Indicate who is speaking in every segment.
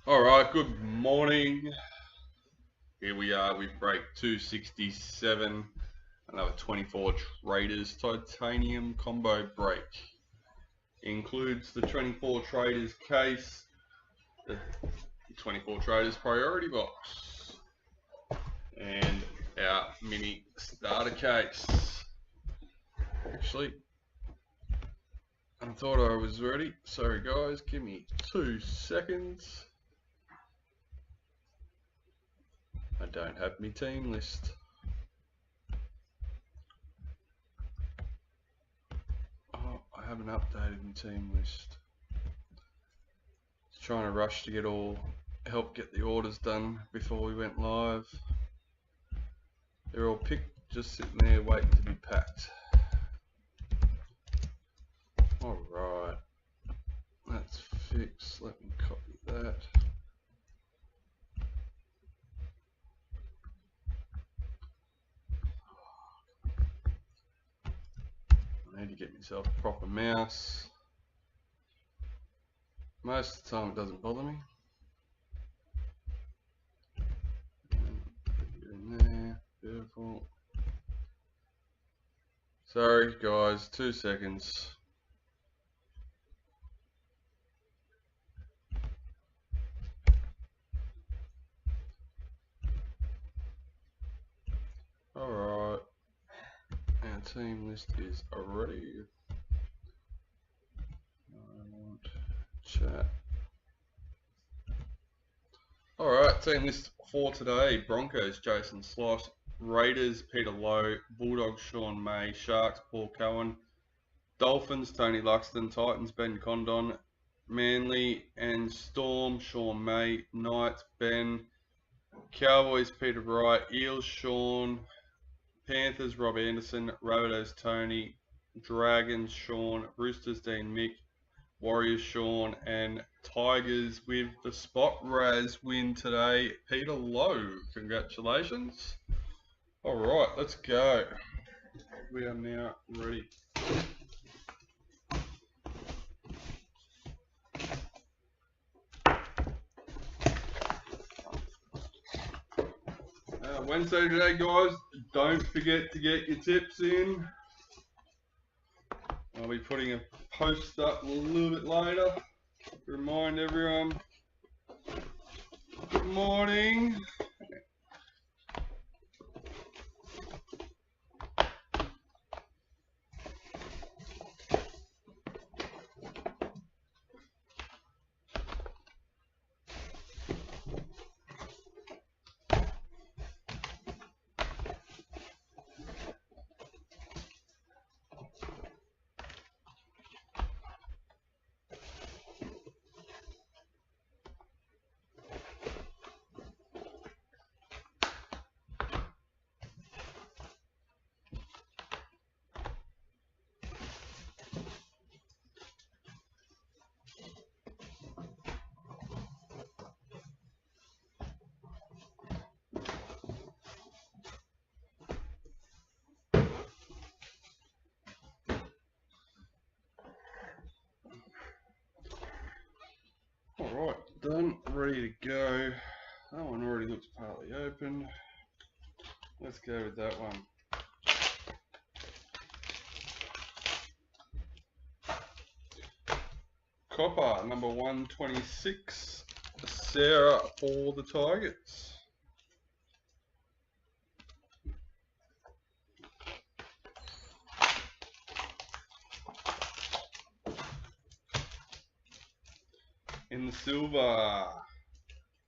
Speaker 1: Alright, good morning. Here we are with break 267, another 24 Traders titanium combo break. Includes the 24 Traders case, the 24 Traders Priority Box, and our mini starter case. Actually, I thought I was ready. Sorry guys, give me 2 seconds. I don't have my team list. Oh, I haven't updated my team list. Just trying to rush to help get the orders done before we went live. They're all picked, just sitting there waiting to be packed. Alright, that's fixed. Let me copy that. I need to get myself a proper mouse. Most of the time it doesn't bother me. Put it in there, beautiful. Sorry guys, 2 seconds. Alright, our team list is ready. I want chat. Alright, team list for today: Broncos, Jason Sloss; Raiders, Peter Lowe; Bulldogs, Sean May; Sharks, Paul Cowan; Dolphins, Tony Luxton; Titans, Ben Condon; Manly and Storm, Sean May; Knights, Ben; Cowboys, Peter Wright; Eels, Sean; Panthers, Rob Anderson; Rabbitohs, Tony; Dragons, Sean; Roosters, Dean Mick; Warriors, Sean; and Tigers with the spot Raz win today, Peter Lowe. Congratulations. Alright, let's go. We are now ready. Wednesday today, guys. Don't forget to get your tips in. I'll be putting a post up a little bit later. Remind everyone. Good morning. Alright, done, ready to go. That one already looks partly open. Let's go with that one. Copper, number 126, Sarah for the Tigers. In the silver,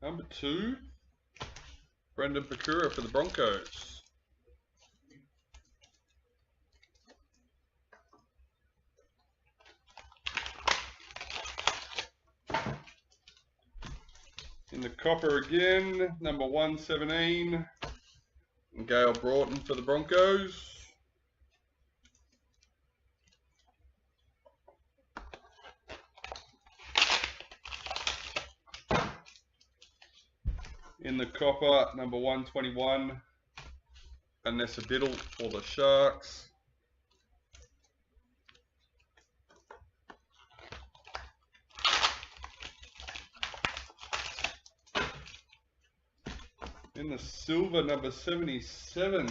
Speaker 1: number 2, Brendan Pakura for the Broncos. In the copper again, number 117, Gail Broughton for the Broncos. In the copper, number 121, Vanessa Biddle for the Sharks. In the silver, number 77,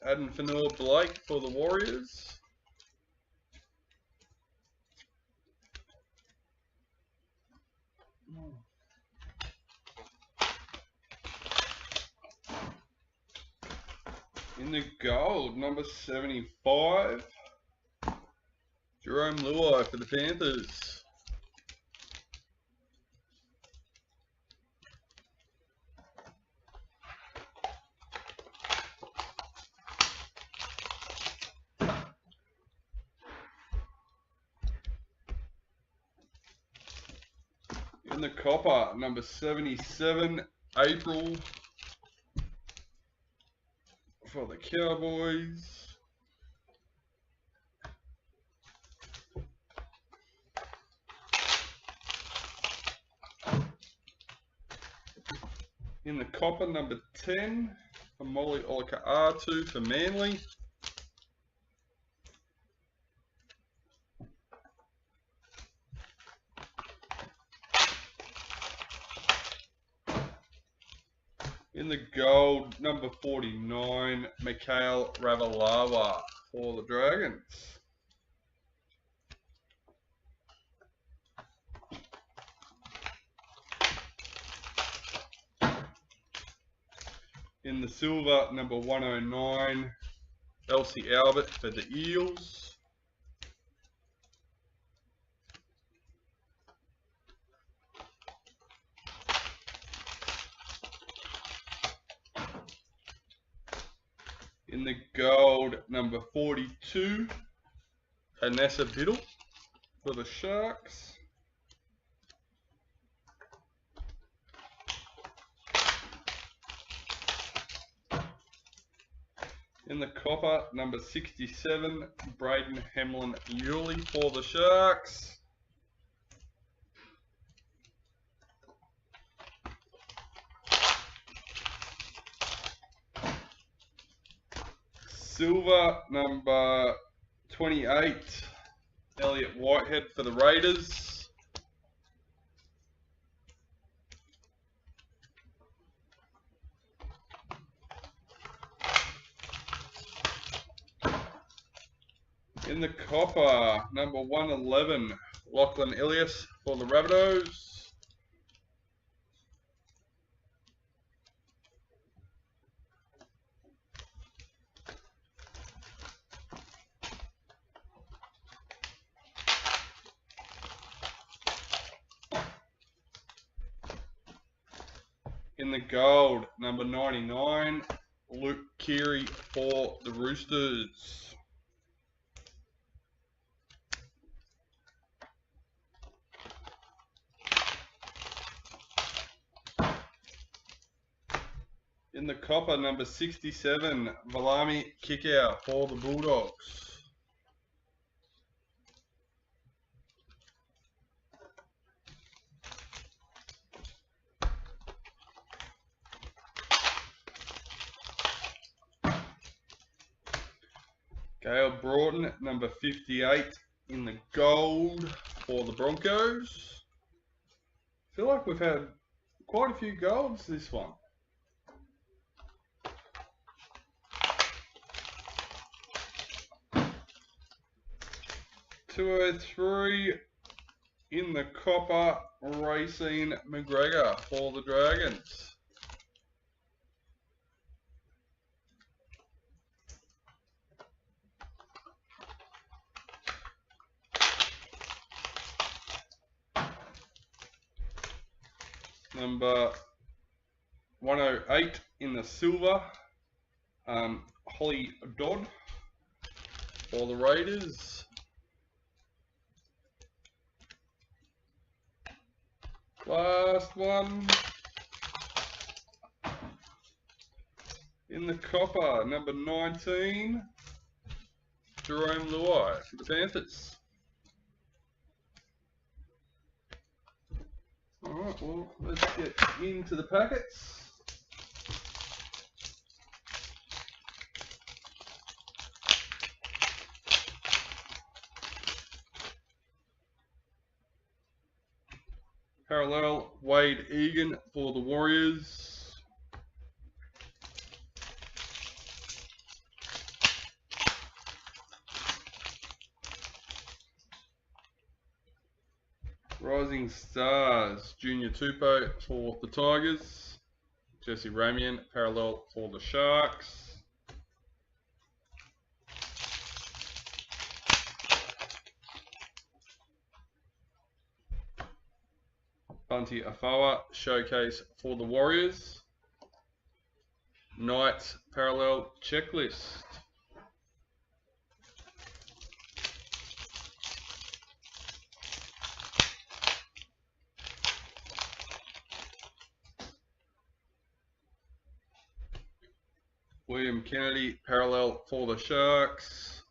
Speaker 1: Adam Fanua-Blake for the Warriors. In the gold, number 75, Jerome Luai for the Panthers. In the copper, number 77, April for the Cowboys. In the copper, number 10, for Molly Olaka-Atu for Manly. In the gold, number 49, Mikhail Ravalawa for the Dragons. In the silver, number 109, Elsie Albert for the Eels. In the gold, number 42, Anessa Biddle for the Sharks. In the copper, number 67, Braden Hamlin-Yuli for the Sharks. Silver, number 28, Elliot Whitehead for the Raiders. In the copper, number 111, Lachlan Ilias for the Rabbitohs. In the gold, number 99, Luke Keary for the Roosters. In the copper, number 67, Valami Kickout for the Bulldogs. Gale Broughton, number 58, in the gold for the Broncos. I feel like we've had quite a few golds this one. 203 in the copper, Racine McGregor for the Dragons. Number 108 in the silver, Holly Dodd for the Raiders. Last one in the copper, number 19, Jerome Luai for the Panthers. Alright, well, let's get into the packets. Parallel, Wade Egan for the Warriors. Rising Stars, Junior Tupou for the Tigers. Jesse Ramian, parallel for the Sharks. Bunty Afawa, showcase for the Warriors. Knights, parallel checklist. William Kennedy, parallel for the Sharks.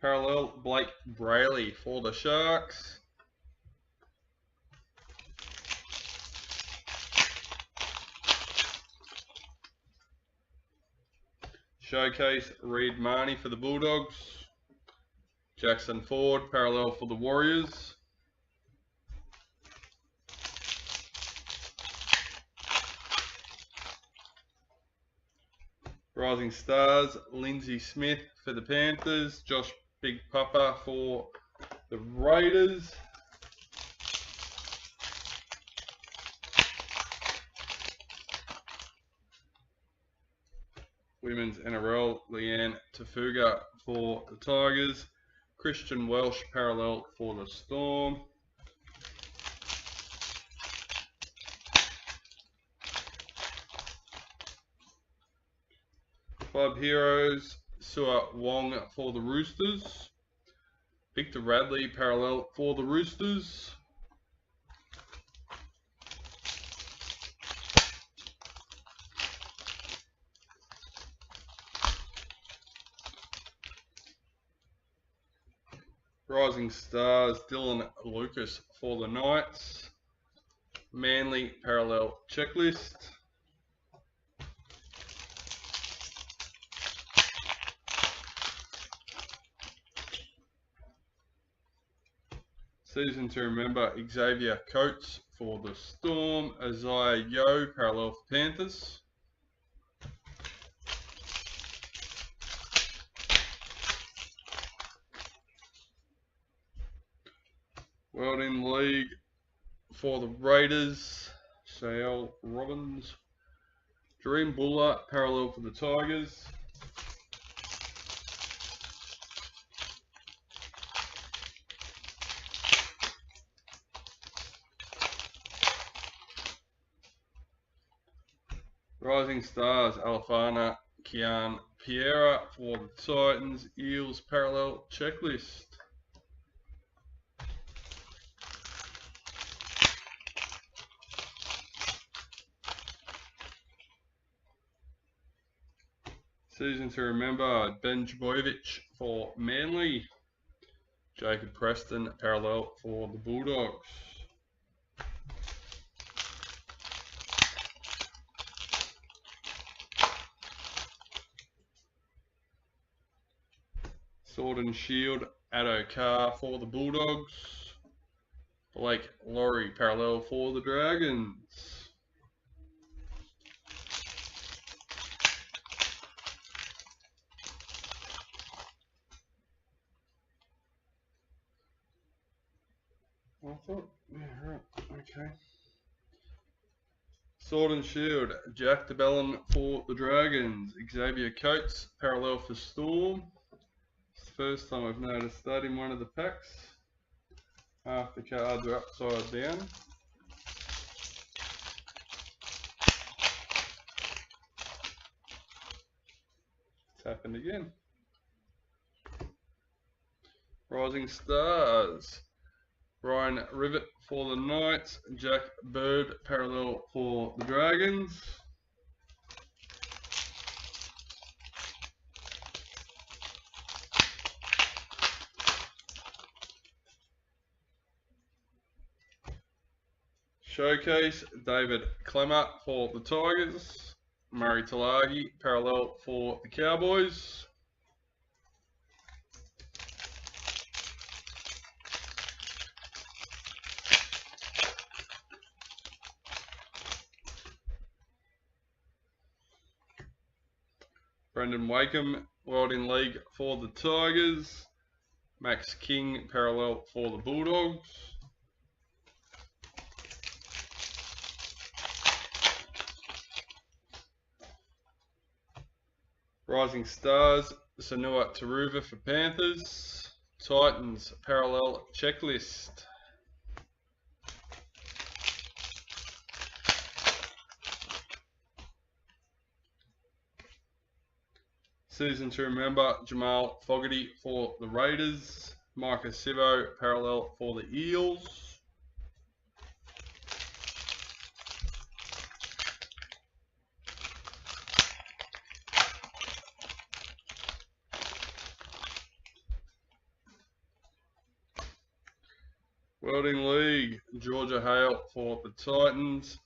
Speaker 1: Parallel, Blake Brayley for the Sharks. Showcase, Reed Marnie for the Bulldogs. Jackson Ford, parallel for the Warriors. Rising Stars, Lindsay Smith for the Panthers. Josh Big Papa for the Raiders. Women's NRL, Leanne Tafuga for the Tigers. Christian Welsh, parallel for the Storm. Club Heroes, Sua Wong for the Roosters. Victor Radley, parallel for the Roosters. Rising Stars, Dylan Lucas for the Knights. Manly, parallel checklist. Season to remember, Xavier Coates for the Storm. Isaiah Yeo, parallel for Panthers. World in League for the Raiders, Shael Robbins. Dream Buller, parallel for the Tigers. Rising Stars, Alafana Kian Piera for the Titans. Eels, parallel checklist. Season to remember, Ben Jbojevic for Manly. Jacob Preston, parallel for the Bulldogs. Sword and Shield, Addo Carr for the Bulldogs. Blake Laurie, parallel for the Dragons. I thought, yeah, right, okay. Sword and Shield, Jack DeBellin for the Dragons. Xavier Coates, parallel for Storm. It's the first time I've noticed that in one of the packs. Half the cards are upside down. It's happened again. Rising Stars. Ryan Rivet for the Knights. Jack Bird, parallel for the Dragons. Showcase, David Clemmer for the Tigers. Murray Talagi, parallel for the Cowboys. Brendan Wakeham, World in League for the Tigers. Max King, parallel for the Bulldogs. Rising Stars, Sanua Taruva for Panthers. Titans, parallel checklist. Season to remember, Jamal Fogarty for the Raiders. Marcus Sivo, parallel for the Eels. World in League, Georgia Hale for the Titans.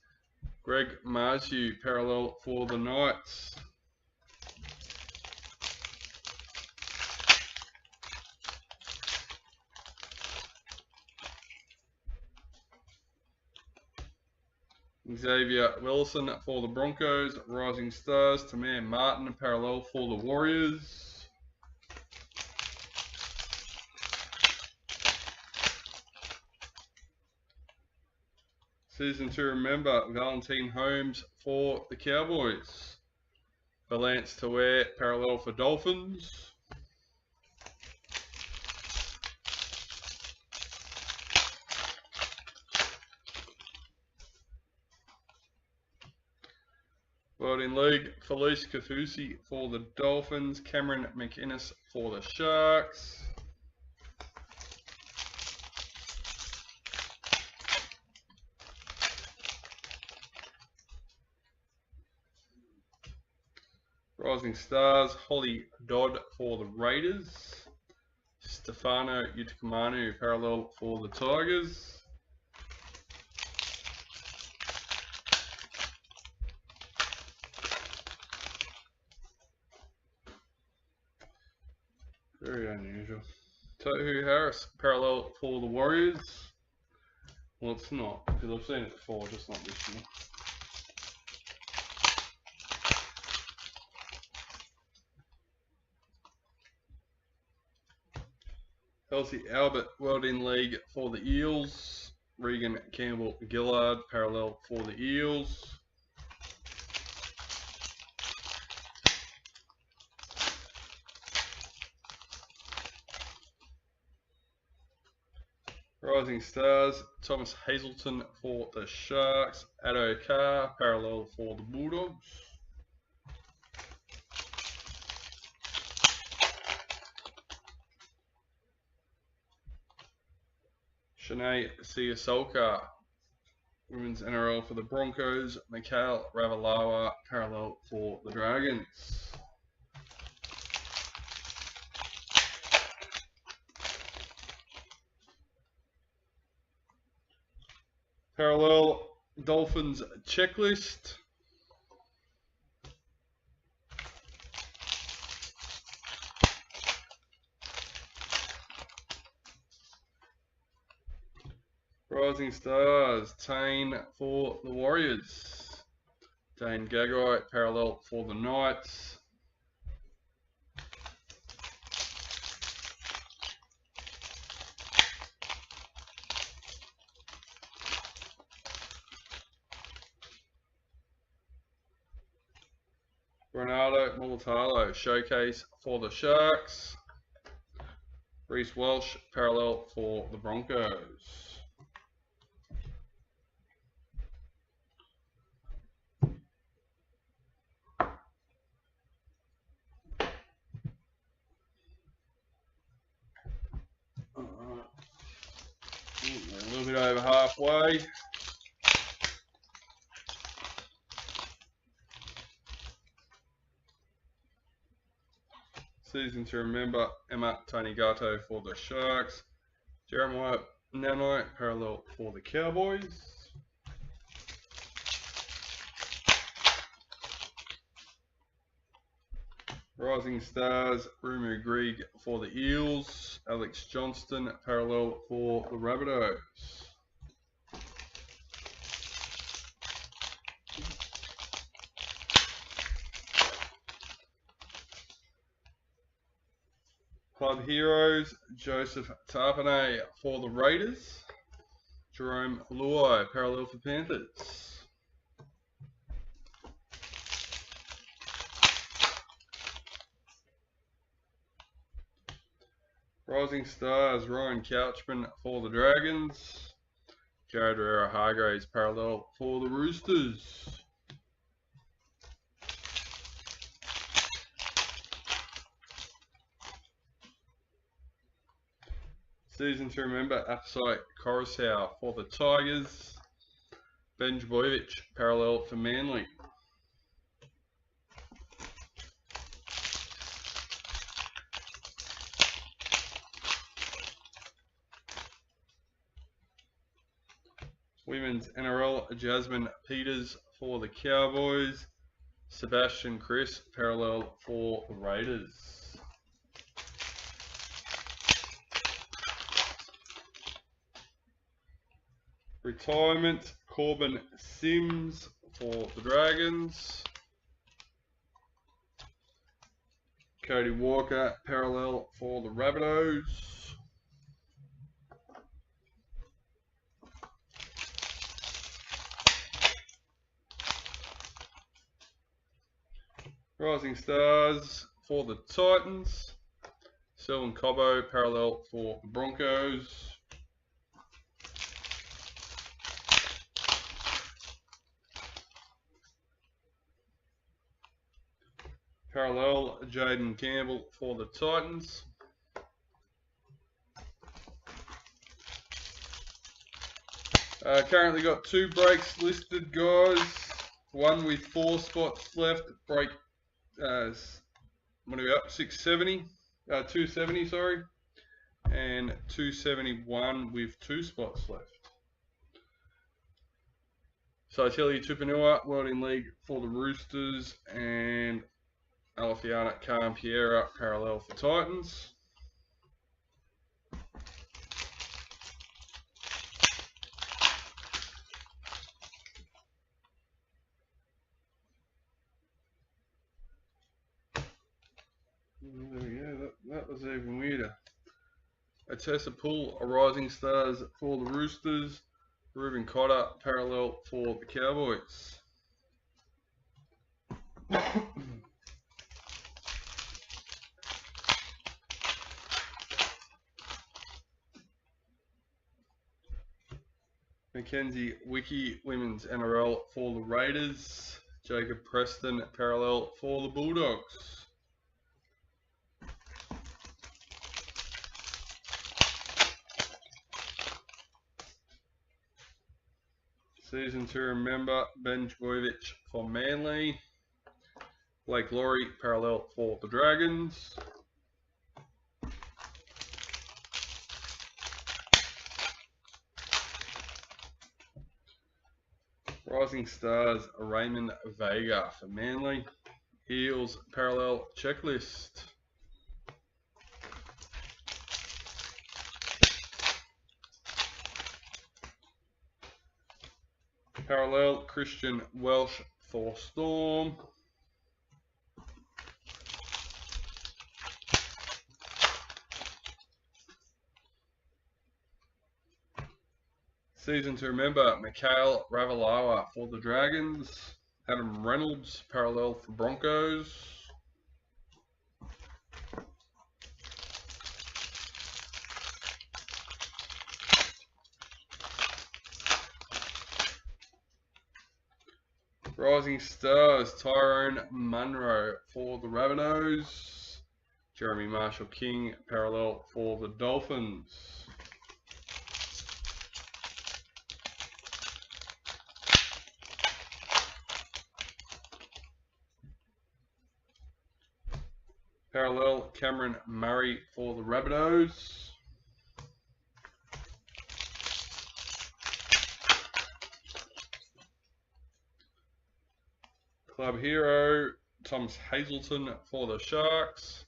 Speaker 1: Greg Marsu, parallel for the Knights. Xavier Wilson for the Broncos. Rising Stars, Tamir Martin, parallel for the Warriors. Season to remember, Valentine Holmes for the Cowboys. Valance to wear, parallel for Dolphins. World in League, Felice Kafusi for the Dolphins. Cameron McInnes for the Sharks. Rising Stars, Holly Dodd for the Raiders. Stefano Utokumanu, parallel for the Tigers. Very unusual. Tohu Harris, parallel for the Warriors. Well, it's not, because I've seen it before, just not this year. Elsie Albert, World in League for the Eels. Regan Campbell Gillard, parallel for the Eels. Rising Stars, Thomas Hazelton for the Sharks. Addo Carr, parallel for the Bulldogs. Shanae Siasolka, Women's NRL for the Broncos. Mikhail Ravalawa, parallel for the Dragons. Parallel Dolphins checklist. Rising Stars, Tane for the Warriors. Dane Gagai, parallel for the Knights. Ronaldo Mulatalo, showcase for the Sharks. Reece Walsh, parallel for the Broncos. A little bit over halfway. Season to remember, Emma Tanigato for the Sharks. Jeremiah Nanai, parallel for the Cowboys. Rising Stars, Rumu Grieg for the Eels. Alex Johnston, parallel for the Rabbitohs. Club Heroes, Joseph Tarpanay for the Raiders. Jerome Luai, parallel for Panthers. Rising Stars, Ryan Couchman for the Dragons. Jared Herrera Hargraves, parallel for the Roosters. Season to remember, Apsite Coruscant for the Tigers. Ben Boyvich, parallel for Manly. Women's NRL, Jasmine Peters for the Cowboys. Sebastian Chris, parallel for the Raiders. Retirement, Corbin Sims for the Dragons. Cody Walker, parallel for the Rabbitohs. Rising Stars for the Titans. Selwyn Cobbo, parallel for the Broncos. Parallel, Jaden Campbell for the Titans. Currently got 2 breaks listed, guys. One with 4 spots left. Break, what are we up? 670, 270, sorry, and 271 with 2 spots left. So Tilly Tupanua, World in League for the Roosters, and Alafiana Campiera, parallel for Titans. There we go, that was even weirder. Atessa Pool, Rising Stars for the Roosters. Ruben Cotter, parallel for the Cowboys. Mackenzie Wiki, Women's NRL for the Raiders. Jacob Preston, parallel for the Bulldogs. Season to remember, Ben Boyvich for Manly. Blake Laurie, parallel for the Dragons. Rising Stars, Raymond Vega for Manly. Eels, parallel checklist. Parallel, Christian Welsh for Storm. Season to remember, Mikhail Ravalawa for the Dragons. Adam Reynolds, parallel for Broncos. Rising Stars, Tyrone Munro for the Rabbitohs. Jeremy Marshall King, parallel for the Dolphins. Parallel, Cameron Murray for the Rabbitohs. Club Hero, Thomas Hazelton for the Sharks.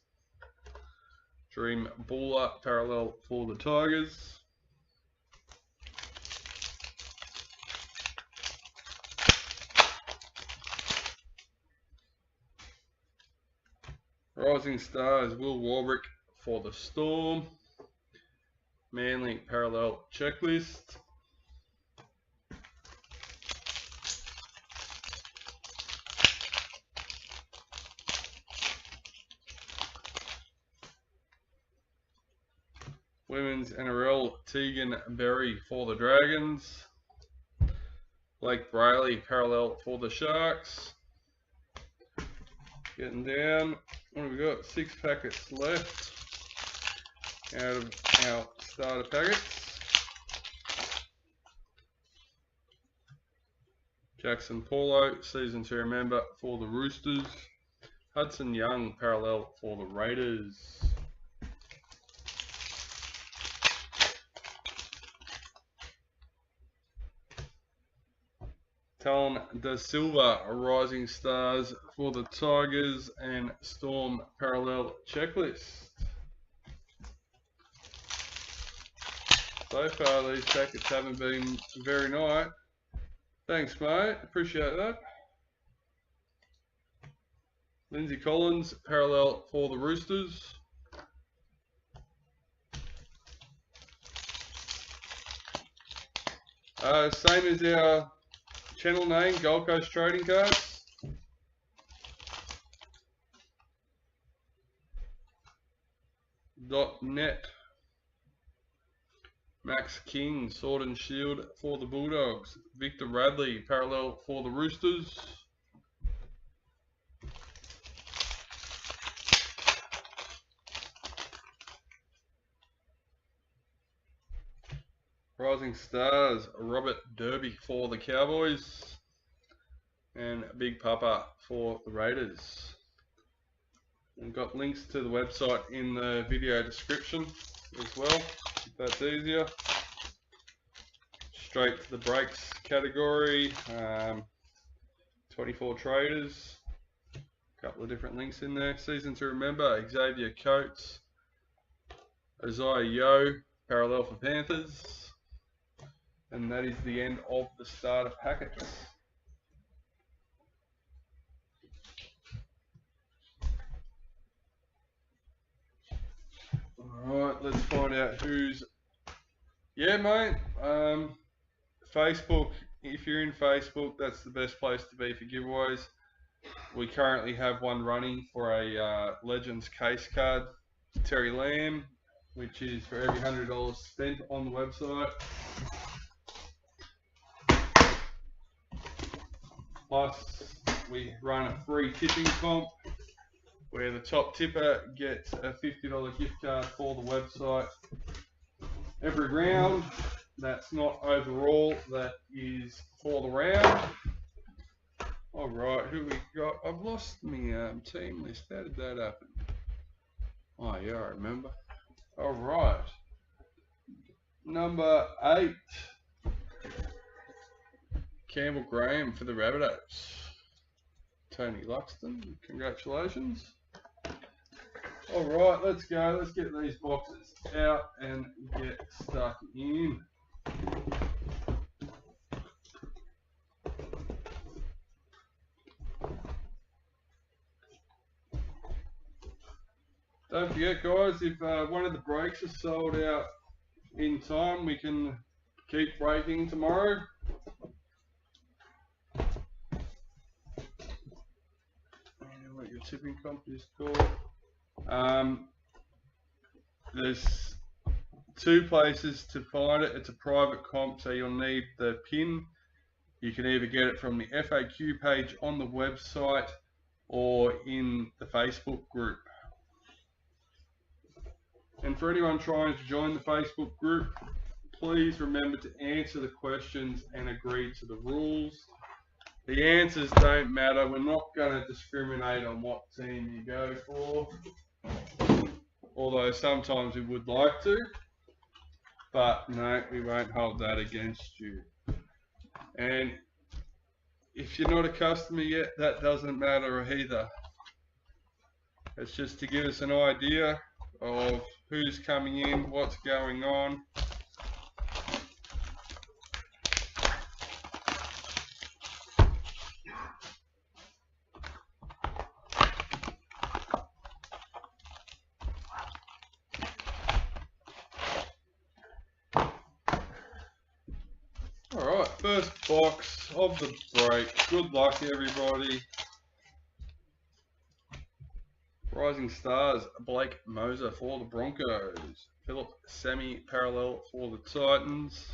Speaker 1: Dream Buller, parallel for the Tigers. Rising Stars, Will Warbrick for the Storm. Manly Parallel Checklist. Women's NRL Tegan Berry for the Dragons. Blake Brayley Parallel for the Sharks. Getting down. What have we got? 6 packets left out of our starter packets. Jackson Paulo, season to remember for the Roosters. Hudson Young Parallel for the Raiders. Talon Da Silva, Rising Stars for the Tigers, and Storm Parallel Checklist. So far these packets haven't been very nice. Thanks mate, appreciate that. Lindsay Collins, Parallel for the Roosters. Same as our channel name, Gold Coast Trading Cards. .net. Max King, Sword and Shield for the Bulldogs. Victor Radley, Parallel for the Roosters. Rising Stars, Robert Derby for the Cowboys. And Big Papa for the Raiders. We've got links to the website in the video description as well, if that's easier. Straight to the breaks category, 24 traders, a couple of different links in there. Season to remember, Xavier Coates, Isaiah Yeo, Parallel for Panthers. And that is the end of the starter packets. Alright, let's find out who's... Yeah mate, Facebook, if you're in Facebook, that's the best place to be for giveaways. We currently have one running for a Legends case card, Terry Lamb, which is for every $100 spent on the website. Plus, we run a free tipping comp where the top tipper gets a $50 gift card for the website every round. That's not overall, that is for the round. Alright, who we got? I've lost my team list. How did that happen? Oh yeah, I remember. Alright. Number 8. Campbell Graham for the Rabbitohs. Tony Luxton, congratulations. Alright, let's go. Let's get these boxes out and get stuck in. Don't forget guys, if one of the breaks is sold out in time, we can keep breaking tomorrow. What your tipping comp is called. There's 2 places to find it. It's a private comp, so you'll need the PIN. You can either get it from the FAQ page on the website or in the Facebook group. And for anyone trying to join the Facebook group, please remember to answer the questions and agree to the rules. The answers don't matter. We're not going to discriminate on what team you go for, although sometimes we would like to, but no, we won't hold that against you. And if you're not a customer yet, that doesn't matter either. It's just to give us an idea of who's coming in, what's going on. First box of the break. Good luck, everybody. Rising Stars, Blake Moser for the Broncos. Philip semi-parallel for the Titans.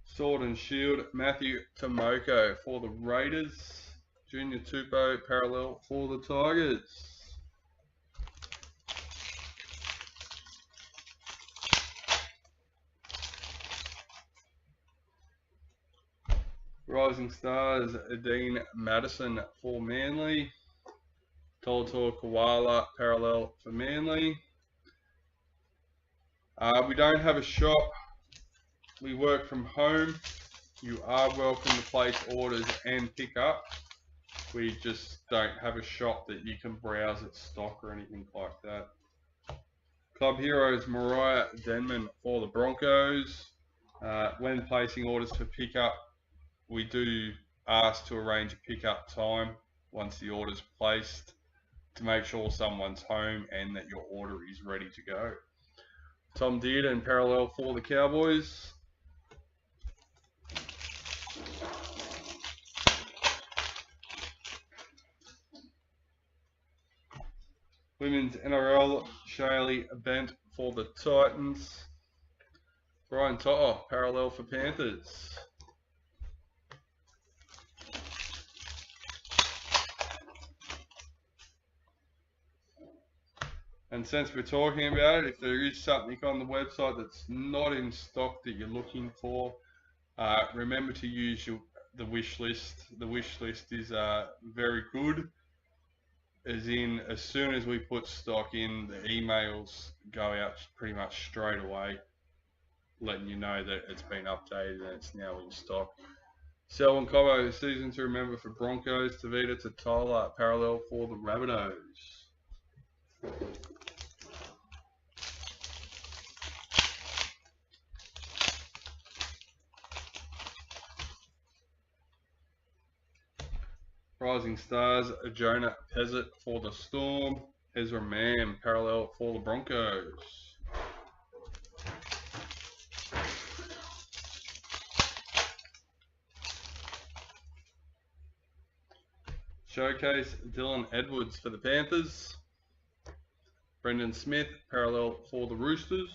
Speaker 1: Sword and Shield, Matthew Tomoko for the Raiders. Junior Tupou, parallel for the Tigers. Rising Stars, Dean Madison for Manly. Tolator Koala, parallel for Manly. We don't have a shop. We work from home. You are welcome to place orders and pick up. We just don't have a shop that you can browse its stock or anything like that. Club Heroes, Mariah Denman for the Broncos. When placing orders for pickup, we do ask to arrange a pickup time once the order's placed to make sure someone's home and that your order is ready to go. Tom Dearden, parallel for the Cowboys. Women's NRL, Shaylee Bent for the Titans. Brian To'o, parallel for Panthers. And since we're talking about it, if there is something on the website that's not in stock that you're looking for, remember to use the wish list. The wish list is very good, as in as soon as we put stock in, the emails go out pretty much straight away, letting you know that it's been updated and it's now in stock. Selwyn Cobbo, season to remember for Broncos. Tavita to Tyler, parallel for the Rabbitohs. Rising Stars, Jonah Pezzett for the Storm. Ezra Mann, parallel for the Broncos. Showcase, Dylan Edwards for the Panthers. Brendan Smith, parallel for the Roosters.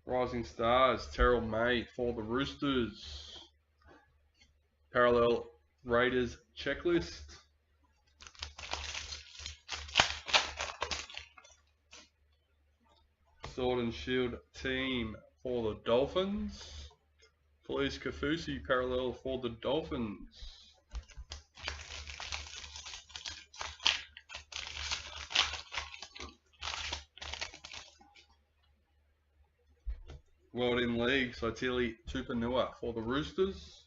Speaker 1: Rising Stars, Terrell May for the Roosters. Parallel Raiders Checklist. Sword and Shield team for the Dolphins. Felice Kafusi, parallel for the Dolphins. World in League, Saitili Tupanua for the Roosters.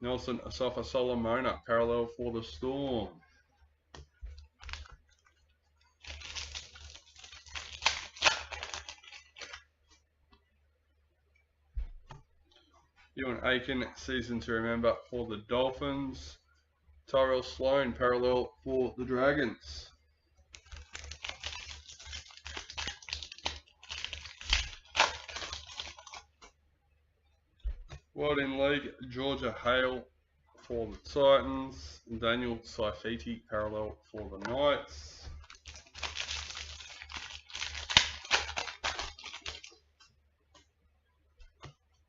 Speaker 1: Nelson Asafa Solomona, parallel for the Storm. Ewan Aiken, season to remember for the Dolphins. Tyrell Sloan, parallel for the Dragons. World in League, Georgia Hale for the Titans. Daniel Saifiti, parallel for the Knights.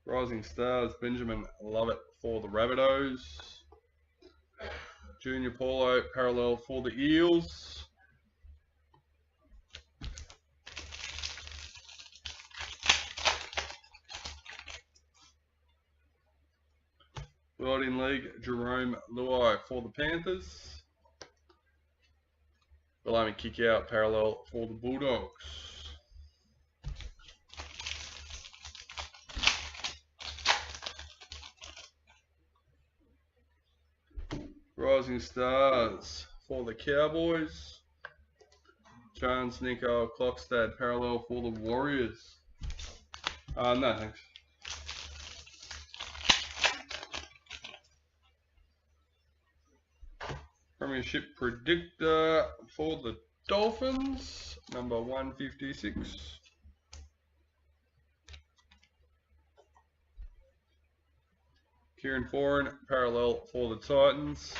Speaker 1: Rising Stars, Benjamin Lovett for the Rabbitohs. Junior Paulo, parallel for the Eels. World in League, Jerome Luai for the Panthers. Below kick out, parallel for the Bulldogs. Rising Stars for the Cowboys. Jones Nico Clockstad, parallel for the Warriors. No thanks. Premiership predictor for the Dolphins, number 156. Kieran Foran, parallel for the Titans.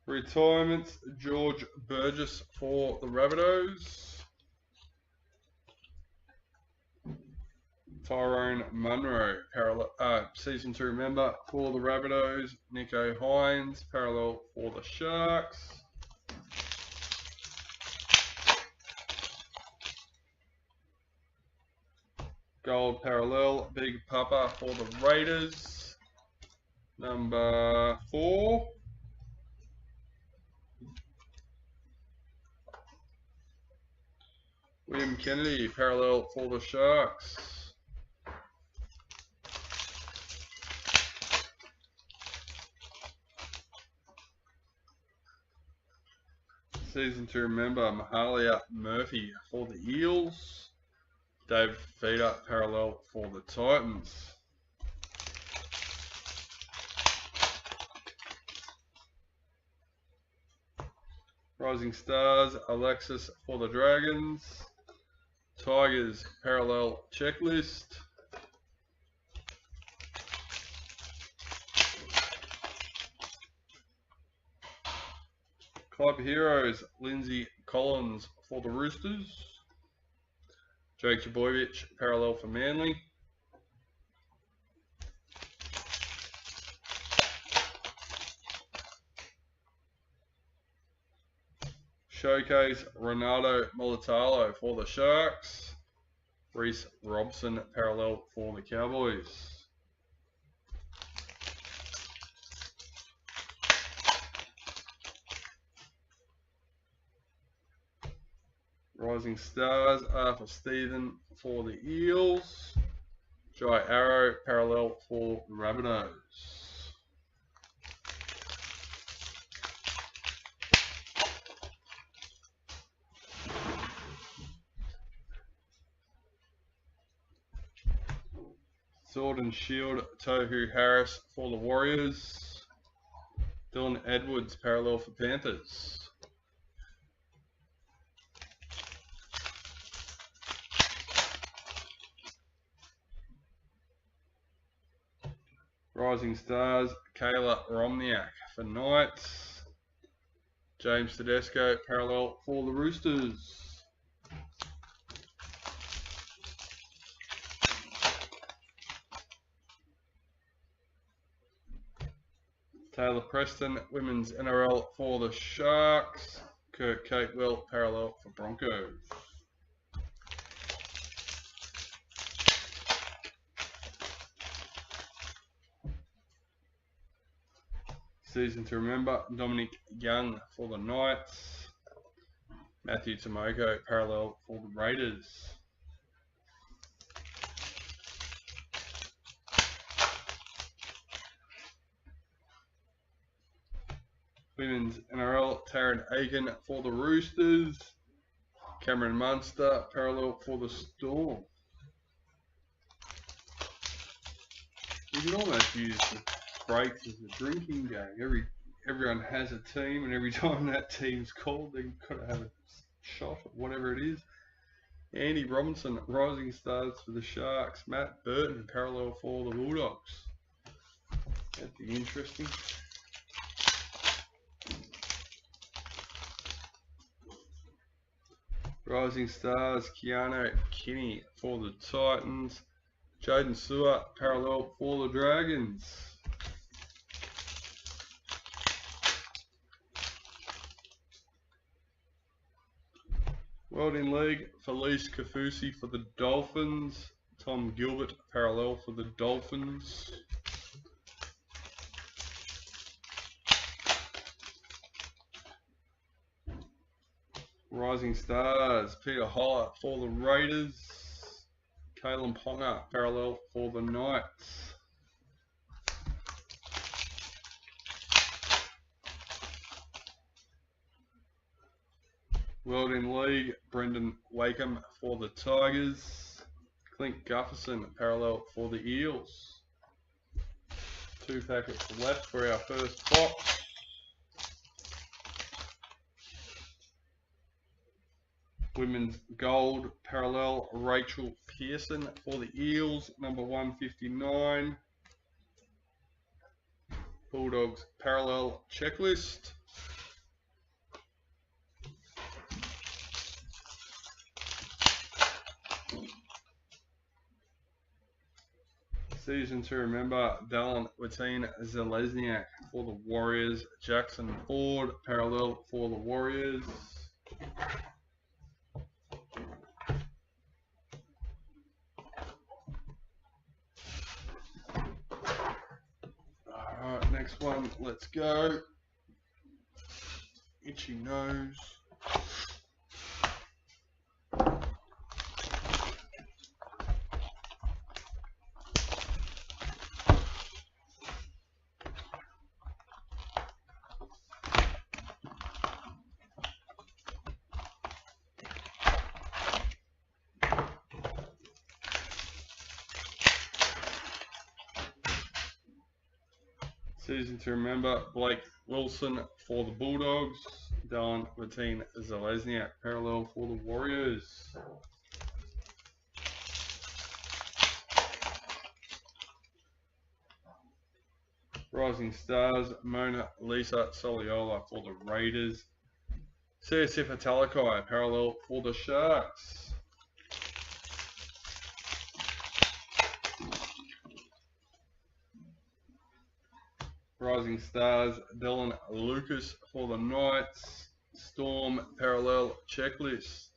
Speaker 1: Retirements, George Burgess for the Rabbitohs. Tyrone Munro, season 2 member for the Rabbitohs. Nico Hines, parallel for the Sharks. Gold parallel, Big Papa for the Raiders. Number 4. William Kennedy, parallel for the Sharks. Season 2 member, Mahalia Murphy for the Eels. Dave Feeder, parallel for the Titans. Rising Stars, Alexis for the Dragons. Tigers, parallel checklist. Club Heroes, Lindsay Collins for the Roosters. Jake Trbojevic, parallel for Manly. Showcase, Ronaldo Mulitalo for the Sharks. Reece Robson, parallel for the Cowboys. Rising Stars, Arthur Stephen for the Eels. Jai Arrow, parallel for the Rabbitohs. Sword and Shield, Tohu Harris for the Warriors. Dylan Edwards, parallel for Panthers. Rising Stars, Kayla Romniak for Knights. James Tedesco, parallel for the Roosters. Taylor Preston, Women's NRL for the Sharks. Kurt Capewell, parallel for Broncos. Season to remember, Dominic Young for the Knights. Matthew Tomoko, parallel for the Raiders. Women's NRL, Taryn Aiken for the Roosters. Cameron Munster, parallel for the Storm. You can almost use the breaks as a drinking game. Everyone has a team, and every time that team's called, they've got to have a shot or whatever it is. Andy Robinson, Rising Stars for the Sharks. Matt Burton, parallel for the Bulldogs. That'd be interesting. Rising Stars, Keanu Kinney for the Titans. Jaden Sewer, parallel for the Dragons. World in League, Felice Kafusi for the Dolphins. Tom Gilbert, parallel for the Dolphins. Rising Stars, Peter Holler for the Raiders. Kalen Ponga, parallel for the Knights. World in League, Brendan Wakeham for the Tigers. Clint Gufferson parallel for the Eels. 2 packets left for our first box. Women's Gold parallel, Rachel Pearson for the Eels, number 159. Bulldogs parallel checklist. Season to remember, Dallin Zelezniak for the Warriors. Jackson Ford parallel for the Warriors. Alright, next one, let's go. Itchy nose. Season to remember, Blake Wilson for the Bulldogs. Dallin Zelezniak parallel for the Warriors. Rising Stars, Mona Lisa Soliola for the Raiders. Sifa Talakai parallel for the Sharks. Rising Stars, Dylan Lucas for the Knights. Storm parallel checklist.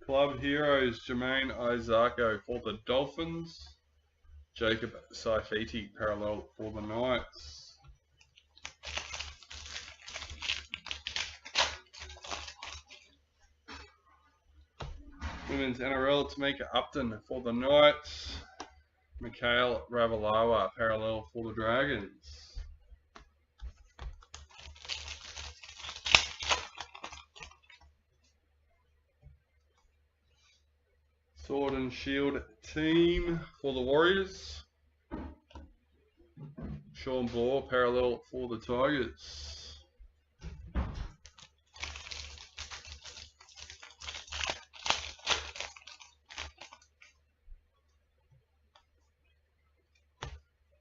Speaker 1: Club Heroes, Jermaine Isako for the Dolphins. Jacob Saifiti parallel for the Knights. Women's NRL, Tamika Upton for the Knights. Mikhail Ravalawa parallel for the Dragons. Sword and Shield team for the Warriors. Sean Ball parallel for the Tigers.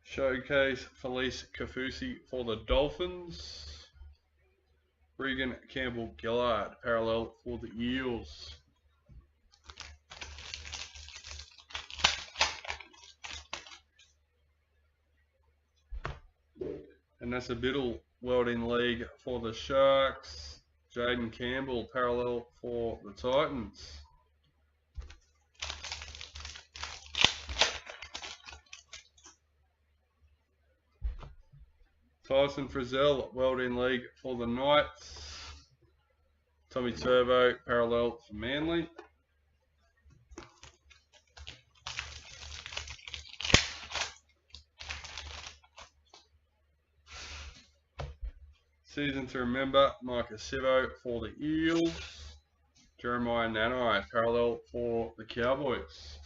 Speaker 1: Showcase Felice Kafusi for the Dolphins. Regan Campbell Gillard parallel for the Eels. And that's a Biddle World in League for the Sharks. Jaden Campbell parallel for the Titans. Tyson Frizzell World in League for the Knights. Tommy Turbo parallel for Manly. Season to remember, Micah Sivo for the Eels. Jeremiah Nanai parallel for the Cowboys.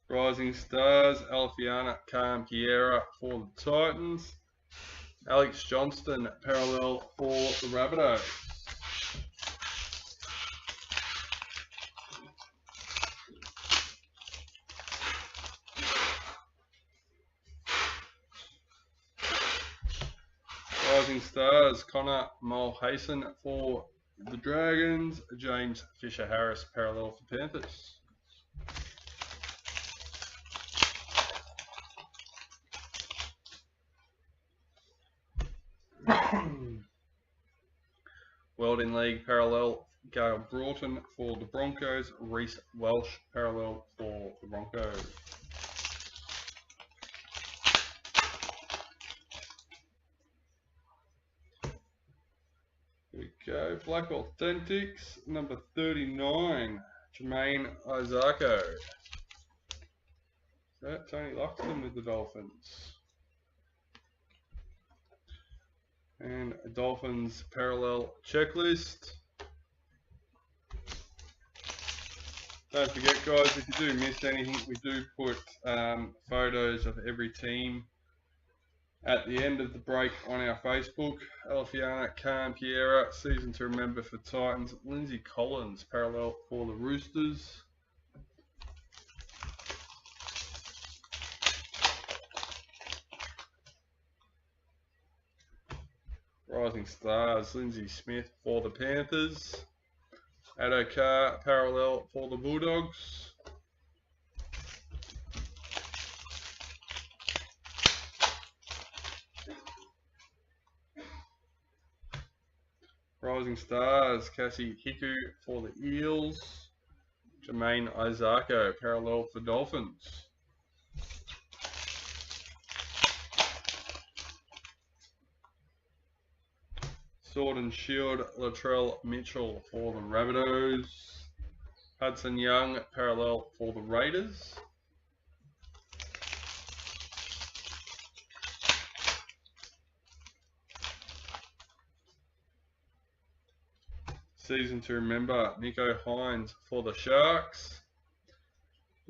Speaker 1: Rising Stars, Alfiana Campiera for the Titans. Alex Johnston parallel for the Rabbitohs. Rising Stars, Connor Mulhayson for the Dragons. James Fisher-Harris parallel for Panthers. World in League parallel, Gale Broughton for the Broncos. Reece Welsh parallel for the Broncos. Here we go. Go Black Authentics, number 39, Jermaine Isako. Tony Luxton with the Dolphins. And a Dolphins parallel checklist. Don't forget, guys, if you do miss anything, we do put photos of every team at the end of the break on our Facebook. Alfiana Khan Piera, season to remember for Titans. Lindsay Collins, parallel for the Roosters. Rising Stars, Lindsay Smith for the Panthers. Adokar, parallel for the Bulldogs. Rising Stars, Cassie Hiku for the Eels. Jermaine Isako, parallel for Dolphins. Sword and Shield, Latrell Mitchell for the Rabbitohs. Hudson Young, parallel for the Raiders. Season to remember, Nico Hines for the Sharks.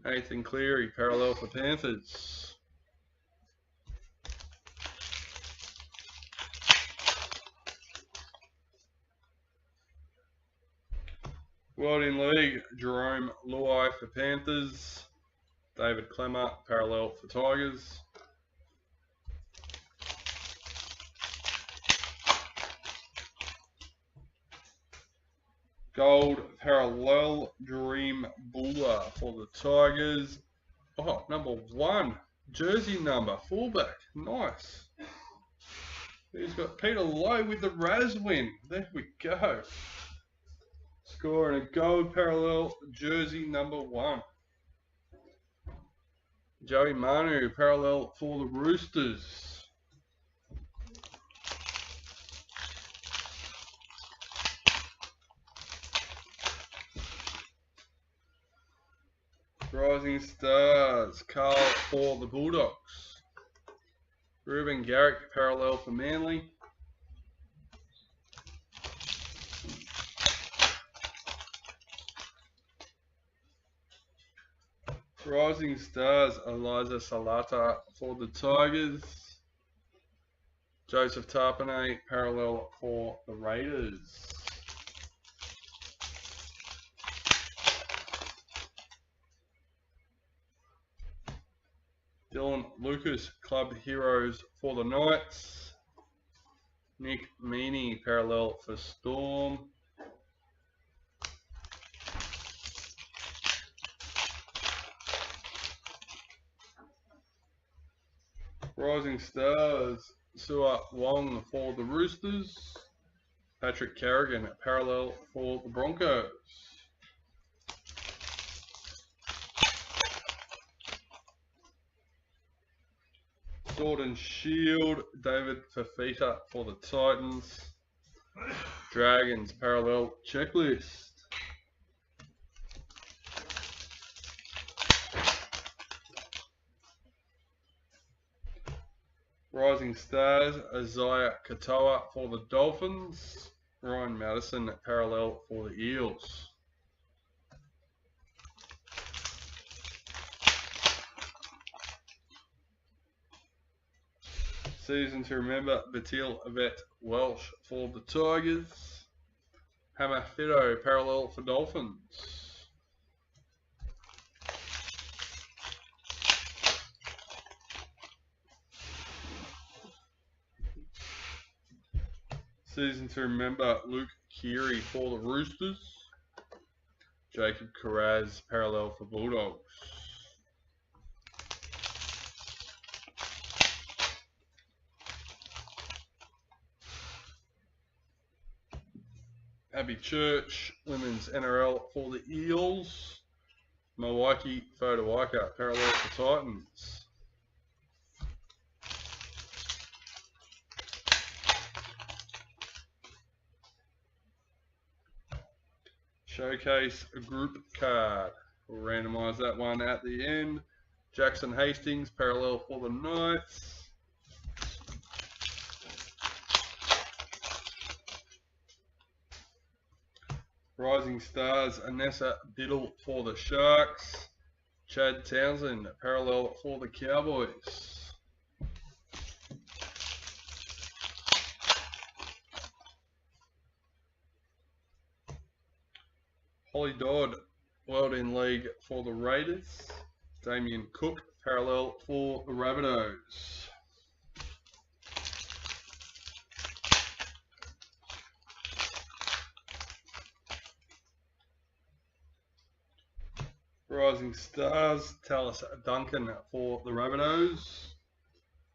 Speaker 1: Nathan Cleary, parallel for Panthers. World in League, Jerome Luai for Panthers. David Clemmer, parallel for Tigers. Gold parallel, Dream Buller for the Tigers. Oh, number 1, jersey number, fullback, nice. He's got Peter Lowe with the Raz win. There we go. Scoring a gold parallel, jersey number 1. Joey Manu, parallel for the Roosters. Rising Stars, Carl for the Bulldogs. Ruben Garrick, parallel for Manly. Rising Stars, Eliza Salata for the Tigers. Joseph Tarpanay, parallel for the Raiders. Dylan Lucas, Club Heroes for the Knights. Nick Meaney, parallel for Storm. Rising Stars, Sua Wong for the Roosters. Patrick Carrigan, parallel for the Broncos. Sword and Shield, David Fafita for the Titans. Dragons, parallel checklist. Rising Stars, Isaiah Katoa for the Dolphins. Ryan Madison, parallel for the Eels. Season to remember, Batil Avet Welsh for the Tigers. Hammer Fido, parallel for Dolphins. Season to remember, Luke Keary for the Roosters. Jacob Carraz, parallel for Bulldogs. Abby Church, Women's NRL for the Eels. Milwaukee Fodawaika, parallel for Titans. Showcase a group card. We'll randomise that one at the end. Jackson Hastings, parallel for the Knights. Rising Stars, Anessa Biddle for the Sharks. Chad Townsend, parallel for the Cowboys. Holly Dodd, World in League for the Raiders. Damien Cook, parallel for the Rabbitohs. Rising Stars, Tallis Duncan for the Rabbitohs.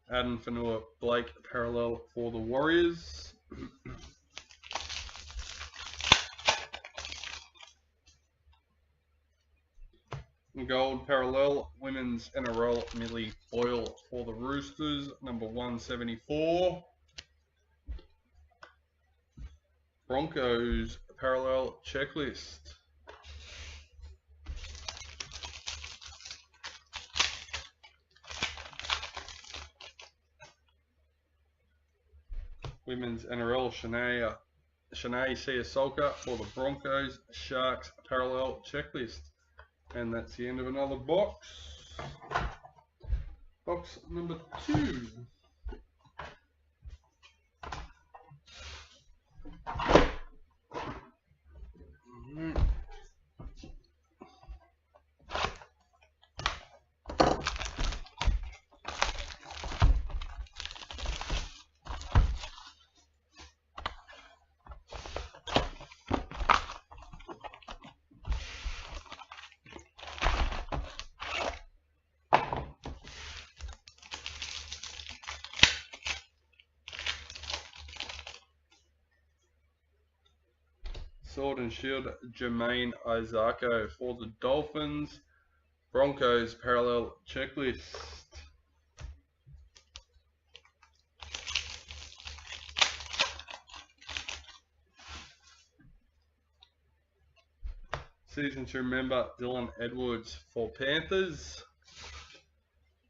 Speaker 1: Adam Fanua Blake, parallel for the Warriors. Gold parallel, Women's NRL Millie Boyle for the Roosters, number 174. Broncos parallel checklist. Women's NRL Shanae Siasolka for the Broncos, Sharks parallel checklist. And that's the end of another box. Box number 2. Sword and Shield, Jermaine Isako for the Dolphins. Broncos parallel checklist. Season to remember, Dylan Edwards for Panthers.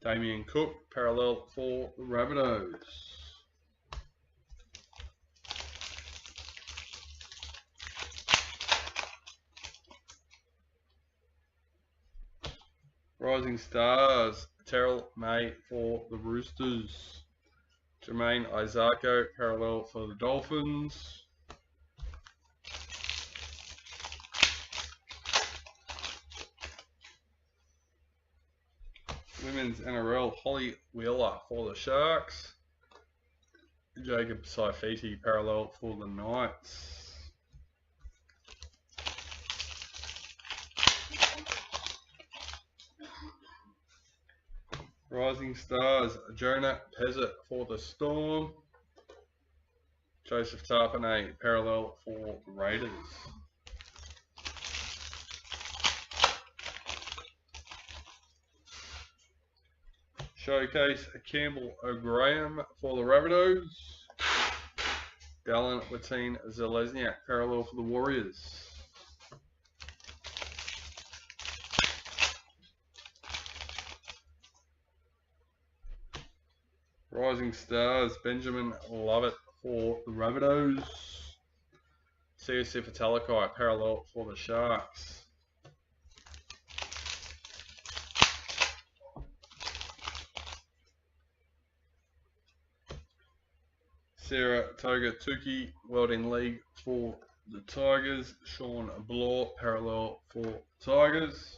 Speaker 1: Damien Cook parallel for the Rabbitohs. Rising Stars, Terrell May for the Roosters. Jermaine Isako, parallel for the Dolphins. Women's NRL, Holly Wheeler for the Sharks. Jacob Saifiti, parallel for the Knights. Rising Stars, Jonah Pezzett for the Storm. Joseph Tarpanay, parallel for the Raiders. Showcase Campbell O'Graham for the Rabbitohs. Dallin Watine Zelezniak, parallel for the Warriors. Rising Stars, Benjamin Lovett for the Rabbitohs. Siosifa Talakai, parallel for the Sharks. Sarah Toga Tuki, World in League for the Tigers. Sean Bloor, parallel for Tigers.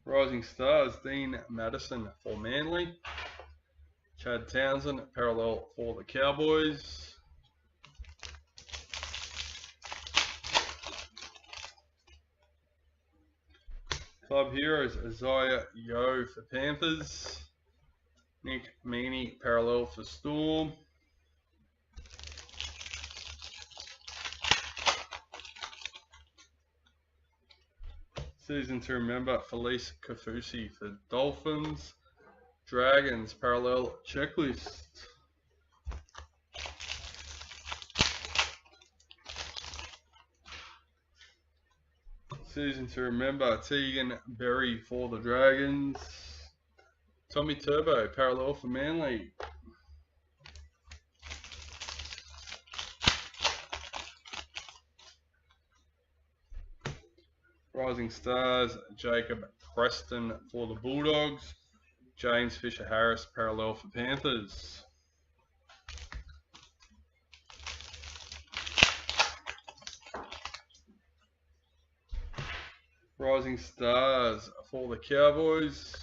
Speaker 1: Rising Stars, Dean Madison for Manly. Chad Townsend, parallel for the Cowboys. Club Heroes, Isaiah Yeo for Panthers. Nick Meaney, parallel for Storm. Season to remember, Felice Kafusi for Dolphins. Dragons parallel checklist. Season to remember, Tegan Berry for the Dragons. Tommy Turbo, parallel for Manly. Rising Stars, Jacob Preston for the Bulldogs. James Fisher-Harris, parallel for Panthers. Rising Stars for the Cowboys.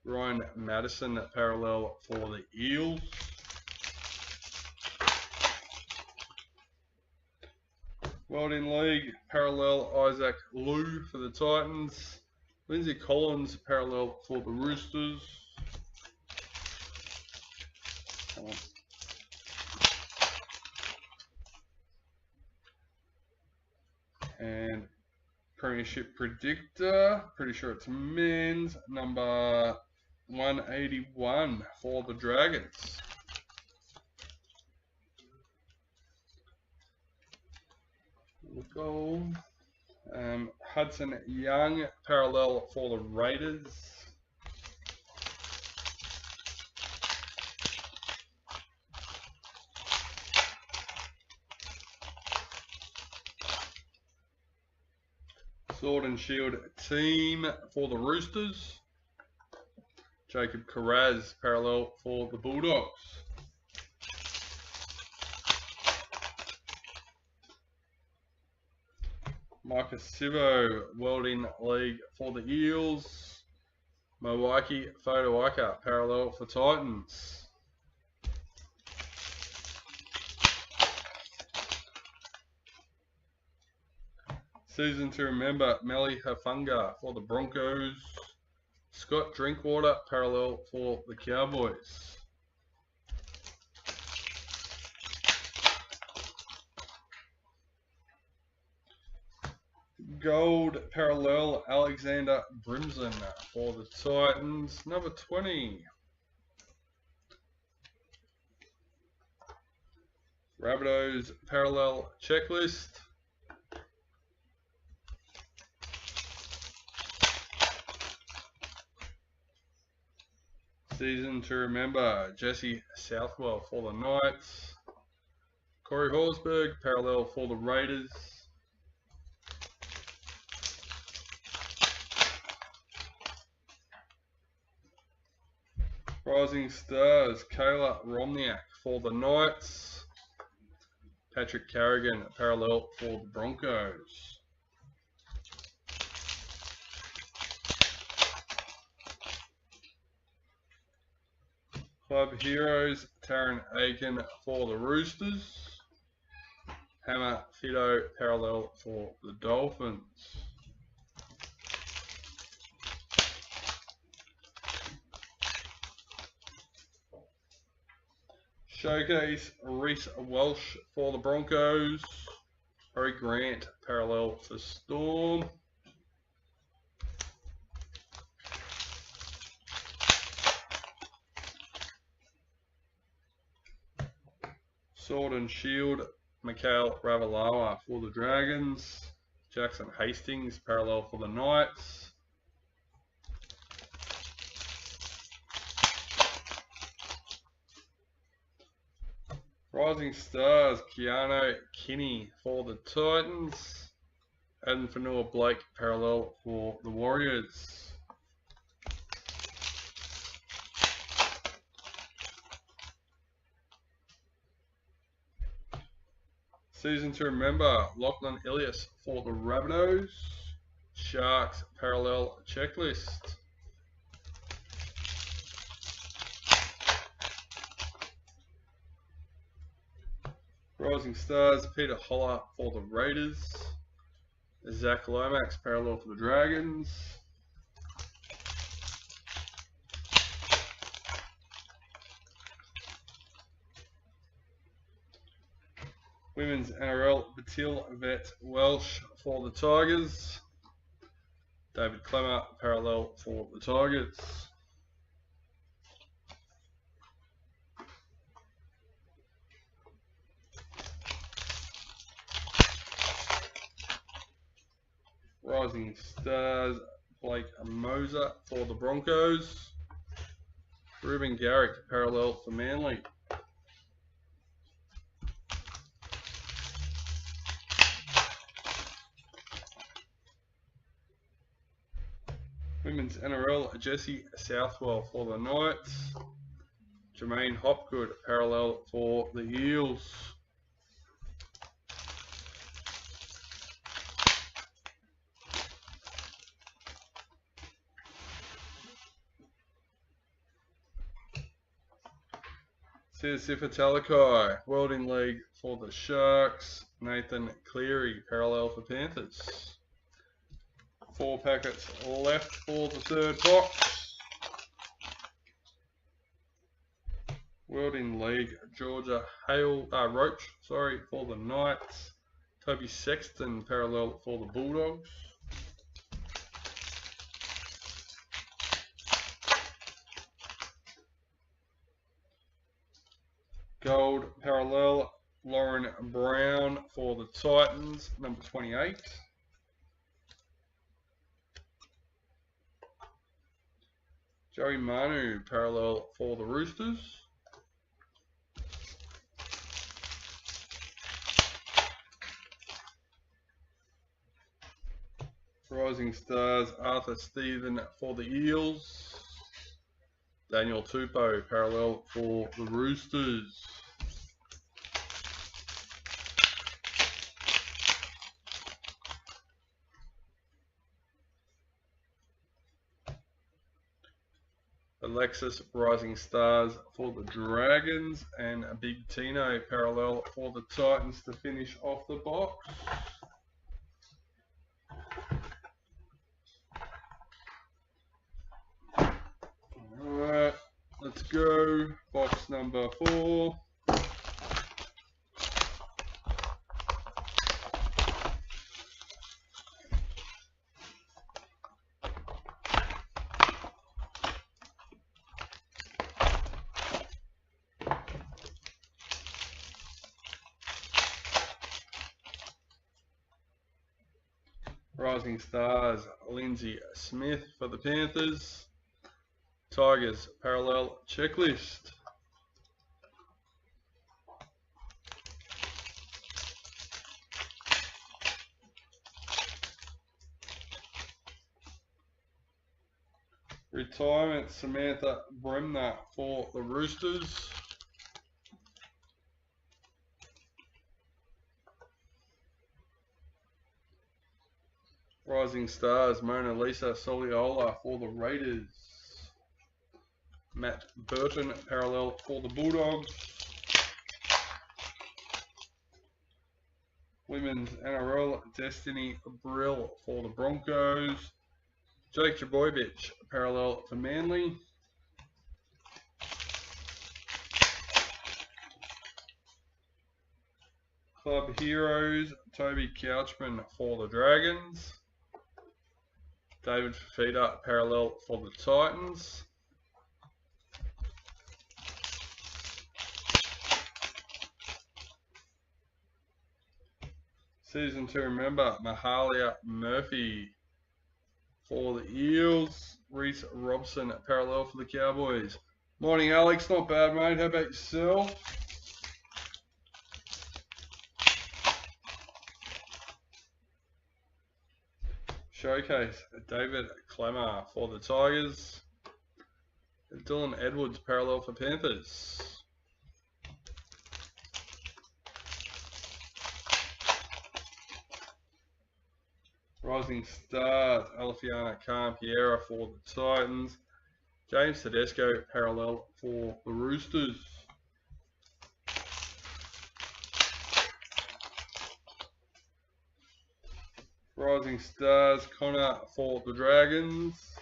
Speaker 1: Ryan Madison, parallel for the Eels. World in League, parallel Isaac Liu for the Titans. Lindsay Collins, parallel for the Roosters. And Premiership Predictor, pretty sure it's men's, number 181 for the Dragons. Goal. Hudson Young, parallel for the Raiders. Sword and Shield team for the Roosters. Jacob Carraz, parallel for the Bulldogs. Marcus Sivo, World in League for the Eels. Mawaki Fotoaka, parallel for Titans. Season to remember, Melly Hafunga for the Broncos. Scott Drinkwater, parallel for the Cowboys. Gold parallel, Alexander Brimson for the Titans, number 20. Rabbitohs parallel checklist. Season to remember, Jesse Southwell for the Knights. Corey Horsburgh, parallel for the Raiders. Rising Stars, Kayla Romniak for the Knights. Patrick Carrigan, parallel for the Broncos. Club Heroes, Taryn Aiken for the Roosters. Hammer Fido, parallel for the Dolphins. Showcase, Reece Welsh for the Broncos. Harry Grant, parallel for Storm. Sword and Shield, Mikhail Ravalawa for the Dragons. Jackson Hastings, parallel for the Knights. Rising Stars, Keanu Kinney for the Titans. Adam Fanua Blake, parallel for the Warriors. Season to remember, Lachlan Ilias for the Rabbitohs. Sharks parallel checklist. Rising Stars, Peter Holler for the Raiders. Zach Lomax, parallel for the Dragons. Women's NRL, Batil Vet Welsh for the Tigers. David Clemmer, parallel for the Tigers. Rising Stars, Blake Moser for the Broncos. Ruben Garrick, parallel for Manly. Women's NRL, Jesse Southwell for the Knights. Jermaine Hopgood, parallel for the Eels. Sifa Talakai, Welding League for the Sharks. Nathan Cleary, parallel for Panthers. 4 packets left for the third box. Welding League, Georgia Roach, for the Knights. Toby Sexton, parallel for the Bulldogs. Gold parallel, Lauren Brown for the Titans, number 28. Joey Manu, parallel for the Roosters. Rising Stars, Arthur Stephen for the Eels. Daniel Tupou, parallel for the Roosters. Alexis, Rising Stars for the Dragons, and a Big Tino, parallel for the Titans to finish off the box. Alright, let's go. Box number 4. Rising Stars, Lindsay Smith for the Panthers. Tigers, NRL Checklist. Retirement, Samantha Bremner for the Roosters. Rising Stars, Mona Lisa Soliola for the Raiders. Matt Burton, parallel for the Bulldogs. Women's NRL, Destiny Brill for the Broncos. Jake Trbojevic, parallel for Manly. Club Heroes, Toby Couchman for the Dragons. David Fafita, parallel for the Titans. Season 2 member, Mahalia Murphy for the Eels. Reese Robson, parallel for the Cowboys. Morning, Alex. Not bad, mate. How about yourself? Showcase, David Clemmer for the Tigers. Dylan Edwards, parallel for Panthers. Rising Stars, Alifiana Campiera for the Titans. James Tedesco, parallel for the Roosters. Rising Stars, Connor for the Dragons.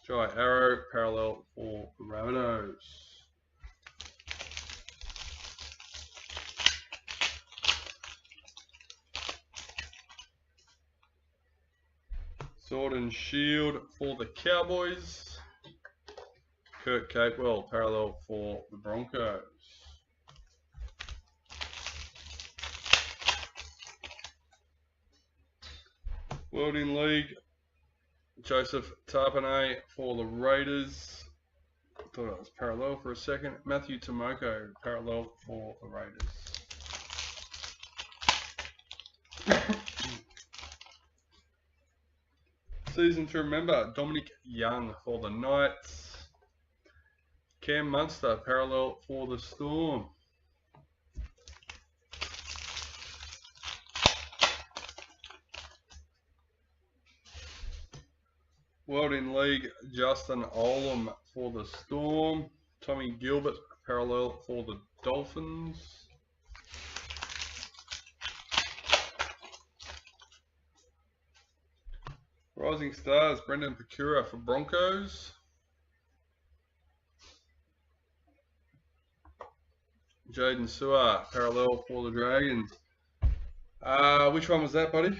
Speaker 1: Jai Arrow, parallel for the Rabbitohs. Sword and Shield for the Cowboys. Kurt Capewell, parallel for the Broncos. World in League, Joseph Tarpanay for the Raiders. I thought it was parallel for a second. Matthew Tomoko, parallel for the Raiders. Season to remember, Dominic Young for the Knights. Cam Munster, parallel for the Storm. World in League, Justin Olam for the Storm. Tommy Gilbert, parallel for the Dolphins. Rising Stars, Brendan Pecura for Broncos. Jaden Sewer, parallel for the Dragons. Which one was that, buddy?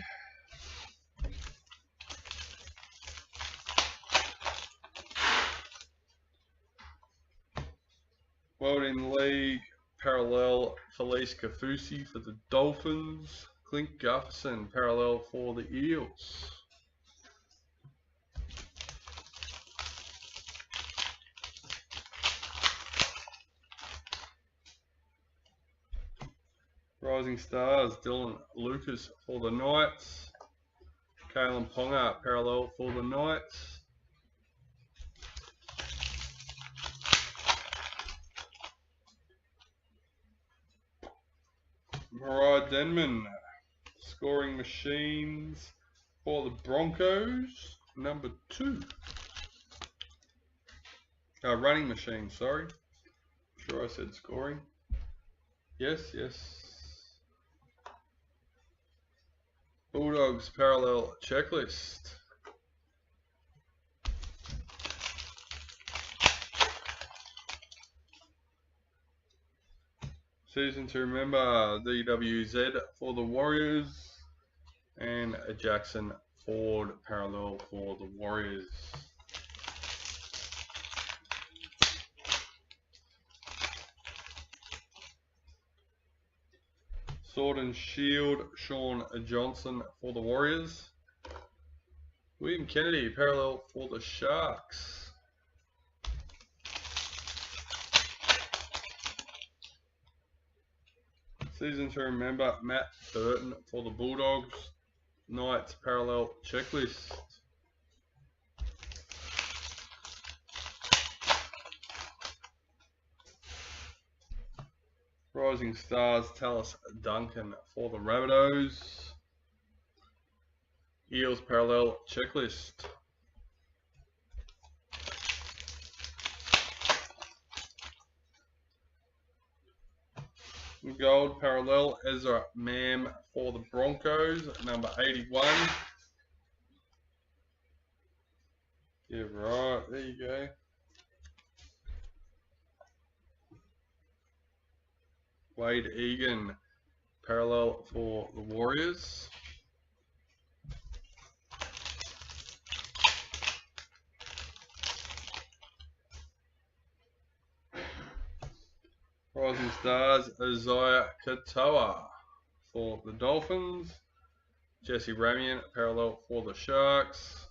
Speaker 1: World in League, parallel Felice Kafusi for the Dolphins. Clint Gufferson, parallel for the Eels. Rising Stars, Dylan Lucas for the Knights. Kalen Ponga, parallel for the Knights. Mariah Denman, scoring machines for the Broncos, number 2. Running machines, sorry. Sure I said scoring. Yes. Bulldogs parallel checklist. Season to remember, DWZ for the Warriors. And a Jackson Ford parallel for the Warriors. Sword and Shield, Sean Johnson for the Warriors. William Kennedy, parallel for the Sharks. Season to remember, Matt Burton for the Bulldogs. Knights parallel checklist. Rising Stars, Tallis Duncan for the Rabbitohs. Eels parallel checklist. Gold parallel, Ezra Mam for the Broncos, number 81. Yeah, right, there you go. Wade Egan, parallel for the Warriors. Rising Stars, Isaiah Katoa for the Dolphins. Jesse Ramian, parallel for the Sharks.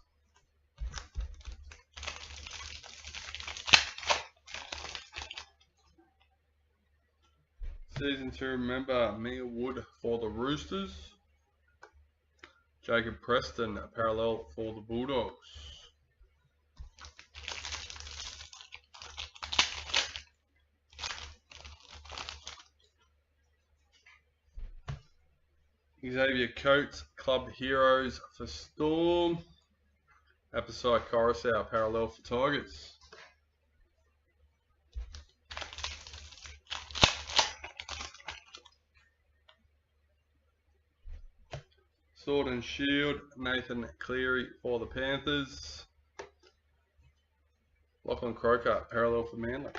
Speaker 1: Season to remember, Mia Wood for the Roosters. Jacob Preston, parallel for the Bulldogs. Xavier Coates, Club Heroes for Storm. Apasai Coruscant, parallel for Tigers. Sword and Shield, Nathan Cleary for the Panthers. Lachlan Croker, parallel for Manly.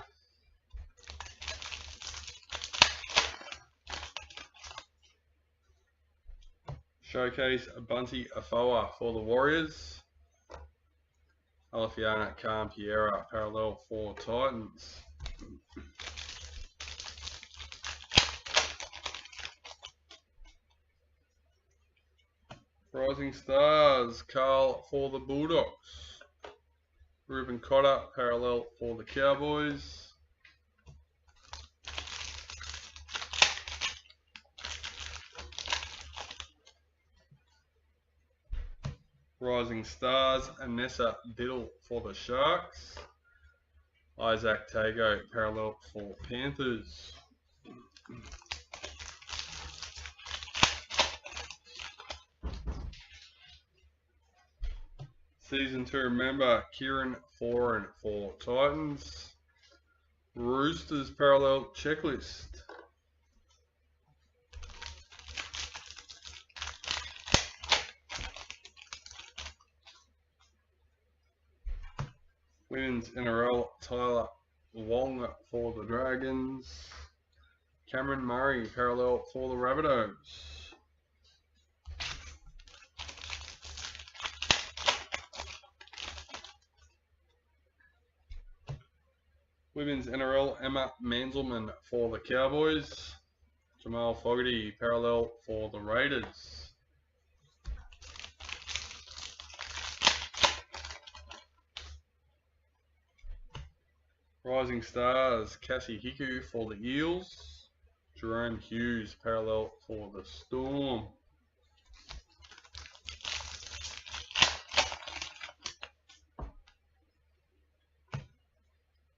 Speaker 1: Showcase Bunty Afoa for the Warriors. Alafiana Khan-Piera, parallel for Titans. Rising Stars, Carl for the Bulldogs. Ruben Cotter, parallel for the Cowboys. Rising Stars, Anessa Diddle for the Sharks. Isaac Tago, parallel for Panthers. Season 2 member, Kieran Foran for Titans. Roosters, parallel checklist. Women's NRL, Tyler Wong for the Dragons. Cameron Murray, parallel for the Rabbitohs. Women's NRL, Emma Manzelmann for the Cowboys. Jamal Fogarty, parallel for the Raiders. Rising Stars, Cassie Hiku for the Eels. Jerome Hughes, parallel for the Storm.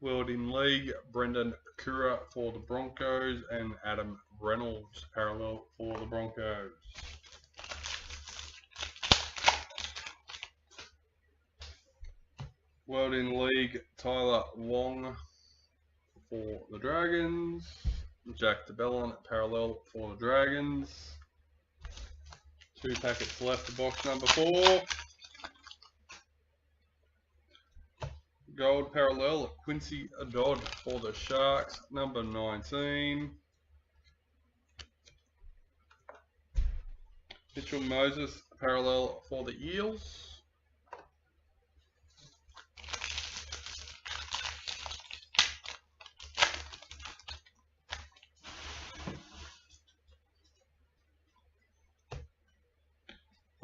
Speaker 1: World in League, Brendan Kura for the Broncos and Adam Reynolds, parallel for the Broncos. World in League, Tyler Wong for the Dragons. Jack DeBellon, parallel for the Dragons. 2 packets left to box number 4. Gold parallel, Quincy Dodd for the Sharks, number 19. Mitchell Moses, parallel for the Eels.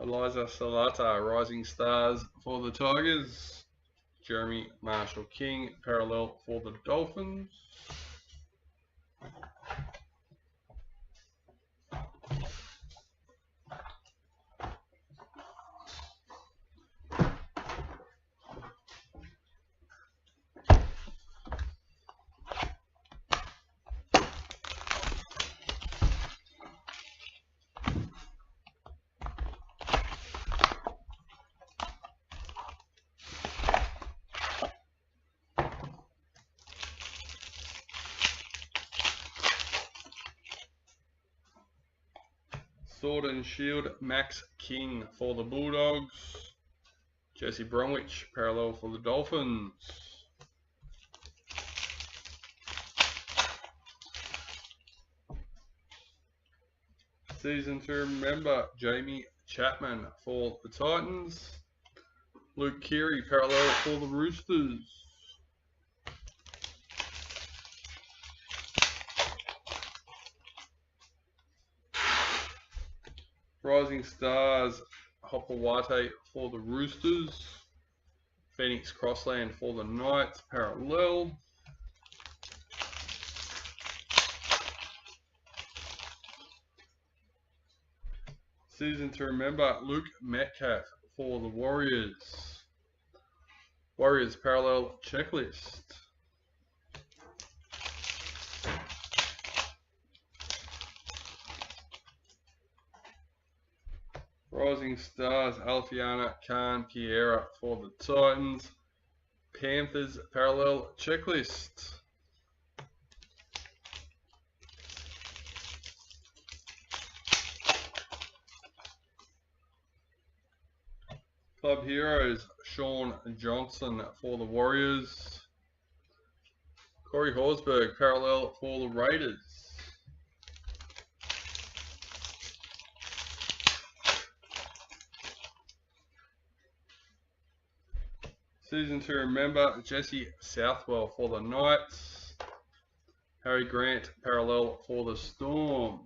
Speaker 1: Eliza Salata, Rising Stars for the Tigers. Jeremy Marshall King, parallel for the Dolphins. Sword and Shield, Max King for the Bulldogs. Jesse Bromwich, parallel for the Dolphins. Season 2 member, Jamie Chapman for the Titans. Luke Keary, parallel for the Roosters. Rising Stars, Hopawate for the Roosters. Phoenix Crossland for the Knights, parallel. Season to remember, Luke Metcalf for the Warriors. Warriors parallel checklist. Rising Stars, Alfiana Khan Piera for the Titans. Panthers parallel checklist. Club Heroes, Sean Johnson for the Warriors. Corey Horsburgh parallel for the Raiders. Season 2 member, Jesse Southwell for the Knights. Harry Grant parallel for the Storm.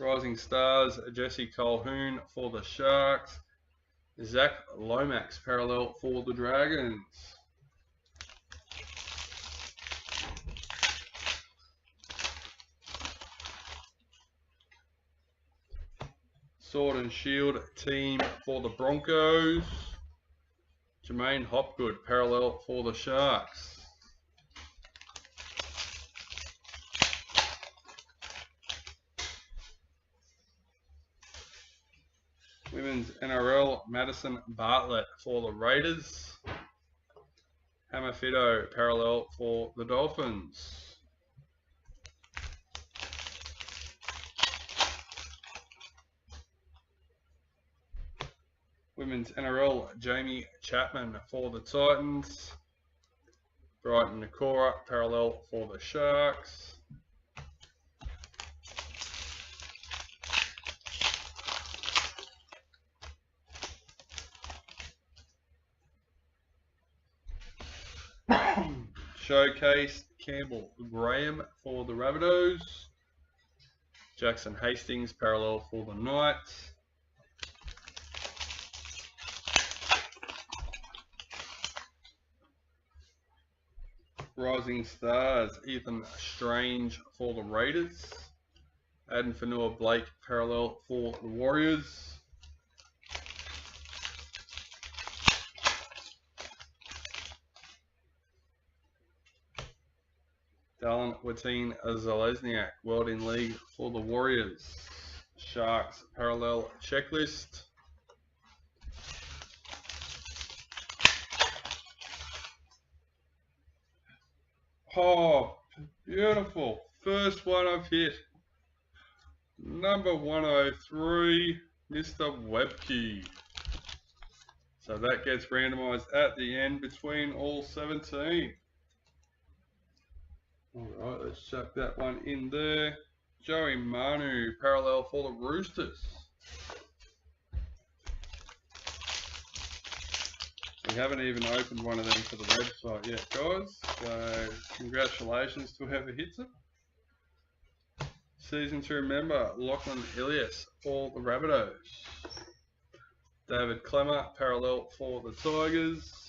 Speaker 1: Rising Stars, Jesse Colquhoun for the Sharks. Zach Lomax parallel for the Dragons. Sword and Shield team for the Broncos. Jermaine Hopgood parallel for the Sharks. Women's NRL, Madison Bartlett for the Raiders. Hammerfido parallel for the Dolphins. Women's NRL, Jamie Chapman for the Titans. Brighton Nakora parallel for the Sharks. Showcase Campbell Graham for the Rabbitohs. Jackson Hastings parallel for the Knights. Rising Stars, Ethan Strange for the Raiders. Aden Fanua Blake parallel for the Warriors. Dallin Watine Zalesniak, World in League for the Warriors. Sharks parallel checklist. Oh, beautiful. First one I've hit. Number 103, Mr. Webke. So that gets randomized at the end between all 17. Alright, let's chuck that one in there. Joey Manu, parallel for the Roosters. We haven't even opened one of them for the website yet, guys. So, congratulations to whoever hits it. Season to remember, Lachlan Ilias for the Rabbitohs. David Clemmer, parallel for the Tigers.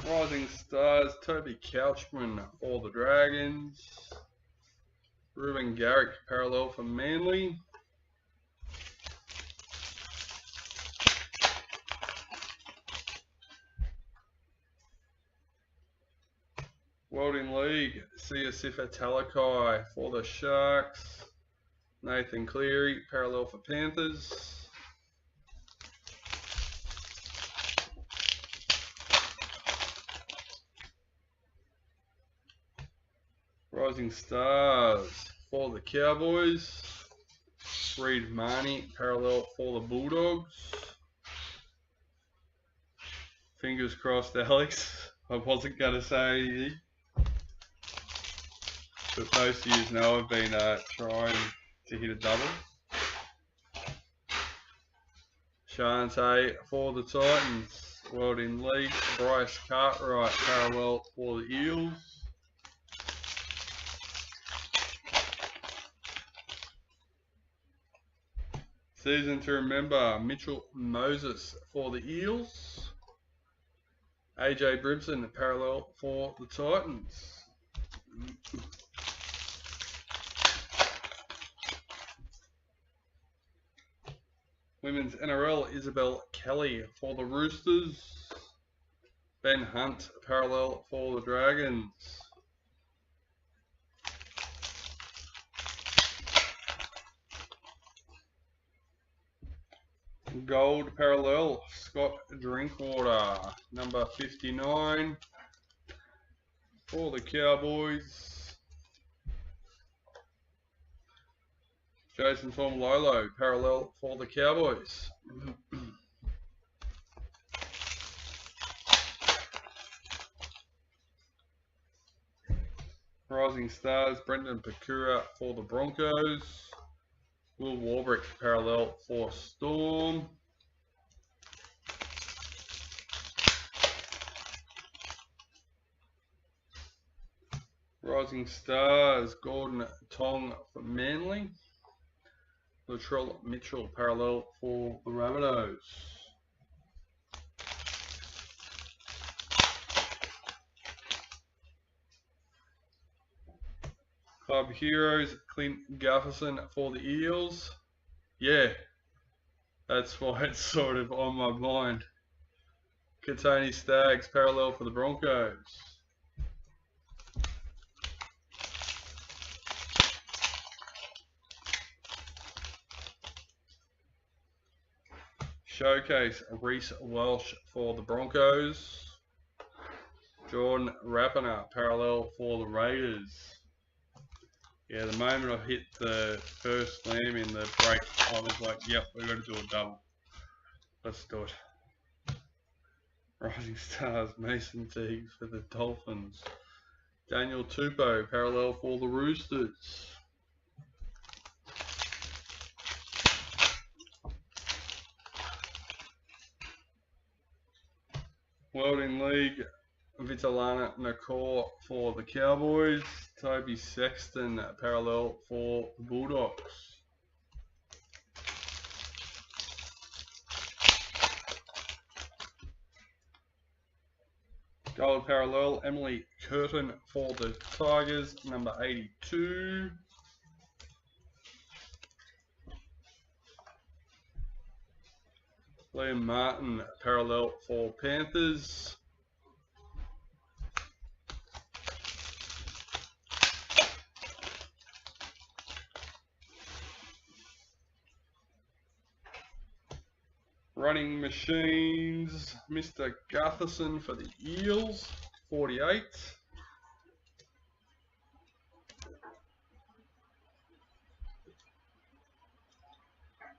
Speaker 1: Rising Stars, Toby Couchman for the Dragons. Ruben Garrick, parallel for Manly. World in League, Siosifa Talakai for the Sharks. Nathan Cleary, parallel for Panthers. Rising Stars for the Cowboys. Reed Marnie, parallel for the Bulldogs. Fingers crossed, Alex. I wasn't going to say anything. But most of you know I've been trying to hit a double. Shante for the Titans. World in League. Bryce Cartwright, parallel for the Eels. Season to remember, Mitchell Moses for the Eels. AJ Brimson, parallel for the Titans. Women's NRL, Isabel Kelly for the Roosters. Ben Hunt, parallel for the Dragons. Gold parallel, Scott Drinkwater, number 59 for the Cowboys. Jason Lolo, parallel for the Cowboys. Rising Stars, Brendan Pakura for the Broncos. Will Warbrick, parallel for Storm. Rising Stars, Gordon Tong for Manly. Latrell Mitchell, parallel for the Rabbitohs. Club Heroes, Clint Gutherson for the Eels. Yeah, that's why it's sort of on my mind. Katoni Staggs, parallel for the Broncos. Showcase, Reece Welsh for the Broncos. Jordan Rapiner, parallel for the Raiders. Yeah, the moment I hit the first slam in the break, I was like, yep, we've got to do a double. Let's do it. Rising Stars, Mason Teagues for the Dolphins. Daniel Tupou, parallel for the Roosters. World in League, Vitalana Nakor for the Cowboys. Toby Sexton, parallel for the Bulldogs. Gold parallel, Emily Curtin for the Tigers, number 82. Liam Martin, parallel for Panthers. Running Machines, Mr. Gutherson for the Eels, 48.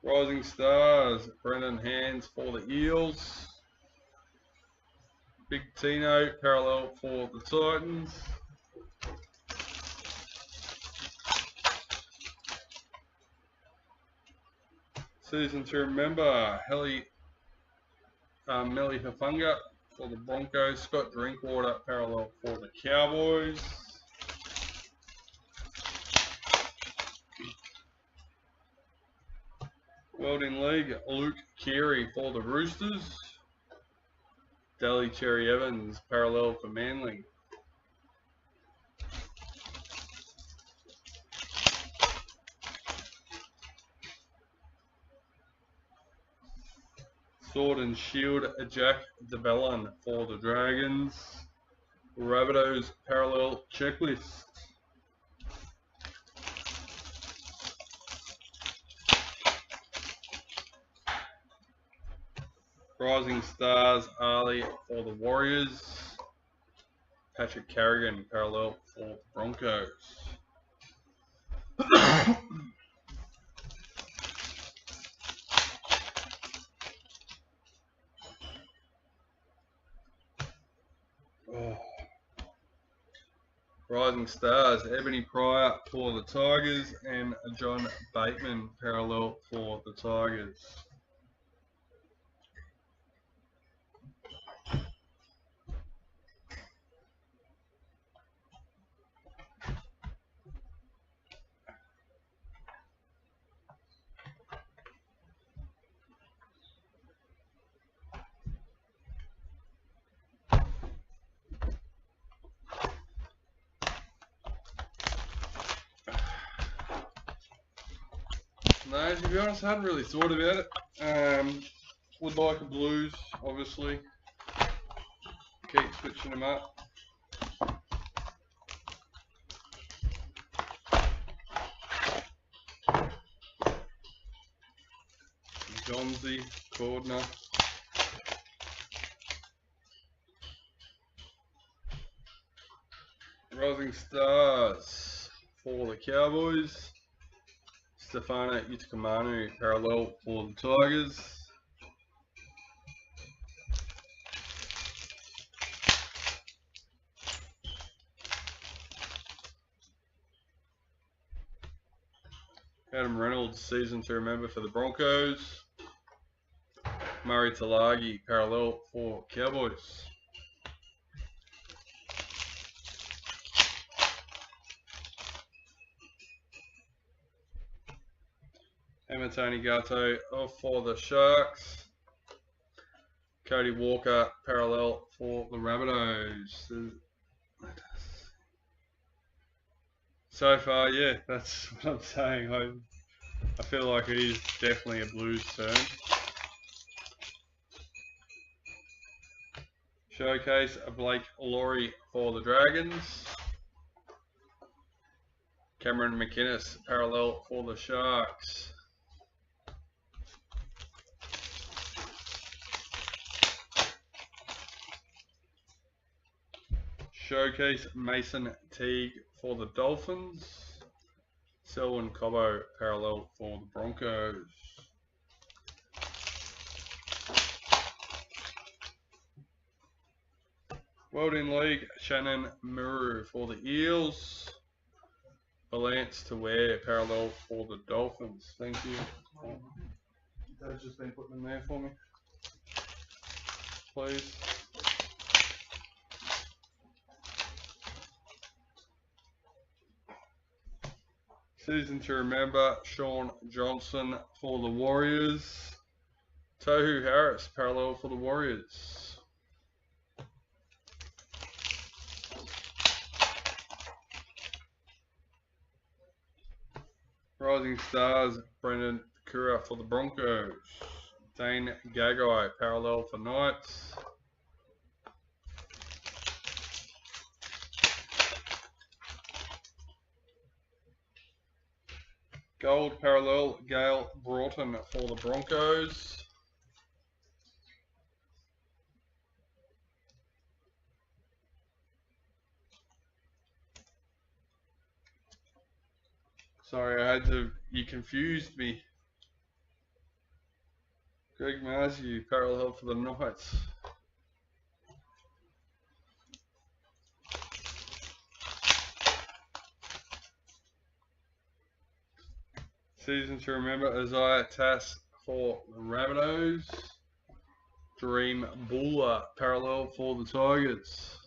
Speaker 1: Rising Stars, Brendan Hands for the Eels. Big Tino, parallel for the Titans. Season to remember, Melly Hafunga for the Broncos. Scott Drinkwater, parallel for the Cowboys. World in League, Luke Keary for the Roosters. Daly Cherry Evans, parallel for Manly. Sword and Shield, Jack DeBellin for the Dragons. Rabbitohs parallel checklist. Rising Stars, Ali for the Warriors. Patrick Carrigan, parallel for the Broncos. Rising Stars, Ebony Pryor for the Tigers and John Bateman, parallel for the Tigers. No, to be honest, I hadn't really thought about it. Would like a Blues, obviously. Keep switching them up. Johnsy, Cordner. Rising Stars for the Cowboys. Stefano Utakamanu, parallel for the Tigers. Adam Reynolds, season to remember for the Broncos. Murray Talagi, parallel for Cowboys. Tony Gatto for the Sharks. Cody Walker parallel for the Rabbitohs. So far, yeah, that's what I'm saying. I feel like it is definitely a Blues turn. Showcase Blake Laurie for the Dragons. Cameron McInnes parallel for the Sharks. Showcase Mason Teague for the Dolphins. Selwyn Cobbo parallel for the Broncos. World in League Shannon Muru for the Eels. Balance to wear parallel for the Dolphins. Thank you. Dad's just been putting them there for me. Please. Season to remember, Sean Johnson for the Warriors. Tohu Harris parallel for the Warriors. Rising Stars, Brendan Kura for the Broncos. Dane Gagai parallel for Knights. Gold parallel, Gale Broughton for the Broncos. Sorry, you confused me. Greg Marzhew parallel for the Knights. Season to remember, Isaiah Tass for the Rabbitohs. Dream Buller parallel for the Tigers.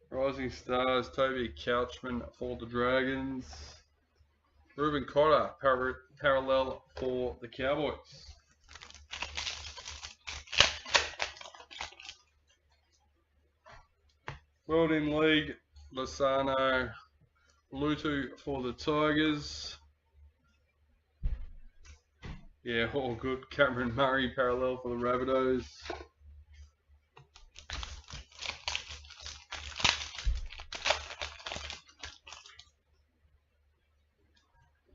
Speaker 1: Rising Stars, Toby Couchman for the Dragons. Ruben Cotter parallel for the Cowboys. World in League, Lozano Lutu for the Tigers. Yeah, all good. Cameron Murray parallel for the Rabbitohs.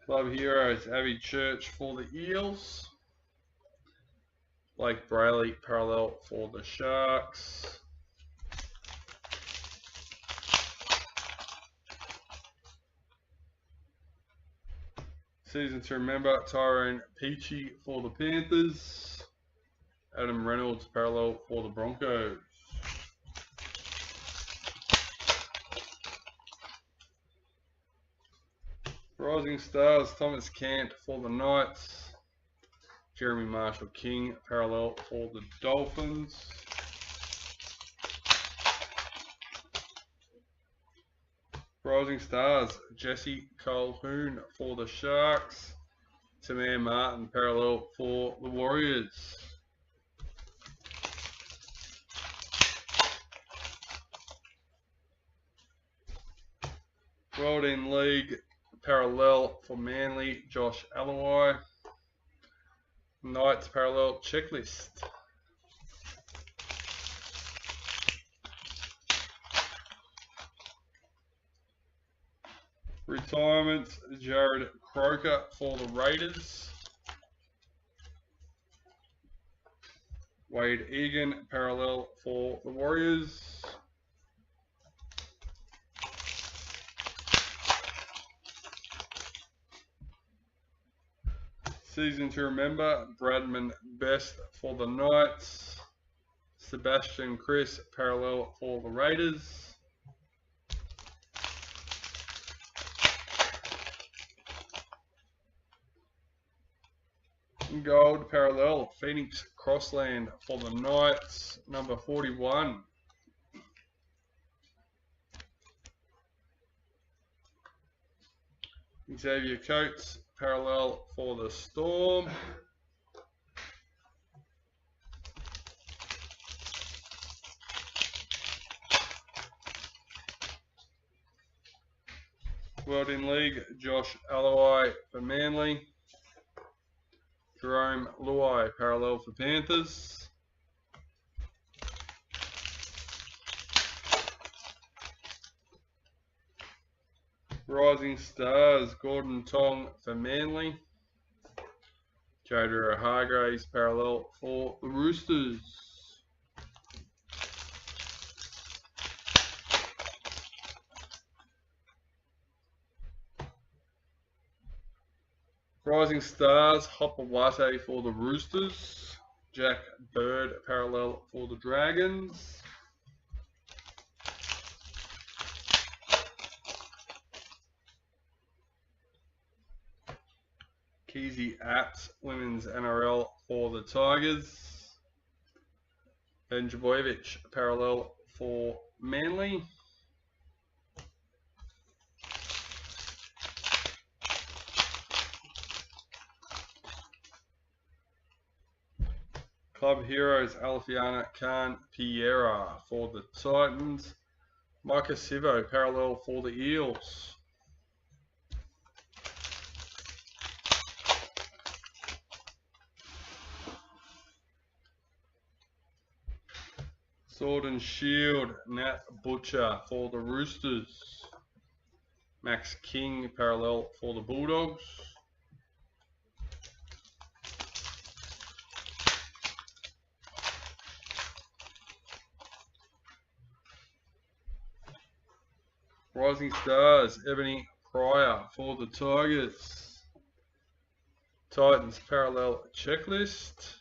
Speaker 1: Club Heroes, Abby Church for the Eels. Blake Brayley parallel for the Sharks. Season to remember, Tyrone Peachy for the Panthers. Adam Reynolds parallel for the Broncos. Rising Stars, Thomas Cant for the Knights. Jeremy Marshall King parallel for the Dolphins. Rising Stars, Jesse Colquhoun for the Sharks. Tamir Martin parallel for the Warriors. World in League parallel for Manly, Josh Alloway. Knights parallel checklist. Retirement, Jared Croker for the Raiders. Wade Egan parallel for the Warriors. Season to remember, Bradman Best for the Knights. Sebastian Chris parallel for the Raiders. Gold parallel, Phoenix Crossland for the Knights, number 41. Xavier Coates, parallel for the Storm. World in League, Josh Alloway for Manly. Jerome Luai, parallel for Panthers. Rising Stars, Gordon Tong for Manly. Jada Hargraves, parallel for the Roosters. Rising Stars, Hopper Wate for the Roosters. Jack Bird, parallel for the Dragons. Keezy Apps, Women's NRL for the Tigers. Ben Jabojevic, parallel for Manly. Club Heroes, Alfiana Khan Piera for the Titans. Micah Sivo, parallel for the Eels. Sword and Shield, Nat Butcher for the Roosters. Max King, parallel for the Bulldogs. Rising Stars, Ebony Pryor for the Tigers. Titans, parallel checklist.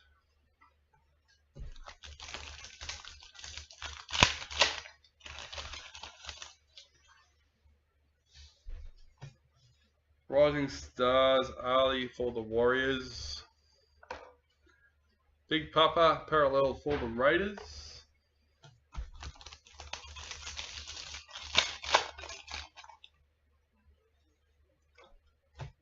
Speaker 1: Rising Stars, Ali for the Warriors. Big Papa, parallel for the Raiders.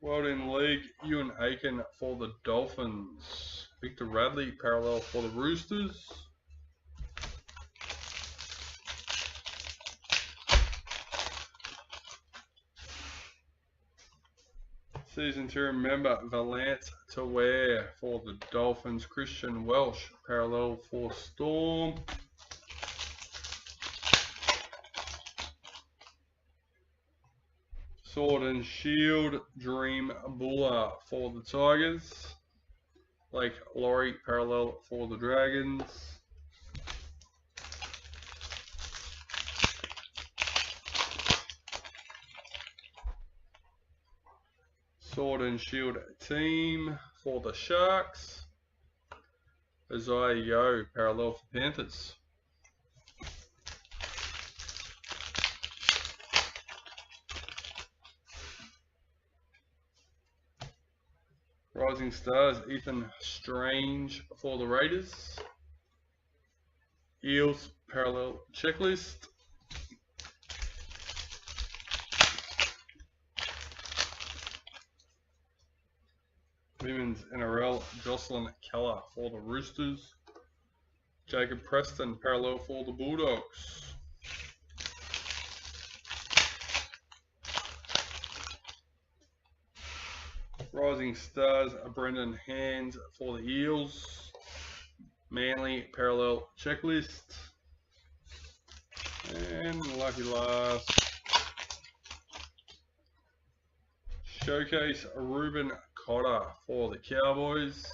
Speaker 1: World in League, Ewan Aiken for the Dolphins. Victor Radley, parallel for the Roosters. Season 2 member, Valance to wear for the Dolphins. Christian Welsh, parallel for Storm. Sword and Shield, Dream Buller for the Tigers. Blake Laurie, parallel for the Dragons. Sword and Shield team for the Sharks. Isaiah Yo, parallel for Panthers. Rising Stars, Ethan Strange for the Raiders. Eels, parallel checklist. Women's NRL, Jocelyn Keller for the Roosters. Jacob Preston, parallel for the Bulldogs. Rising Stars, Brendan Hands for the Eels. Manly, parallel checklist. And lucky last. Showcase Ruben Cotter for the Cowboys.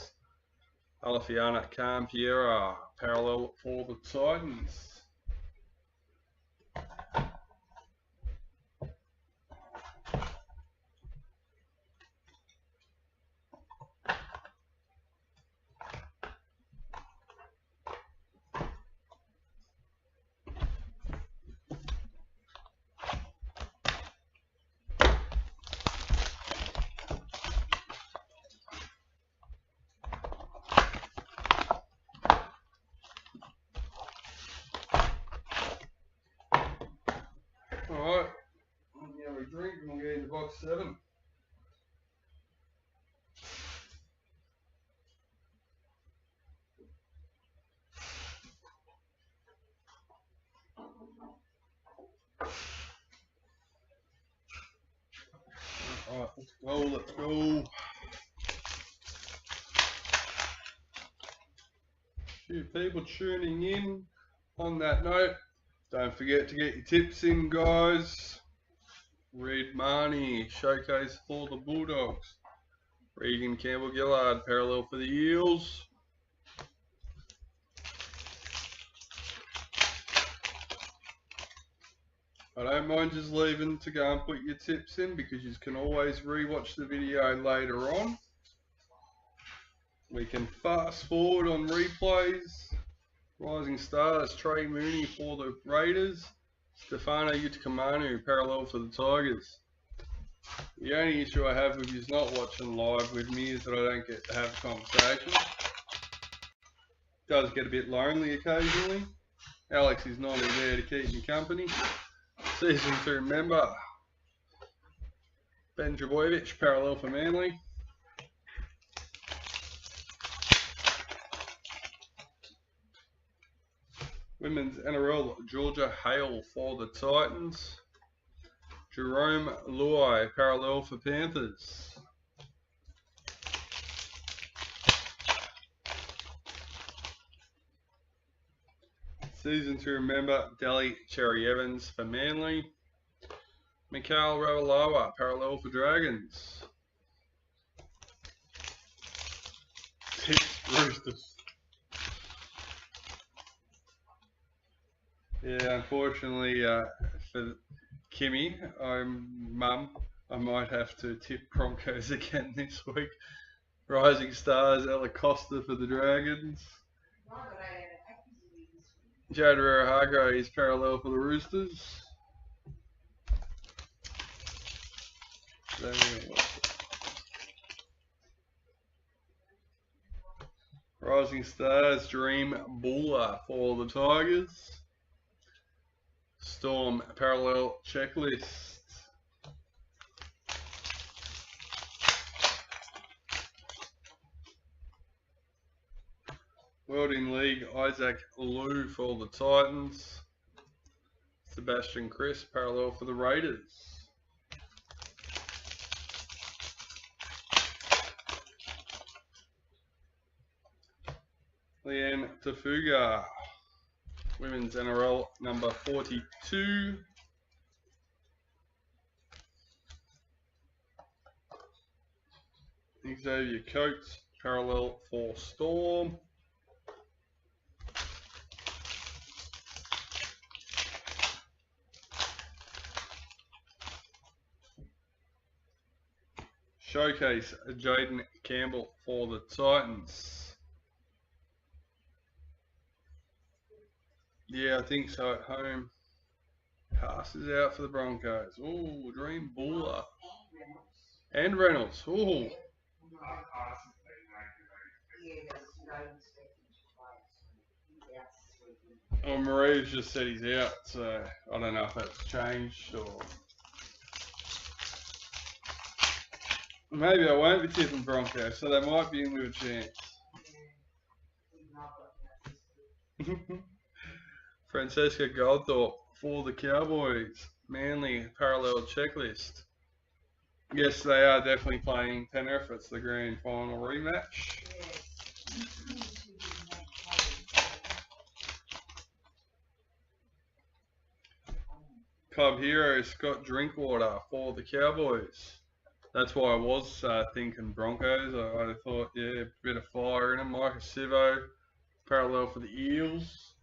Speaker 1: Alafiana Campiera, parallel for the Titans. Alright, now we drink and we'll get into box 7. Let's go, let's go. Few people tuning in. On that note, don't forget to get your tips in, guys. Reed Marnie, showcase for the Bulldogs. Regan Campbell Gillard, parallel for the Eels. I don't mind just leaving to go and put your tips in because you can always rewatch the video later on. We can fast forward on replays. Rising Stars, Trey Mooney for the Raiders. Stefano Utikamanu, parallel for the Tigers. The only issue I have with you not watching live with me is that I don't get to have a conversation. It does get a bit lonely occasionally. Alex is not there to keep me company. Season to remember. Ben Trbojevic, parallel for Manly. Women's NRL, Georgia Hale for the Titans. Jerome Luai, parallel for Panthers. Season to remember, Delhi Cherry Evans for Manly. Mikhail Ravalawa, parallel for Dragons. Tips Roosters. Yeah, unfortunately for Kimmy, Mum, I might have to tip Broncos again this week. Rising Stars, Ella Costa for the Dragons. Jared Hargraves, parallel for the Roosters. Rising Stars, Dream Buller for the Tigers. Storm parallel checklist. World in League, Isaac Liu for the Titans. Sebastian Chris, parallel for the Raiders. Leanne Tafuga, Women's NRL number 42. Xavier Coates, parallel for Storm. Showcase, Jaden Campbell for the Titans. Yeah, I think so at home. Passes out for the Broncos. Ooh, Dream Buller. And Reynolds. Ooh. Oh, Marie's just said he's out, so I don't know if that's changed or... Maybe I won't be tipping Broncos, so they might be in with a chance. Francesca Goldthorpe for the Cowboys. Manly parallel checklist. Yes, they are definitely playing Penrith. It's the grand final rematch. Club hero Scott Drinkwater for the Cowboys. That's why I was thinking Broncos. I thought, yeah, a bit of fire in them. Micah Sivo, parallel for the Eels.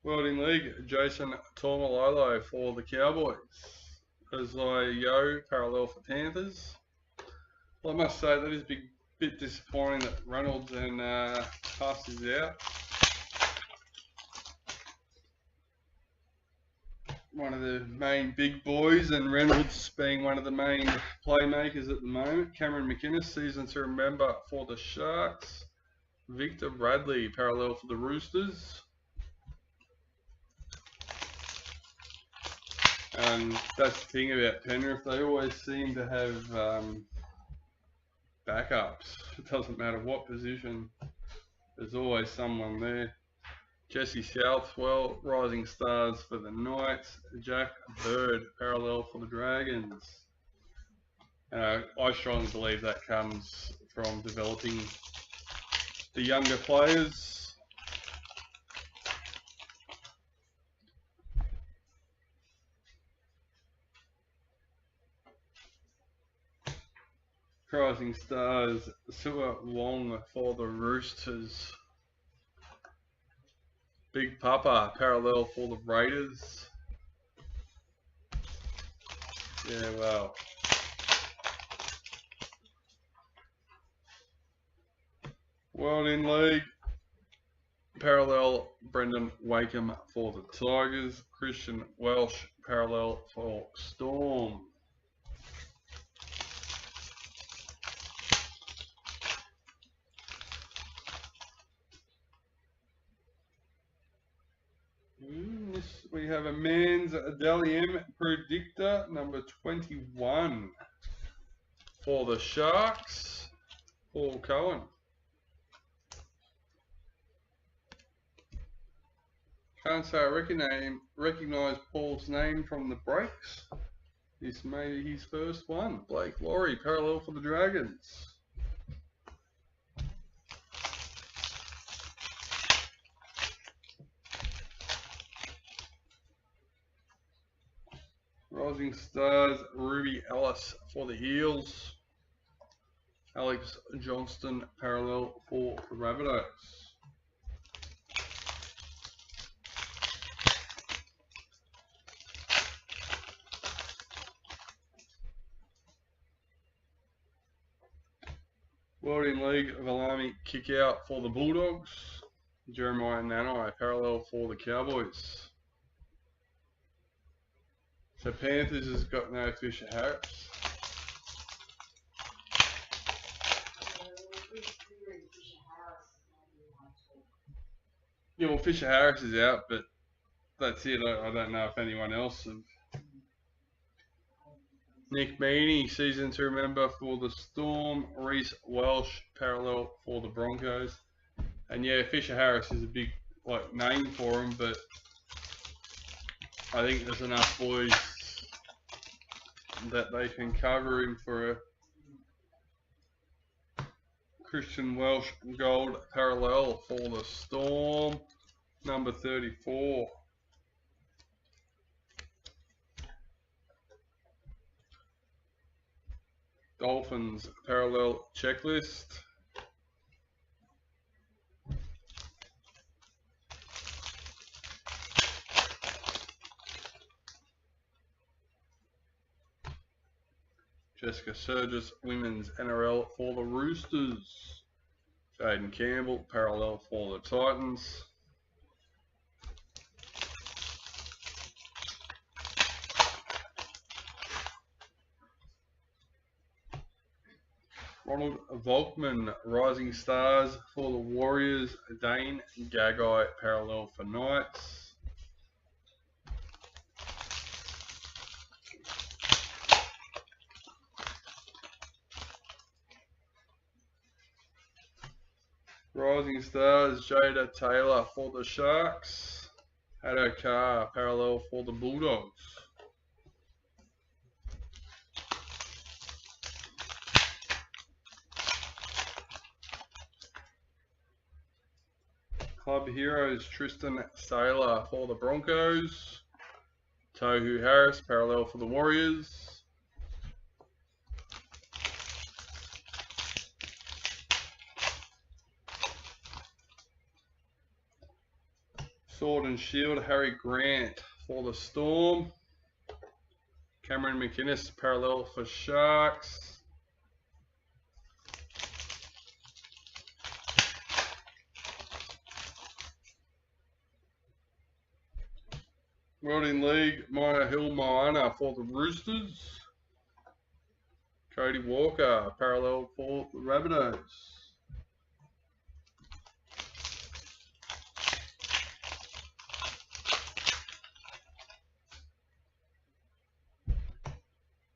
Speaker 1: World in League, Jason Taumalolo for the Cowboys. Isaiah Yo, parallel for Panthers. Well, I must say that is a bit disappointing that Reynolds and Huss is out. One of the main big boys, and Reynolds being one of the main playmakers at the moment. Cameron McInnes, season to remember for the Sharks. Victor Bradley, parallel for the Roosters. And that's the thing about Penrith, they always seem to have backups. It doesn't matter what position, there's always someone there. Jesse Southwell, Rising Stars for the Knights. Jack Bird, parallel for the Dragons. I strongly believe that comes from developing the younger players. Rising Stars, Sua Wong for the Roosters. Big Papa, parallel for the Raiders. Yeah, well. World in League, parallel Brendan Wakeham for the Tigers. Christian Welsh, parallel for Storm. We have a men's Dally M predictor, number 21 for the Sharks, Paul Cohen. Can't say I recognise Paul's name from the breaks. This may be his first one. Blake Laurie, parallel for the Dragons. Rising Stars, Ruby Ellis for the Eels. Alex Johnston, parallel for the Rabbitohs. World in League, Valami kick out for the Bulldogs. Jeremiah Nanai, parallel for the Cowboys. So Panthers has got no Fisher Harris. Yeah, well, Fisher Harris is out, but that's it. I don't know if anyone else. Nick Meaney, season to remember for the Storm. Reece Welsh, parallel for the Broncos. And yeah, Fisher Harris is a big name for him, but I think there's enough boys that they can cover him for a Christian Welsh gold parallel for the Storm, number 34. Dolphins parallel checklist. Jessica Surgis, women's NRL for the Roosters. Jaden Campbell, parallel for the Titans. Ronald Volkman, Rising Stars for the Warriors. Dane Gagai, parallel for Knights. Rising Stars, Jada Taylor for the Sharks. Haddo Carr, parallel for the Bulldogs. Club Heroes, Tristan Saylor for the Broncos. Tohu Harris, parallel for the Warriors. Sword and Shield, Harry Grant for the Storm. Cameron McInnes, parallel for Sharks. World in League, Maya Hill Moana for the Roosters. Cody Walker, parallel for the Rabbitohs.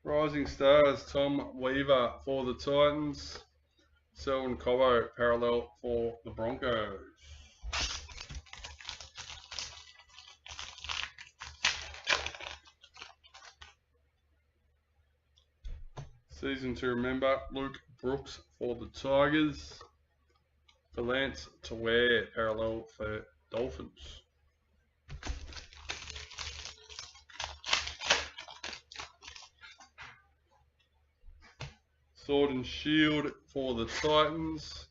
Speaker 1: Rising Stars, Tom Weaver for the Titans. Selwyn Cobbo, parallel for the Broncos. Season to remember, Luke Brooks for the Tigers. For Lance to wear, parallel for Dolphins. Sword and Shield for the Titans.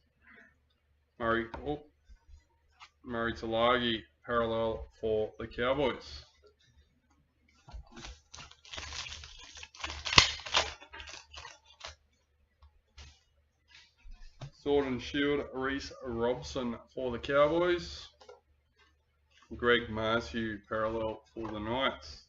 Speaker 1: Murray Talagi, parallel for the Cowboys. Sword and Shield, Reese Robson for the Cowboys. Greg Marsu, parallel for the Knights.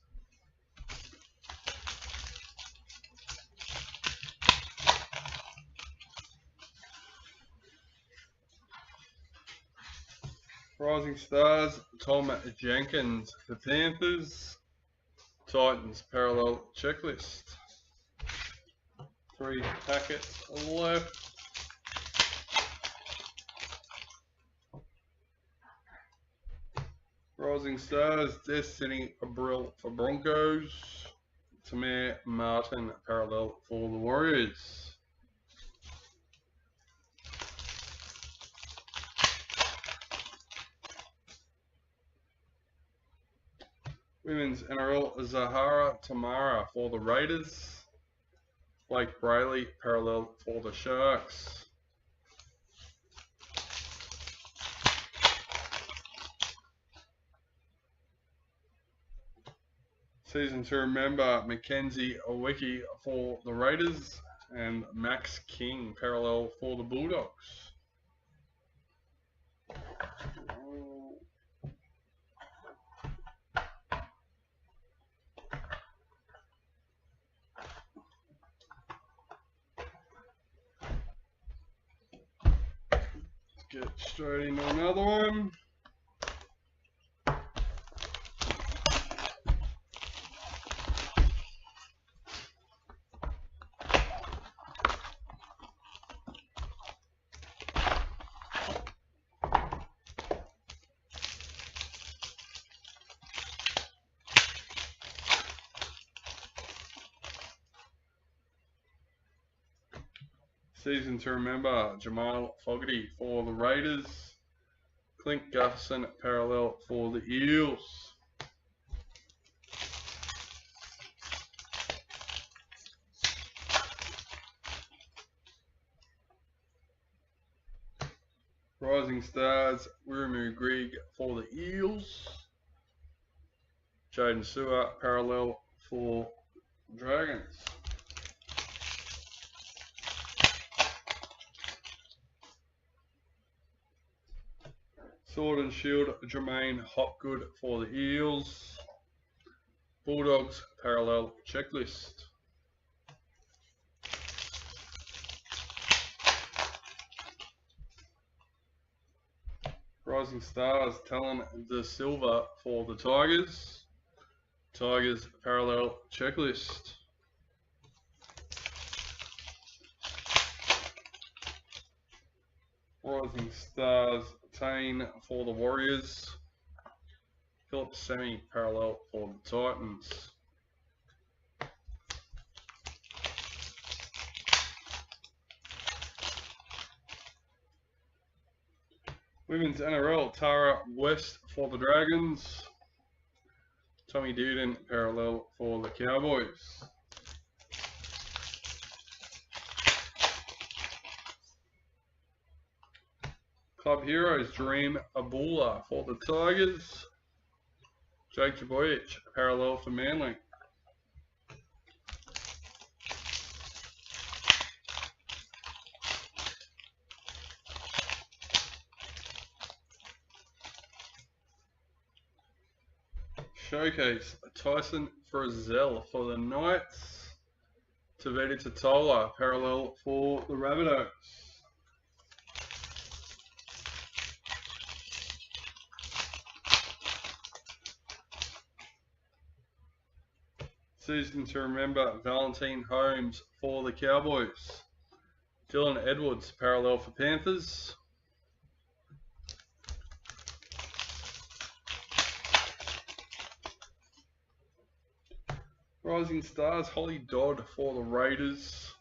Speaker 1: Rising Stars, Tom Jenkins for Panthers. Titans, parallel checklist. 3 packets left. Rising Stars, Destiny Abril for Broncos. Tamir Martin, parallel for the Warriors. Women's NRL, Zahara Tamara for the Raiders. Blake Brayley, parallel for the Sharks. Season to remember, Mackenzie Owicki for the Raiders. And Max King, parallel for the Bulldogs. Get straight into another one. Season to remember, Jamal Fogarty for the Raiders. Clint Gutherson, parallel for the Eels. Rising Stars, Wiramu Grigg for the Eels. Jaden Sewer, parallel for Dragons. Sword and Shield, Jermaine Hopgood for the Eels. Bulldogs, parallel checklist. Rising Stars, Talon De Silva for the Tigers. Tigers, parallel checklist. Rising Stars, Tane for the Warriors. Philip Semi, parallel for the Titans. Women's NRL, Tara West for the Dragons. Tommy Duden, parallel for the Cowboys. Club Heroes, Dream Abula for the Tigers. Jake Jaboyich, parallel for Manly. Showcase, Tyson Frizzell for the Knights. Tavita Totola, parallel for the Rabbitohs. Season to remember, Valentine Holmes for the Cowboys. Dylan Edwards, parallel for Panthers. Rising Stars, Holly Dodd for the Raiders.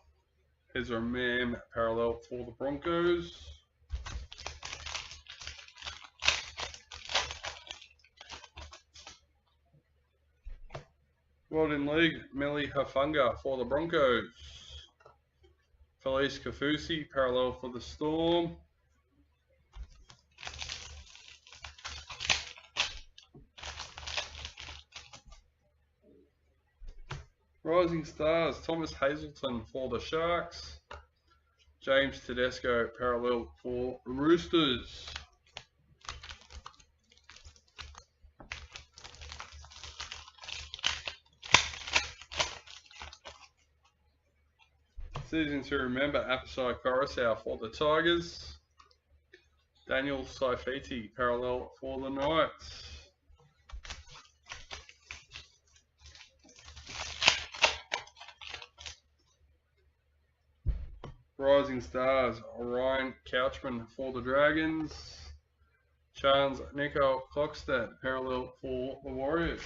Speaker 1: Ezra Mam parallel for the Broncos. World in League, Meli Hafunga for the Broncos. Felice Kafusi parallel for the Storm. Rising Stars, Thomas Hazelton for the Sharks. James Tedesco parallel for the Roosters. Season to remember, Apasai Coruscant for the Tigers. Daniel Saifiti parallel for the Knights. Rising Stars, Ryan Couchman for the Dragons. Chance Nico Klokstad parallel for the Warriors.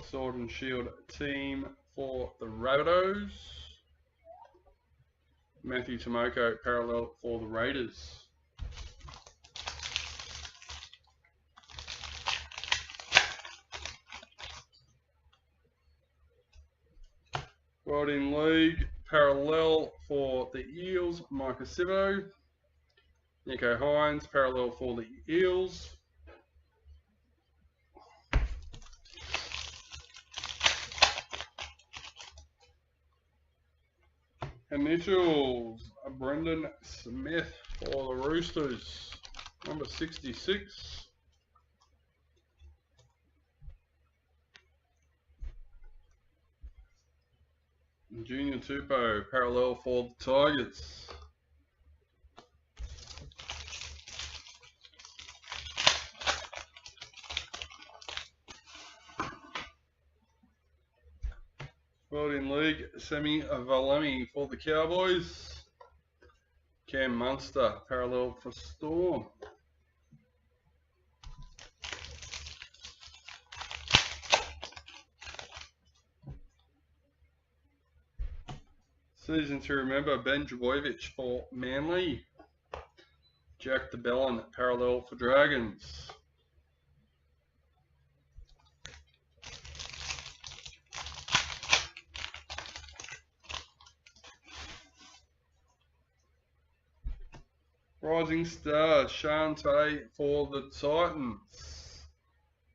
Speaker 1: Sword and Shield team for the Rabbitohs. Matthew Tomoko parallel for the Raiders. World in League parallel for the Eels, Micah Sivo. Nico Hines parallel for the Eels. Initials, Brendan Smith for the Roosters, number 66. Junior Tupou parallel for the Tigers. World in League, Semi Valemi for the Cowboys. Cam Munster parallel for Storm. Season to remember, Ben Trbojevic for Manly. Jack DeBellin parallel for Dragons. Rising Stars, Shante for the Titans.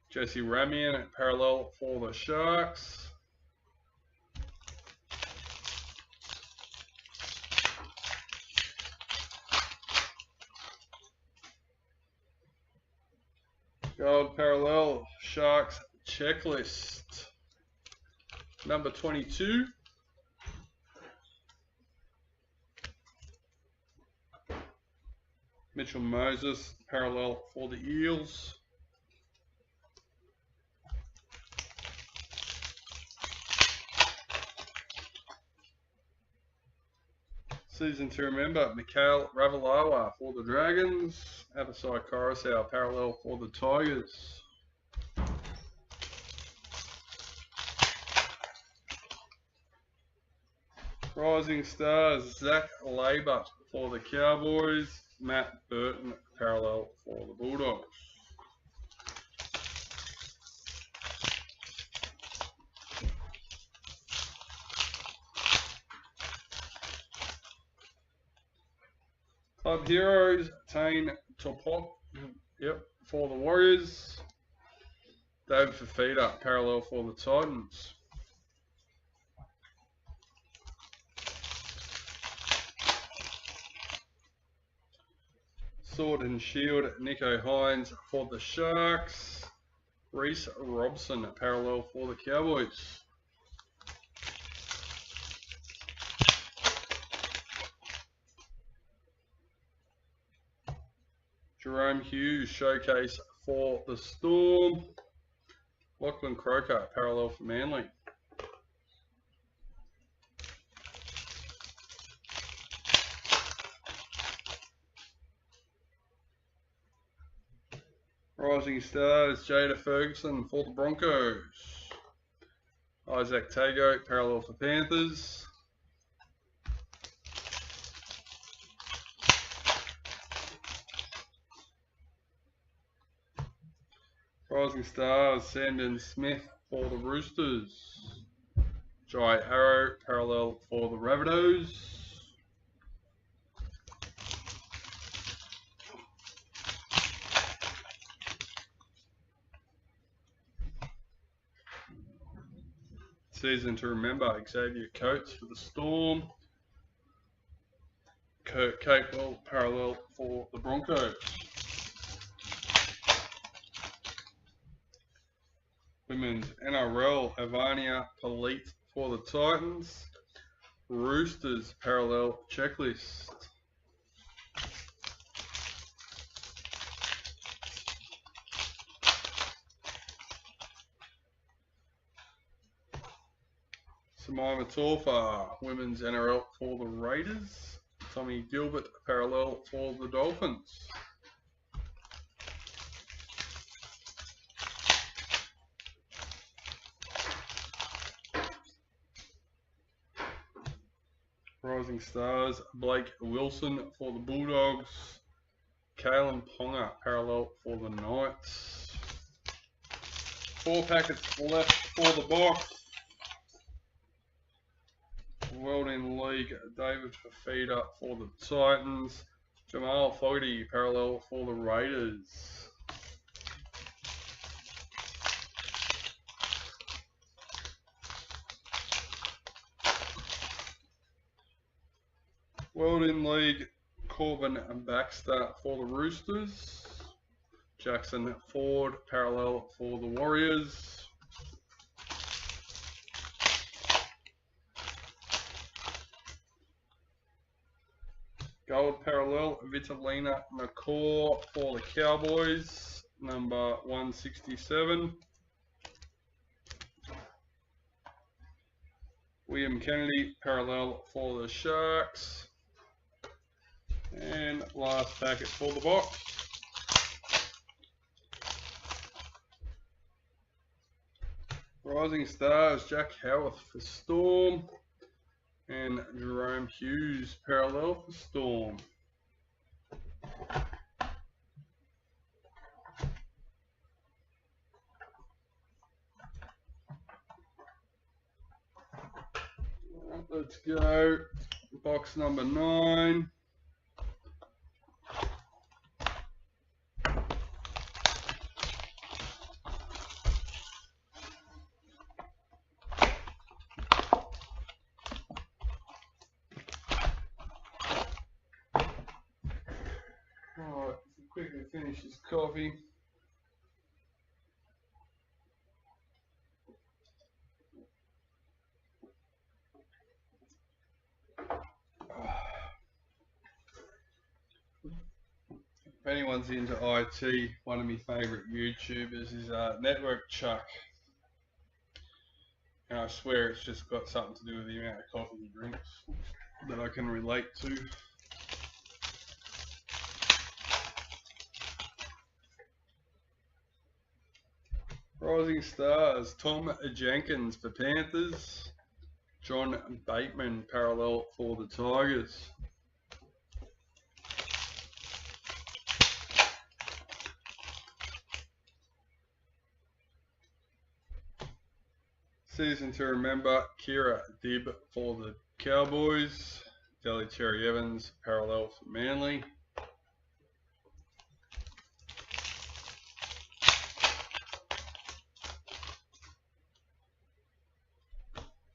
Speaker 1: Jesse Ramian parallel for the Sharks. Gold parallel, Sharks checklist. Number 22. Mitchell Moses parallel for the Eels. Season to remember, Mikhail Ravalawa for the Dragons. Apasai Coruscant parallel for the Tigers. Rising Stars, Zach Labour for the Cowboys. Matt Burton parallel for the Bulldogs. Club Heroes, Tane Topop, for the Warriors. David Fafita parallel for the Titans. Sword and Shield, Nico Hines for the Sharks. Reese Robson parallel for the Cowboys. Jerome Hughes showcase for the Storm. Lachlan Croker parallel for Manly. Rising Stars, Jada Ferguson for the Broncos. Isaac Tago, parallel for Panthers. Rising Stars, Sandon Smith for the Roosters. Jai Arrow, parallel for the Rabbitohs. Season to remember, Xavier Coates for the Storm. Kurt Capewell, parallel for the Broncos. Women's NRL, Havania Polite for the Titans. Roosters, parallel checklist. Samaima Taufa, Women's NRL for the Raiders. Tommy Gilbert, parallel for the Dolphins. Rising Stars, Blake Wilson for the Bulldogs. Kalen Ponga, parallel for the Knights. 4 packets left for the box. World in League, David Fafita for the Titans. Jamal Fogarty, parallel for the Raiders. World in League, Corbin Baxter for the Roosters. Jackson Ford, parallel for the Warriors. Gold parallel, Vitalina Nakor for the Cowboys, number 167. William Kennedy, parallel for the Sharks. And last packet for the box. Rising Stars, Jack Howarth for Storm. And Jerome Hughes, parallel for Storm. Let's go. Box number 9. Alright, quickly finish this coffee. If anyone's into IT, one of my favourite YouTubers is Network Chuck. And I swear it's just got something to do with the amount of coffee he drinks that I can relate to. Rising Stars, Tom Jenkins for Panthers. John Bateman, parallel for the Tigers. Season to remember, Kira Dib for the Cowboys. Delhi Cherry Evans, parallel for Manly.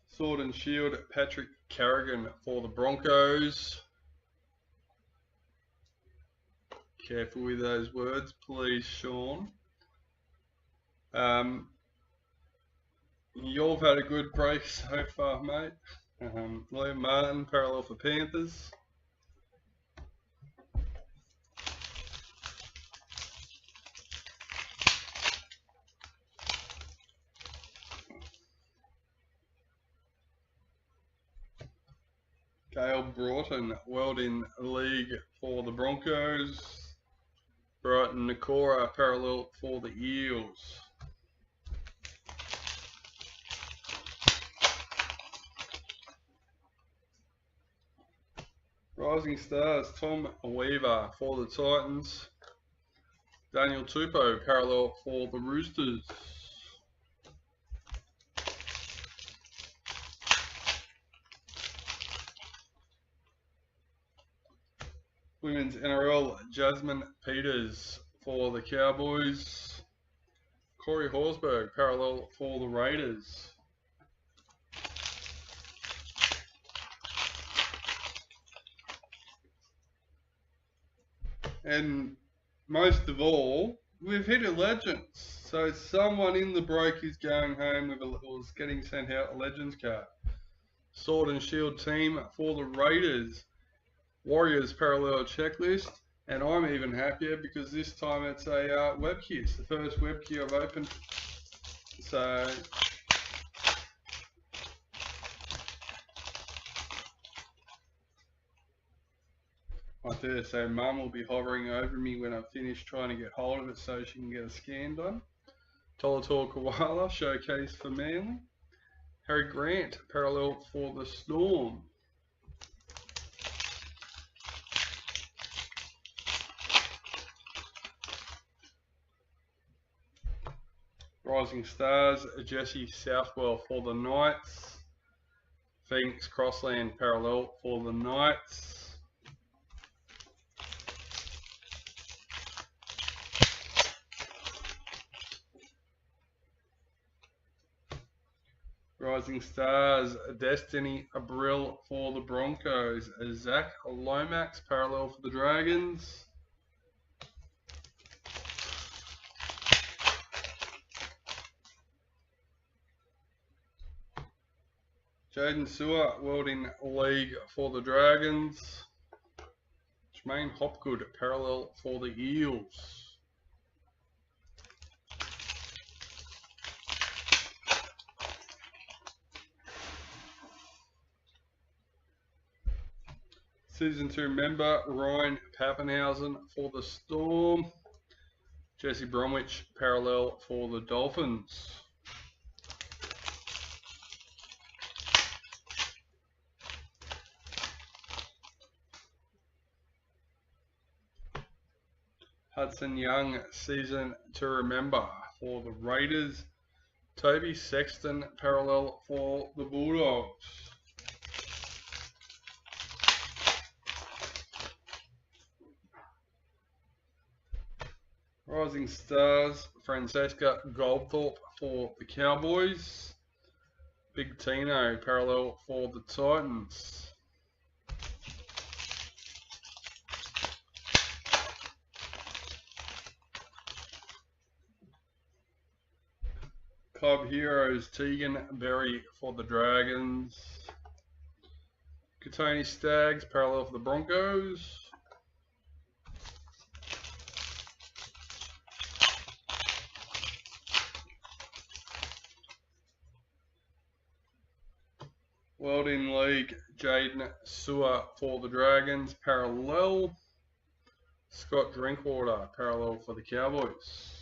Speaker 1: Sword and Shield, Patrick Carrigan for the Broncos. Careful with those words, please, Sean. You've had a good break so far, mate. Liam Martin, parallel for Panthers. Gale Broughton, World in League for the Broncos. Brighton Nakora, parallel for the Eels. Rising Stars, Tom Weaver for the Titans. Daniel Tupou, parallel for the Roosters. Women's NRL, Jasmine Peters for the Cowboys. Corey Horsburgh, parallel for the Raiders. And most of all, we've hit a Legends. So someone in the break is going home with was getting sent out a Legends card. Sword and Shield team for the Raiders. Warriors parallel checklist. And I'm even happier because this time it's a web queue. It's the first web queue I've opened. So I dare say Mum will be hovering over me when I finish trying to get hold of it so she can get a scan done. Tolator Koala, showcase for Manly. Harry Grant, parallel for the Storm. Rising Stars, Jesse Southwell for the Knights. Phoenix Crossland, parallel for the Knights. Rising Stars, Destiny Abril for the Broncos. Zach Lomax, parallel for the Dragons. Jaden Sewer, World in League for the Dragons. Jermaine Hopgood, parallel for the Eels. Season 2 member Ryan Pappenhausen for the Storm. Jesse Bromwich, parallel for the Dolphins. Hudson Young, season to remember for the Raiders. Toby Sexton, parallel for the Bulldogs. Rising Stars, Francesca Goldthorpe for the Cowboys. Big Tino, parallel for the Titans. Club Heroes, Tegan Berry for the Dragons. Katoni Staggs, parallel for the Broncos. World in League, Jaden Sewer for the Dragons, parallel. Scott Drinkwater, parallel for the Cowboys.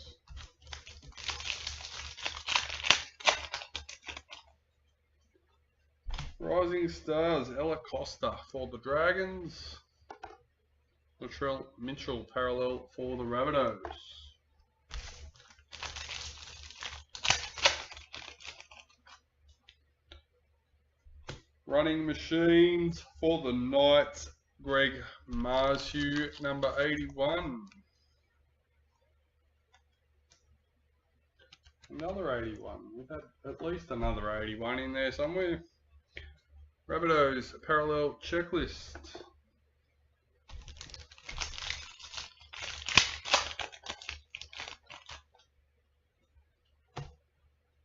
Speaker 1: Rising Stars, Ella Costa for the Dragons. Latrell Mitchell, parallel for the Rabbitohs. Running Machines for the Knights, Greg Marshall, number 81. Another 81. We've had at least another 81 in there somewhere. Rabbitohs parallel checklist.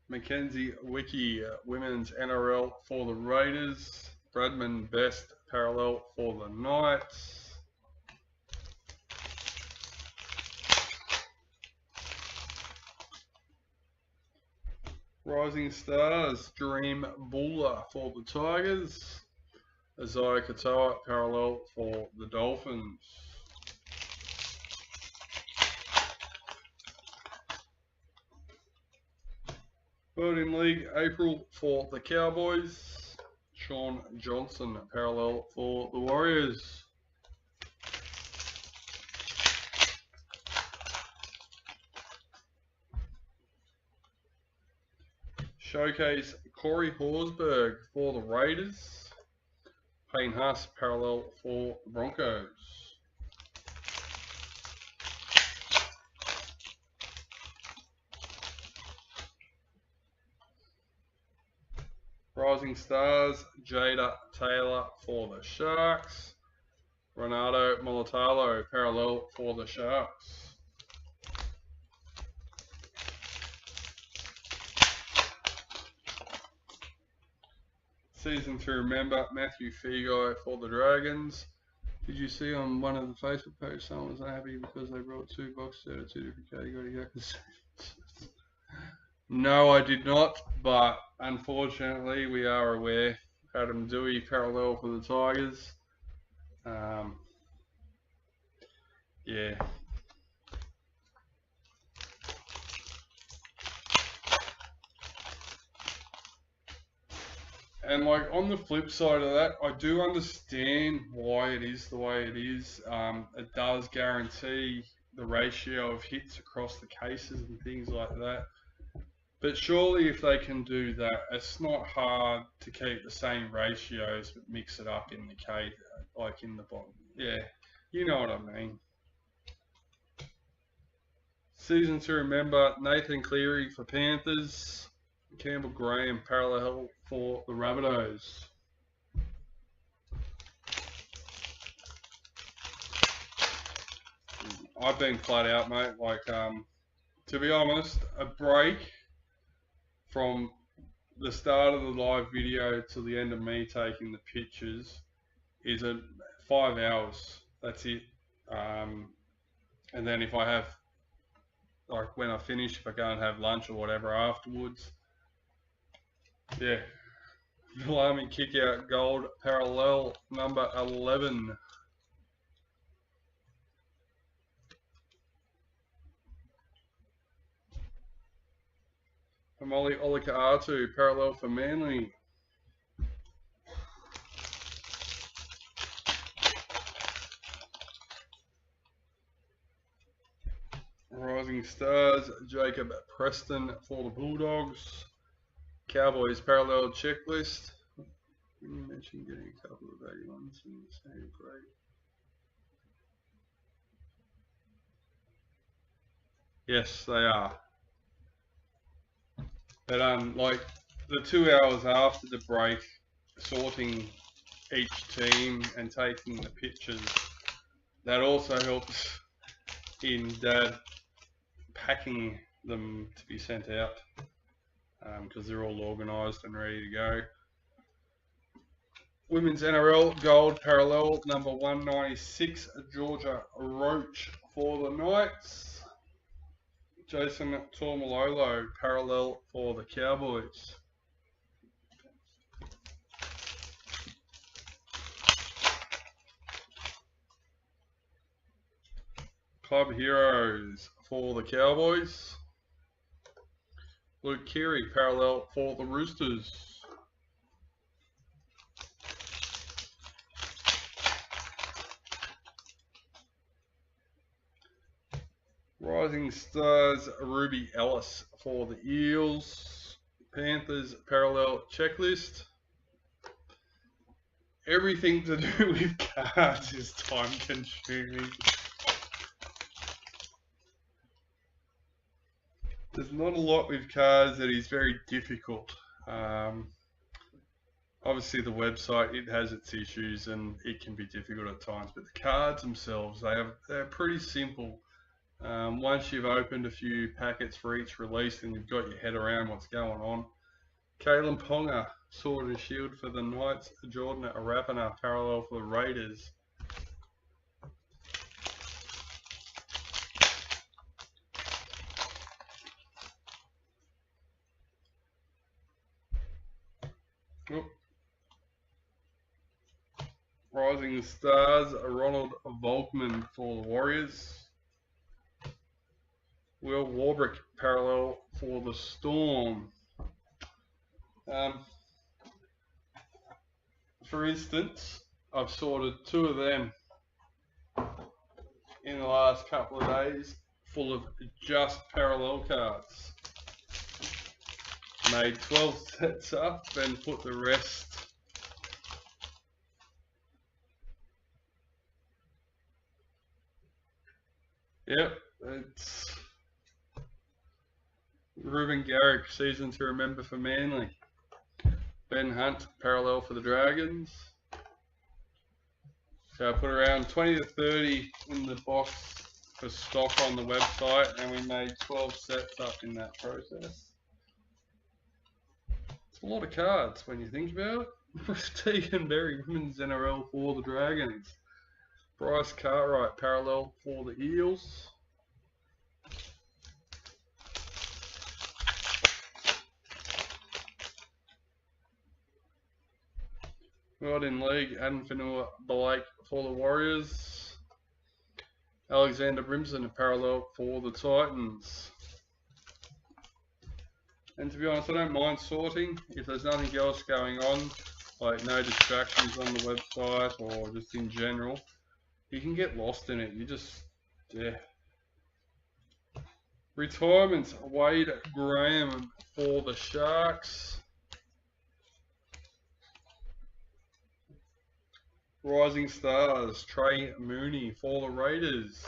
Speaker 1: Mackenzie Wiki, women's NRL for the Raiders. Bradman Best, parallel for the Knights. Rising Stars, Dream Buller for the Tigers. Isaiah Katoa, parallel for the Dolphins. World in League, April for the Cowboys. Sean Johnson, parallel for the Warriors. Showcase Corey Horsburgh for the Raiders. Payne Haas parallel for the Broncos. Rising Stars, Jada Taylor for the Sharks. Ronaldo Molitalo parallel for the Sharks. Season to remember, Matthew Figo for the Dragons. Did you see on one of the Facebook pages someone was unhappy because they brought 2 boxes out of 2 different categories? No, I did not, but unfortunately we are aware. Adam Dewey parallel for the Tigers. Yeah. And like on the flip side of that, I do understand why it is the way it is. It does guarantee the ratio of hits across the cases and things like that. But surely if they can do that, it's not hard to keep the same ratios but mix it up in the case, like in the bottom. Yeah, you know what I mean. Season to remember, Nathan Cleary for Panthers. Campbell Graham parallel for the Rabbitohs. I've been flat out, mate. Like, to be honest, a break from the start of the live video to the end of me taking the pictures is 5 hours. That's it. And then if I have, like when I finish, if I go and have lunch or whatever afterwards, yeah. Salami kick out gold parallel number 11. Hamoli Olika-Atu parallel for Manly. Rising Stars, Jacob Preston for the Bulldogs. Cowboys parallel checklist. You mentioned getting a couple of 81s in the same grade. Yes, they are. But like the 2 hours after the break, sorting each team and taking the pictures, that also helps in Dad packing them to be sent out because they're all organised and ready to go. Women's NRL Gold Parallel number 196, Georgia Roach for the Knights. Jason Tormalolo parallel for the Cowboys. Club Heroes for the Cowboys. Luke Keary parallel for the Roosters. Rising Stars, Ruby Ellis for the Eels. Panthers parallel checklist. Everything to do with cards is time consuming. There's not a lot with cards that is very difficult. Obviously the website, it has its issues and it can be difficult at times, but the cards themselves, they're pretty simple. Once you've opened a few packets for each release and you've got your head around what's going on. Kalen Ponga, Sword and Shield for the Knights. Jordan Arapana, parallel for the Raiders. Oh. Rising Stars, Ronald Volkman for the Warriors. Will Warbrick parallel for the Storm. For instance, I've sorted 2 of them in the last couple of days full of just parallel cards. made 12 sets up and put the rest it's Ruben Garrick, season to remember for Manly. Ben Hunt, parallel for the Dragons. So I put around 20 to 30 in the box for stock on the website, and we made 12 sets up in that process. It's a lot of cards when you think about it. Tegan Berry, Women's NRL for the Dragons. Bryce Cartwright, parallel for the Eels. Right in league, Adam Finua-Blake for the Warriors. Alexander Brimson, a parallel for the Titans. And to be honest, I don't mind sorting if there's nothing else going on, like no distractions on the website or just in general. You can get lost in it. You just, yeah. Retirements, Wade Graham for the Sharks. Rising Stars, Trey Mooney for the Raiders.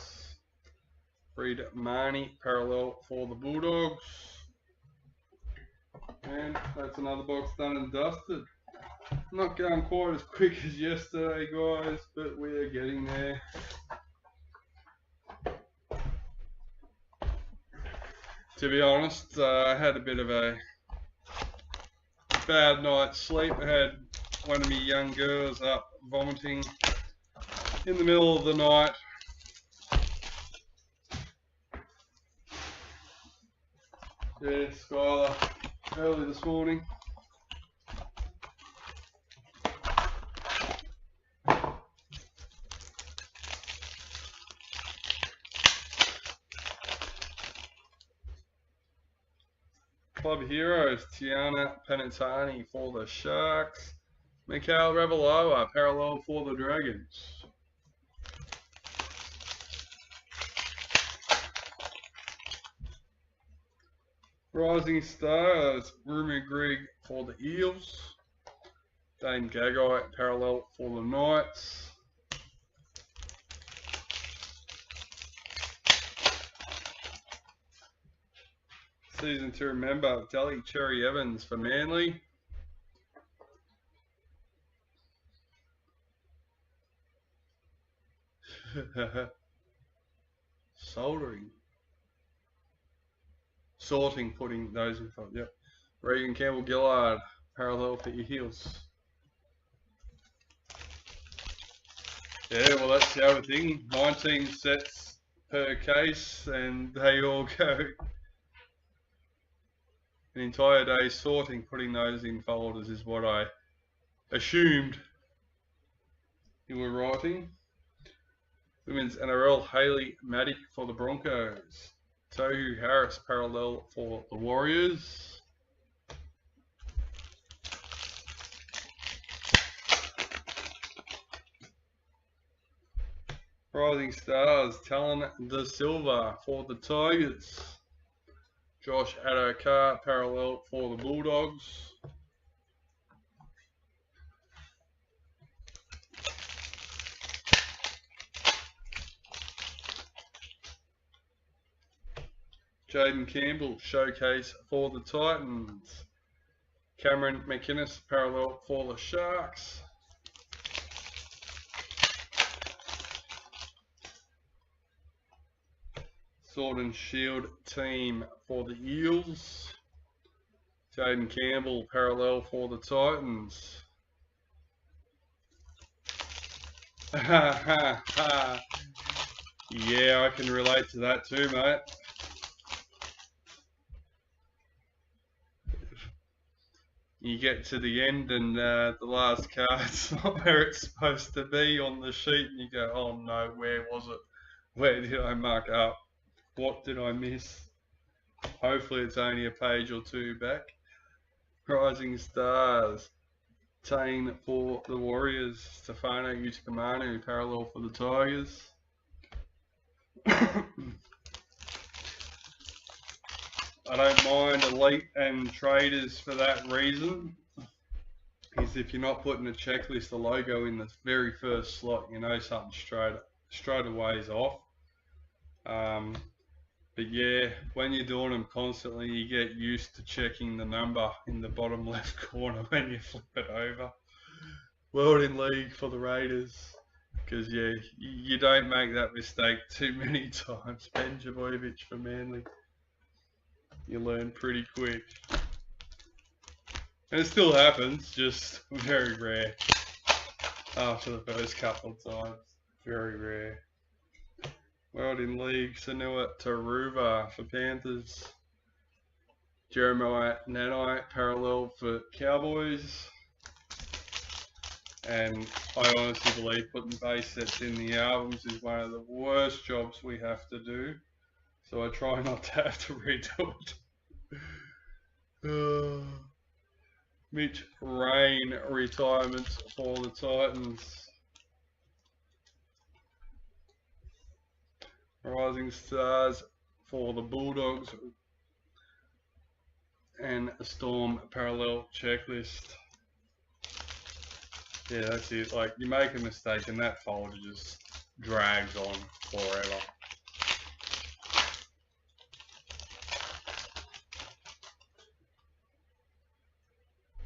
Speaker 1: Reed Marnie, parallel for the Bulldogs. And that's another box done and dusted. Not going quite as quick as yesterday, guys, but we are getting there. To be honest, I had a bit of a bad night's sleep. I had one of my young girls up vomiting in the middle of the night. Yeah, Skylar, early this morning. Club Heroes, Tiana Penitani for the Sharks. Mikhail Ravaloa, parallel for the Dragons. Rising Stars, Rumi Grigg for the Eels. Dane Gagai, parallel for the Knights. Season to remember, Dally Cherry Evans for Manly. Soldering. Sorting, putting those in front, yep. Regan Campbell-Gillard, parallel for your heels. Yeah, well that's the other thing. 19 sets per case and they all go an entire day sorting, putting those in folders is what I assumed you were writing. Women's NRL, Hayley Maddock for the Broncos. Tohu Harris, parallel for the Warriors. Rising Stars, Talon De Silva for the Tigers. Josh Adokar, parallel for the Bulldogs. Jaden Campbell, showcase for the Titans. Cameron McInnes, parallel for the Sharks. Sword and Shield team for the Eels. Jaden Campbell, parallel for the Titans. Yeah, I can relate to that too, mate. You get to the end and the last card's not where it's supposed to be on the sheet and you go, oh no, where was it? Where did I mark up? What did I miss? Hopefully it's only a page or two back. Rising Stars, Tane for the Warriors, Stefano Utikamanu, parallel for the Tigers. I don't mind elite and traders for that reason. Is if you're not putting a checklist, a logo in the very first slot, you know something straight away is off. But yeah, when you're doing them constantly, you get used to checking the number in the bottom left corner when you flip it over. World in League for the Raiders. Because yeah, you don't make that mistake too many times. Ben Javovic for Manly. You learn pretty quick. And it still happens, just very rare. After the first couple of times. Very rare. World in League, Sanua Taruva for Panthers. Jeremiah Nanai, parallel for Cowboys. And I honestly believe putting base sets in the albums is one of the worst jobs we have to do. So I try not to have to redo it. Mitch Rain retirement for the Titans. Rising Stars for the Bulldogs. And a Storm parallel checklist. Yeah, that's it. Like, you make a mistake and that folder just drags on forever.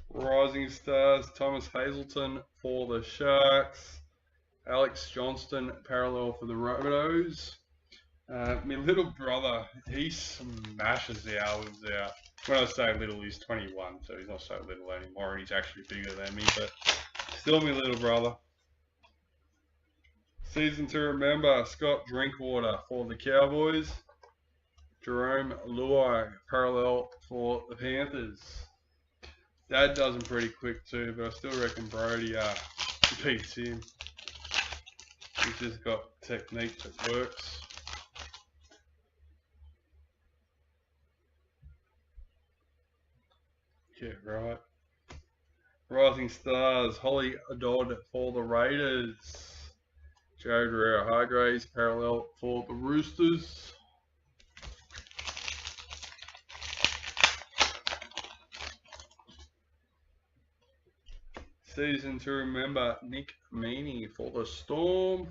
Speaker 1: Rising Stars, Thomas Hazelton for the Sharks. Alex Johnston, parallel for the Rabbitohs. My little brother, he smashes the albums out. When I say little, he's 21, so he's not so little anymore. He's actually bigger than me, but still my little brother. Season to remember, Scott Drinkwater for the Cowboys. Jerome Luai, parallel for the Panthers. Dad does them pretty quick too, but I still reckon Brody beats him. He's just got technique that works. Yeah, right. Rising Stars, Holly Dodd for the Raiders. Jared Guerrero-Hargraves, parallel for the Roosters. Season to remember, Nick Meaney for the Storm.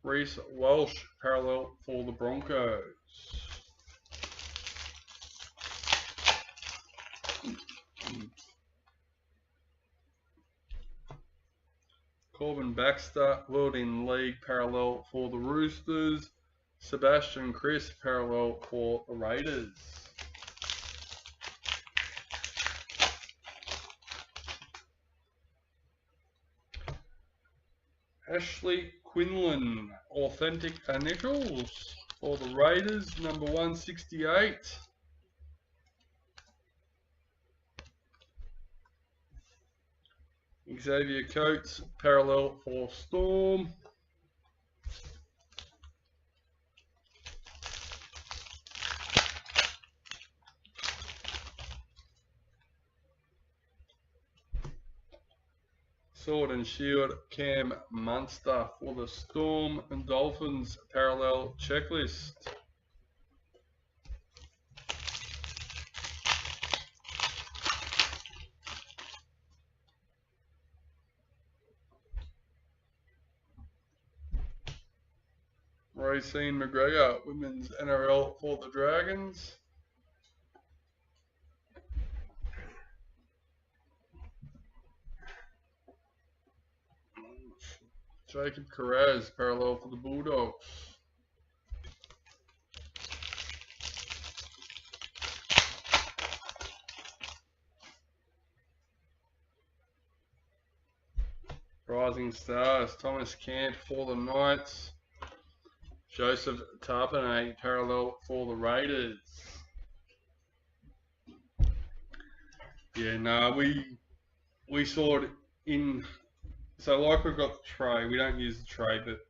Speaker 1: Reece Walsh, parallel for the Broncos. Corbin Baxter, World in League, parallel for the Roosters. Sebastian Chris, parallel for the Raiders. Ashley Quinlan, authentic initials for the Raiders, number 168. Xavier Coates, parallel for Storm. Sword and Shield, Cam Munster for the Storm and Dolphins parallel checklist. Racine McGregor, Women's NRL for the Dragons. Jacob Carraz, parallel for the Bulldogs. Rising Stars, Thomas Camp for the Knights. Joseph Tarpanay, parallel for the Raiders. Yeah, no, we saw it in, so like we've got the tray, we don't use the tray, but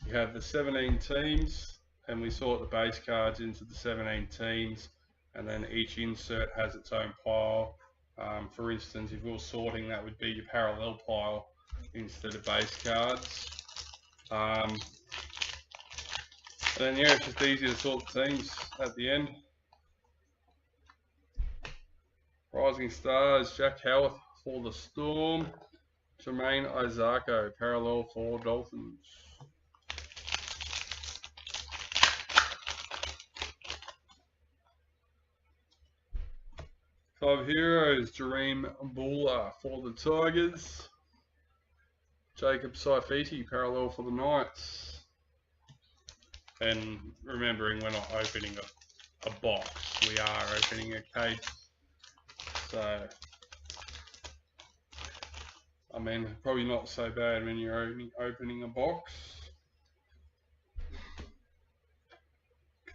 Speaker 1: you have the 17 teams, and we sort the base cards into the 17 teams, and then each insert has its own pile. For instance, if we were sorting, that would be your parallel pile instead of base cards. And then yeah, it's just easy to sort the teams at the end. Rising Stars, Jack Howarth for the Storm. Jermaine Isako, parallel for Dolphins. Five Heroes, Jareem Buller for the Tigers. Jacob Saifiti, parallel for the Knights. And remembering we're not opening a box, we are opening a case. So, I mean, probably not so bad when you're opening a box.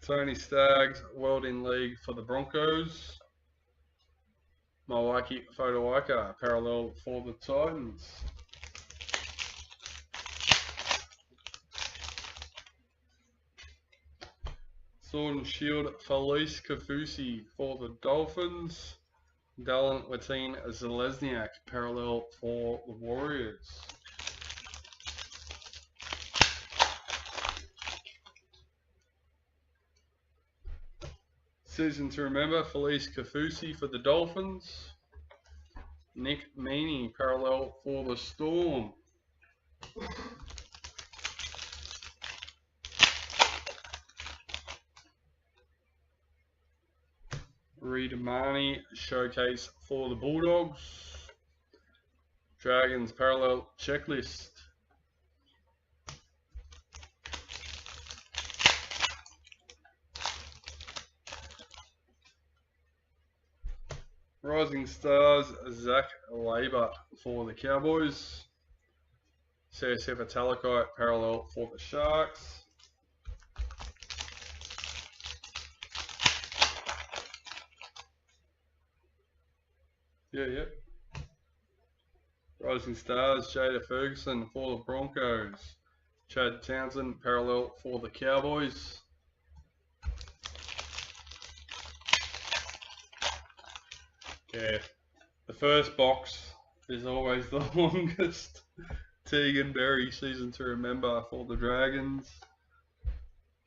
Speaker 1: Tony Staggs, World in League for the Broncos. Mawaki Fotowaika, parallel for the Titans. Sword and Shield, Felice Kafusi for the Dolphins. Dallin Latin Zelezniak, parallel for the Warriors. Season to remember, Felice Kafusi for the Dolphins. Nick Meaney, parallel for the Storm. Reed Marnie, showcase for the Bulldogs. Dragons, parallel checklist. Rising Stars, Zach Labour for the Cowboys. CSF Italakite, parallel for the Sharks. Yeah. Rising Stars, Jada Ferguson for the Broncos. Chad Townsend, parallel for the Cowboys. Yeah, the first box is always the longest. Tegan Berry, season to remember for the Dragons.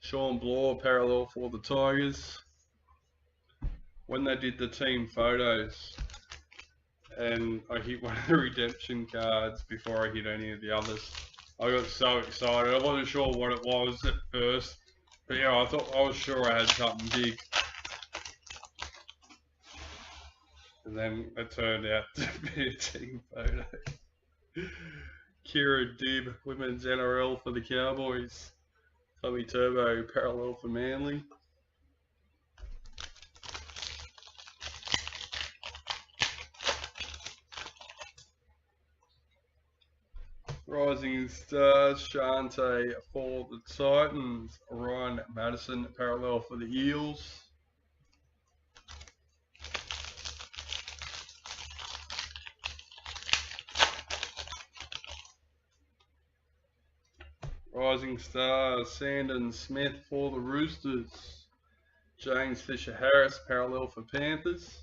Speaker 1: Sean Bloor, parallel for the Tigers. When they did the team photos, and I hit one of the redemption cards before I hit any of the others, I got so excited. I wasn't sure what it was at first, but yeah, I was sure I had something big. And then it turned out to be a team photo. Kira Dibb, Women's NRL for the Cowboys. Tommy Turbo, parallel for Manly. Rising Stars, Shante for the Titans. Ryan Madison, parallel for the Eels. Rising Stars, Sandon Smith for the Roosters. James Fisher-Harris, parallel for Panthers.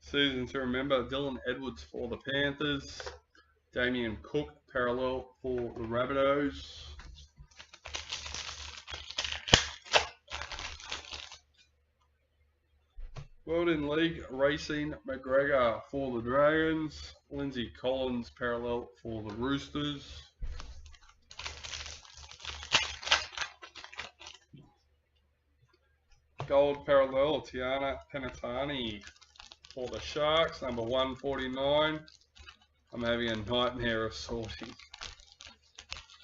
Speaker 1: Season to remember, Dylan Edwards for the Panthers. Damien Cook, parallel for the Rabbitohs. World in League, Racine McGregor for the Dragons. Lindsay Collins, parallel for the Roosters. Gold parallel, Tiana Penatani for the Sharks, number 149. I'm having a nightmare of sorting.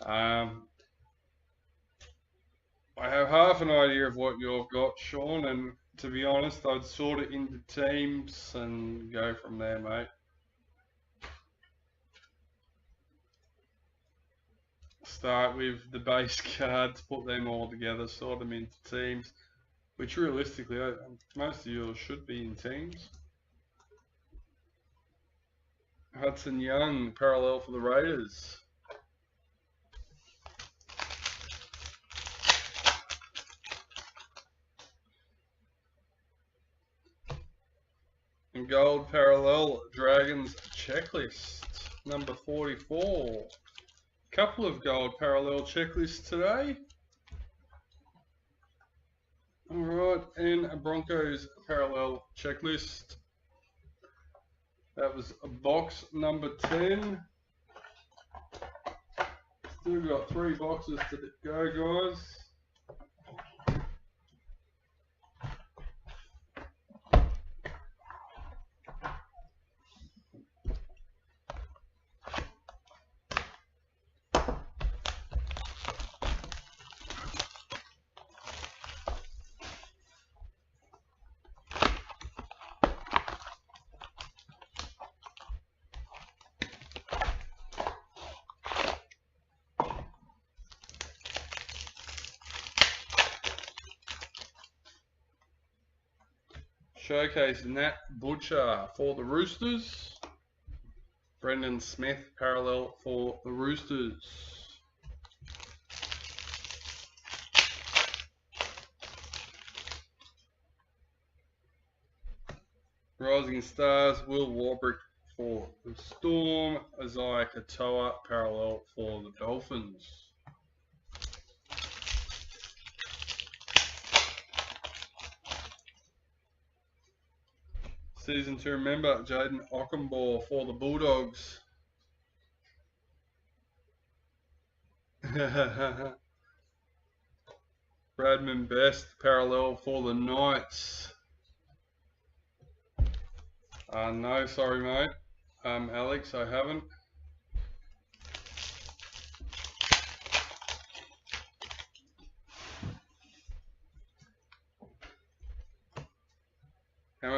Speaker 1: I have half an idea of what you've got, Sean, and to be honest, I'd sort it into teams and go from there, mate. Start with the base cards, put them all together, sort them into teams, which realistically, most of yours should be in teams. Hudson Young, parallel for the Raiders. And gold parallel, Dragons Checklist, number 44. Couple of gold parallel checklists today. Alright, and Broncos parallel checklist. That was box number 10. Still got 3 boxes to go, guys. Showcase Nat Butcher for the Roosters. Brendan Smith parallel for the Roosters. Rising Stars, Will Warbrick for the Storm. Isaiah Katoa parallel for the Dolphins. Season to remember, Jaden Ockenbaugh for the Bulldogs. Bradman Best parallel for the Knights. No, sorry mate. Alex, I haven't.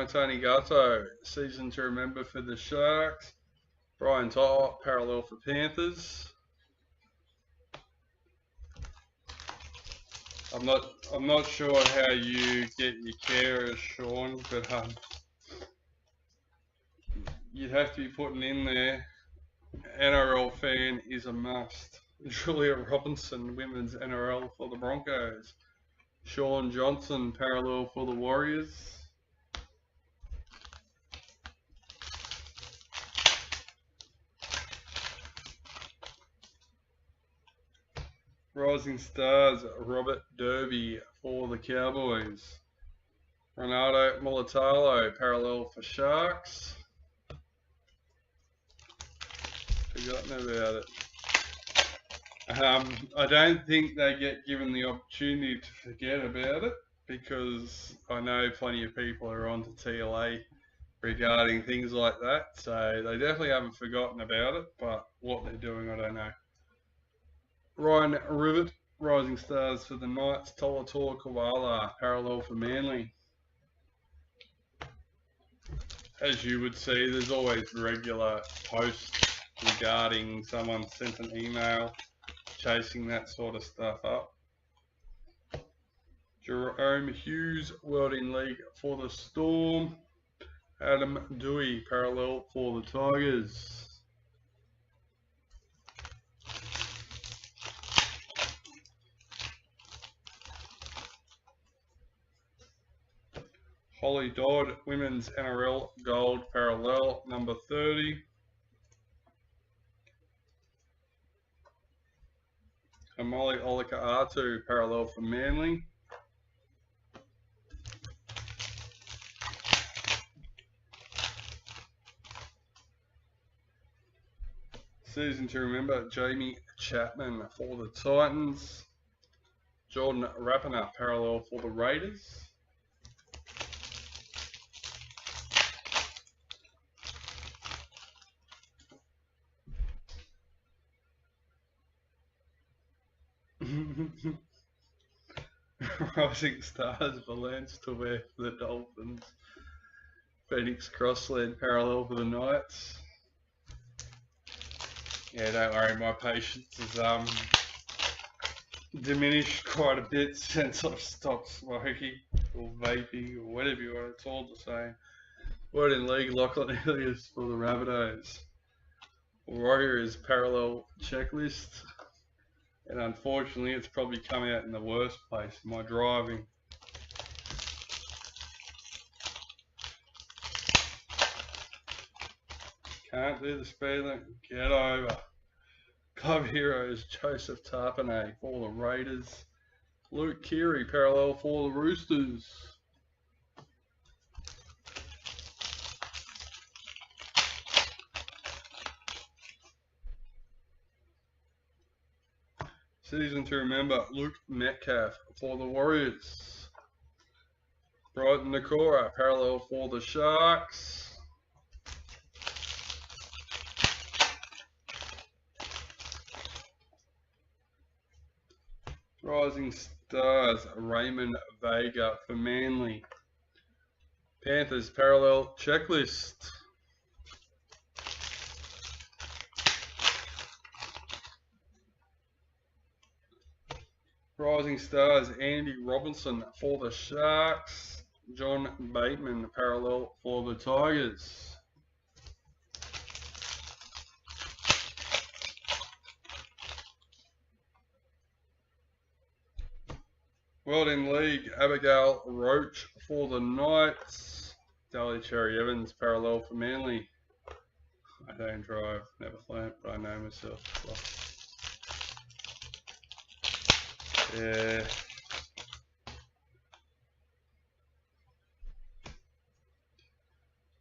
Speaker 1: Tony Gatto, season to remember for the Sharks. Brian Tyler, parallel for Panthers. I'm not sure how you get your carers, Sean, but you'd have to be putting in there. NRL fan is a must. Julia Robinson, women's NRL for the Broncos. Sean Johnson, parallel for the Warriors. Rising Stars, Robert Derby for the Cowboys. Ronaldo Mulatalo, parallel for Sharks. Forgotten about it. I don't think they get given the opportunity to forget about it, because I know plenty of people are on to TLA regarding things like that, so they definitely haven't forgotten about it, but what they're doing, I don't know. Ryan Rivet, Rising Stars for the Knights. Tolator Koala, parallel for Manly. As you would see, there's always regular posts regarding someone sent an email chasing that sort of stuff up. Jerome Hughes, World in League for the Storm. Adam Dewey, parallel for the Tigers. Holly Dodd, Women's NRL Gold Parallel, number 30. Amali Olika-Atu, parallel for Manly. Season to remember, Jamie Chapman for the Titans. Jordan Rapiner, parallel for the Raiders. Rising Stars, Valence to wear for the Dolphins. Phoenix Crossland, parallel for the Knights. Yeah, don't worry, my patience has diminished quite a bit since I've stopped smoking or vaping or whatever you want. It's all the same. Word in League, Lachlan Ilias for the Rabbitohs. Warriors parallel checklist. And unfortunately, it's probably come out in the worst place, my driving. Can't do the speed limit, get over. Club Heroes, Joseph Tarpanay for the Raiders. Luke Keary, parallel for the Roosters. Season to remember, Luke Metcalf for the Warriors. Brighton Nakora, parallel for the Sharks. Rising Stars, Raymond Vega for Manly. Panthers, parallel checklist. Rising Stars, Andy Robinson for the Sharks. John Bateman, parallel for the Tigers. World in League, Abigail Roach for the Knights. Dally Cherry Evans, parallel for Manly. I don't drive, never learnt, but I know myself. Well, yeah.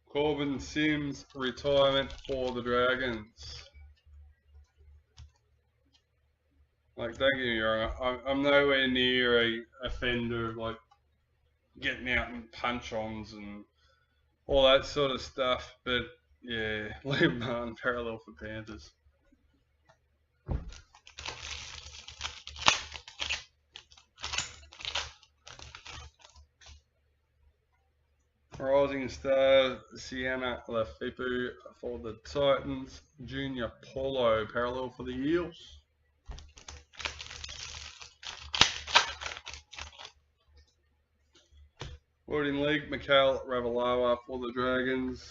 Speaker 1: Corbin Sims, retirement for the Dragons. Like, don't get me wrong, I'm nowhere near a offender, like getting out and punch-ons and all that sort of stuff, but yeah, Liam Martin, parallel for Panthers. Rising Star, Sienna Lafipu for the Titans. Junior Paulo, parallel for the Eels. World in League, Mikhail Ravalawa for the Dragons.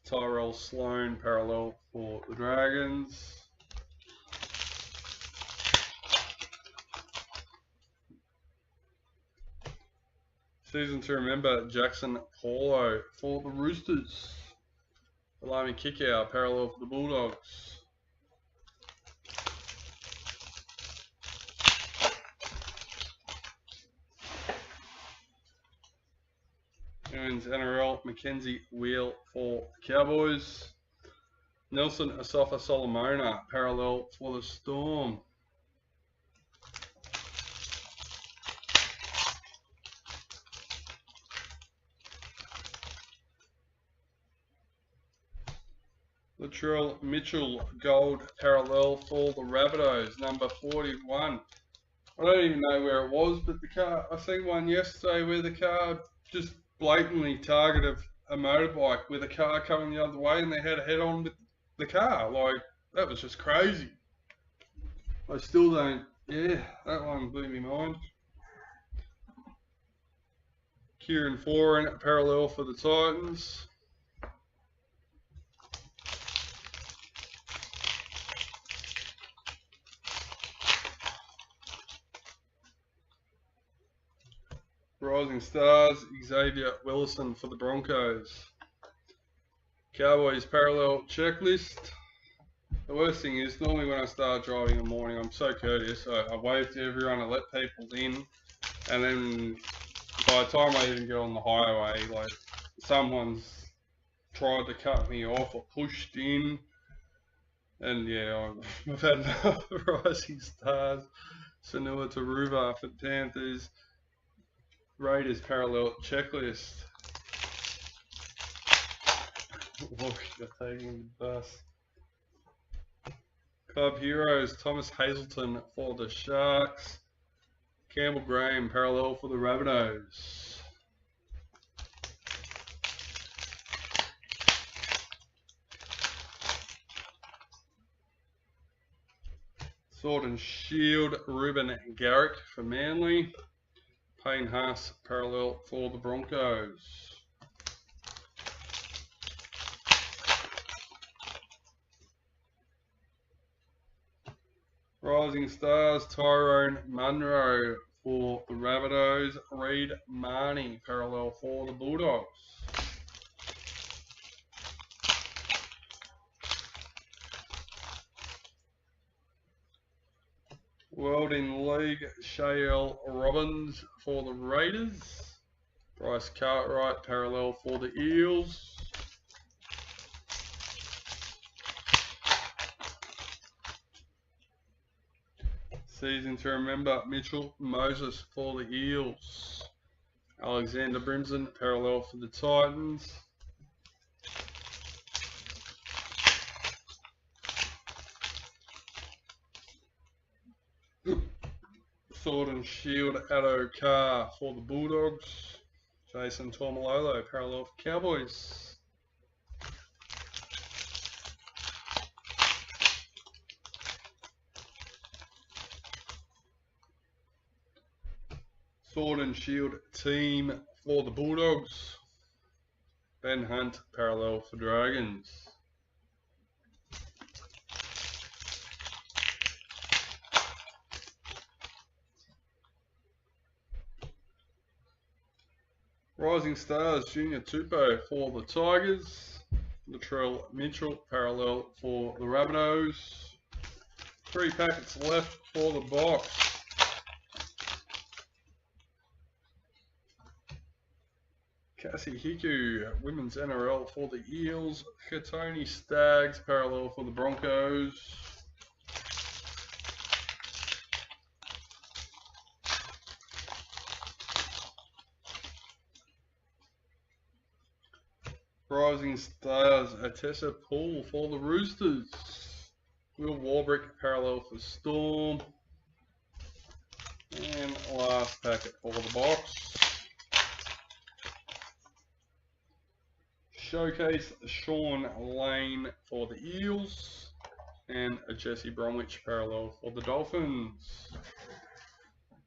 Speaker 1: Tyrell Sloan, parallel for the Dragons. Season to remember, Jackson Paulo for the Roosters. Alarming kick out, parallel for the Bulldogs. Owens NRL, Mackenzie Wheel for the Cowboys. Nelson Asafa Solomona, parallel for the Storm. Latrell Mitchell, gold parallel for the Rabbitohs, number 41. I don't even know where it was, but the car, I seen one yesterday where the car just blatantly targeted a motorbike with a car coming the other way and they had a head on with the car. Like, that was just crazy. I still don't, yeah, that one blew me mind. Kieran Foran, parallel for the Titans. Rising Stars, Xavier Willison for the Broncos. Cowboys parallel checklist. The worst thing is, normally when I start driving in the morning, I'm so courteous. I wave to everyone, I let people in, and then by the time I even get on the highway, like, someone's tried to cut me off or pushed in, and yeah, I've had enough. Rising Stars, Sanua Taruva for Panthers. Raiders parallel checklist. Look, you're taking the bus. Club Heroes, Thomas Hazelton for the Sharks. Campbell Graham, parallel for the Rabbitohs. Sword and Shield, Ruben Garrick for Manly. Payne Haas, parallel for the Broncos. Rising Stars, Tyrone Munro for the Rabbitohs. Reed Marnie, parallel for the Bulldogs. World in League, Shale Robbins for the Raiders. Bryce Cartwright parallel for the Eels. Season to remember, Mitchell Moses for the Eels. Alexander Brimson parallel for the Titans. Sword and Shield Addo Carr for the Bulldogs. Jason Tormalolo parallel for Cowboys. Sword and Shield team for the Bulldogs. Ben Hunt parallel for Dragons. Rising Stars Junior Tupou for the Tigers. Latrell Mitchell parallel for the Rabbitohs. 3 packets left for the box. Cassie Hiku, Women's NRL for the Eels. Katoni Staggs parallel for the Broncos. Rising Stars, Atessa Poole for the Roosters. Will Warbrick parallel for Storm. And last packet for the box. Showcase Sean Lane for the Eels. And a Jesse Bromwich parallel for the Dolphins.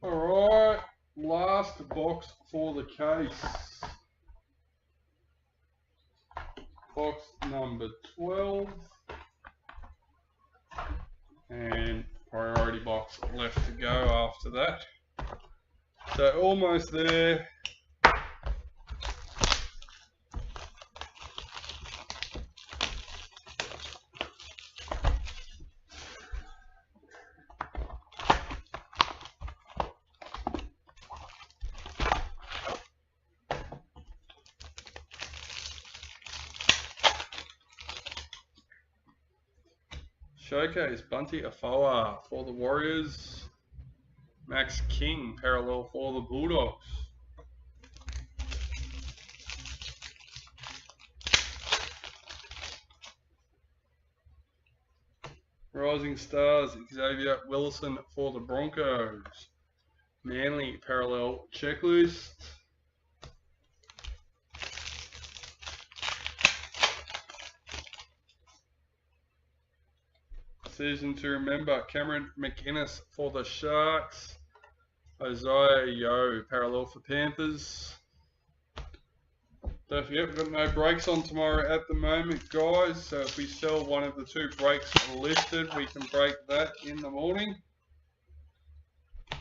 Speaker 1: Alright, last box for the case. Box number 12, and priority box left to go after that. So almost there. Showcase Bunty Afoa for the Warriors. Max King parallel for the Bulldogs. Rising Stars Xavier Wilson for the Broncos. Manly parallel checklist. Season to remember, Cameron McInnes for the Sharks. Isaiah Yeo parallel for Panthers. Don't forget, we've got no breaks on tomorrow at the moment, guys. So if we sell one of the 2 breaks listed, we can break that in the morning.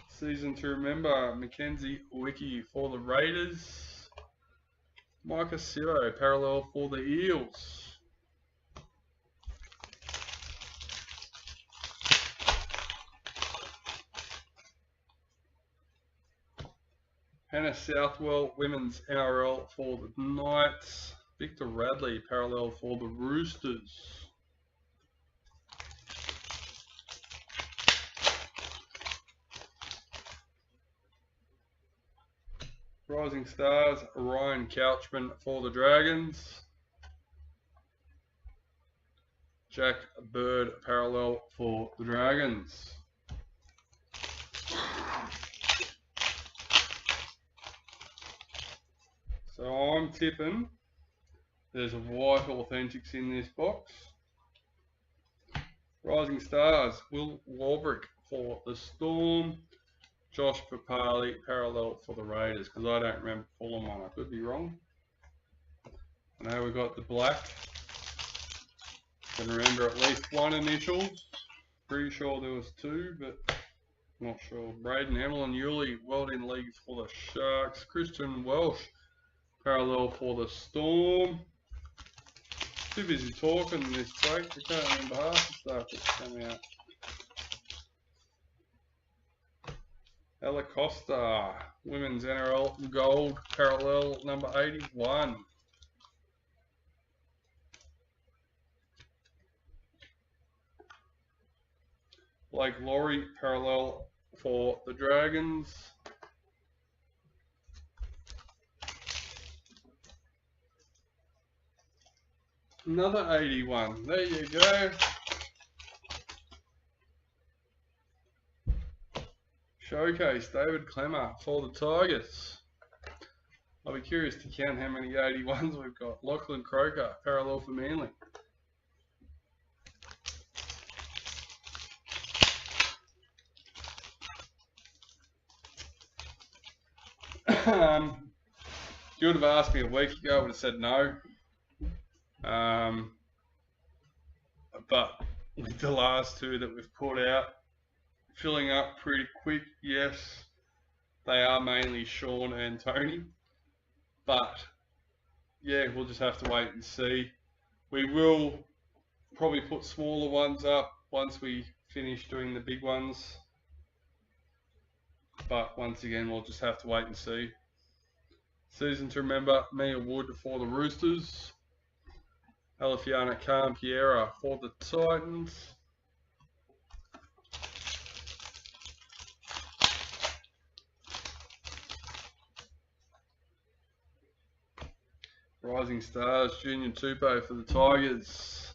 Speaker 1: Season to remember, Mackenzie Wiki for the Raiders. Micah Siro parallel for the Eels. Hannah Southwell, Women's NRL for the Knights. Victor Radley, parallel for the Roosters. Rising Stars, Ryan Couchman for the Dragons. Jack Bird, parallel for the Dragons. So I'm tipping there's a white authentics in this box. Rising Stars, Will Warbrick for the Storm. Josh Papali parallel for the Raiders, because I don't remember Fulham one. I could be wrong. I know we got the black. Can remember at least 1 initials. Pretty sure there was 2, but not sure. Braden Hamlin Yulee, World in League for the Sharks. Christian Welsh parallel for the Storm. Too busy talking this break. I can't remember half the stuff that's come out. Ella Costa, Women's NRL Gold Parallel number 81. Blake Laurie Parallel for the Dragons. Another 81. There you go. Showcase David Clemmer for the Tigers. I'll be curious to count how many 81s we've got. Lachlan Croker, parallel for Manly. If you would have asked me a week ago, I would have said no. But with the last two that we've put out, filling up pretty quick, yes, they are mainly Sean and Tony. But yeah, we'll just have to wait and see. We will probably put smaller ones up once we finish doing the big ones. But once again, we'll just have to wait and see. Season to remember, Mia Wood for the Roosters. Alifiana Campiera for the Titans. Rising Stars, Junior Tupou for the Tigers.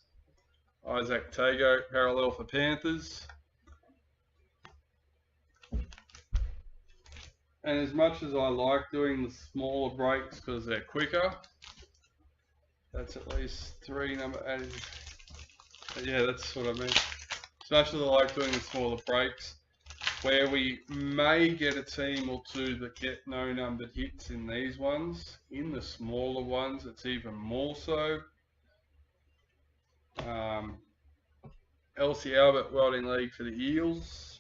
Speaker 1: Isaac Tago, parallel for Panthers. And as much as I like doing the smaller breaks because they're quicker, that's at least 3 number 8. But yeah, that's what I mean. As much as I like doing the smaller breaks, where we may get a team or two that get no numbered hits in these ones, in the smaller ones it's even more so. LC Albert Welding League for the Eels.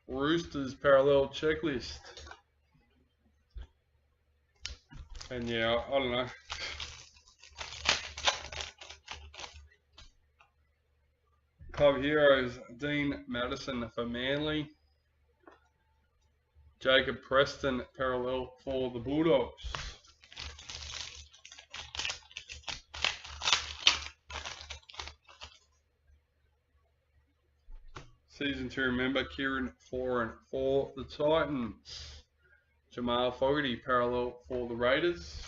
Speaker 1: Roosters Parallel Checklist. And yeah, I don't know. Club Heroes, Dean Madison for Manly. Jacob Preston, parallel for the Bulldogs. Season to remember, Kieran Foran for the Titans. Jamal Fogarty, parallel for the Raiders.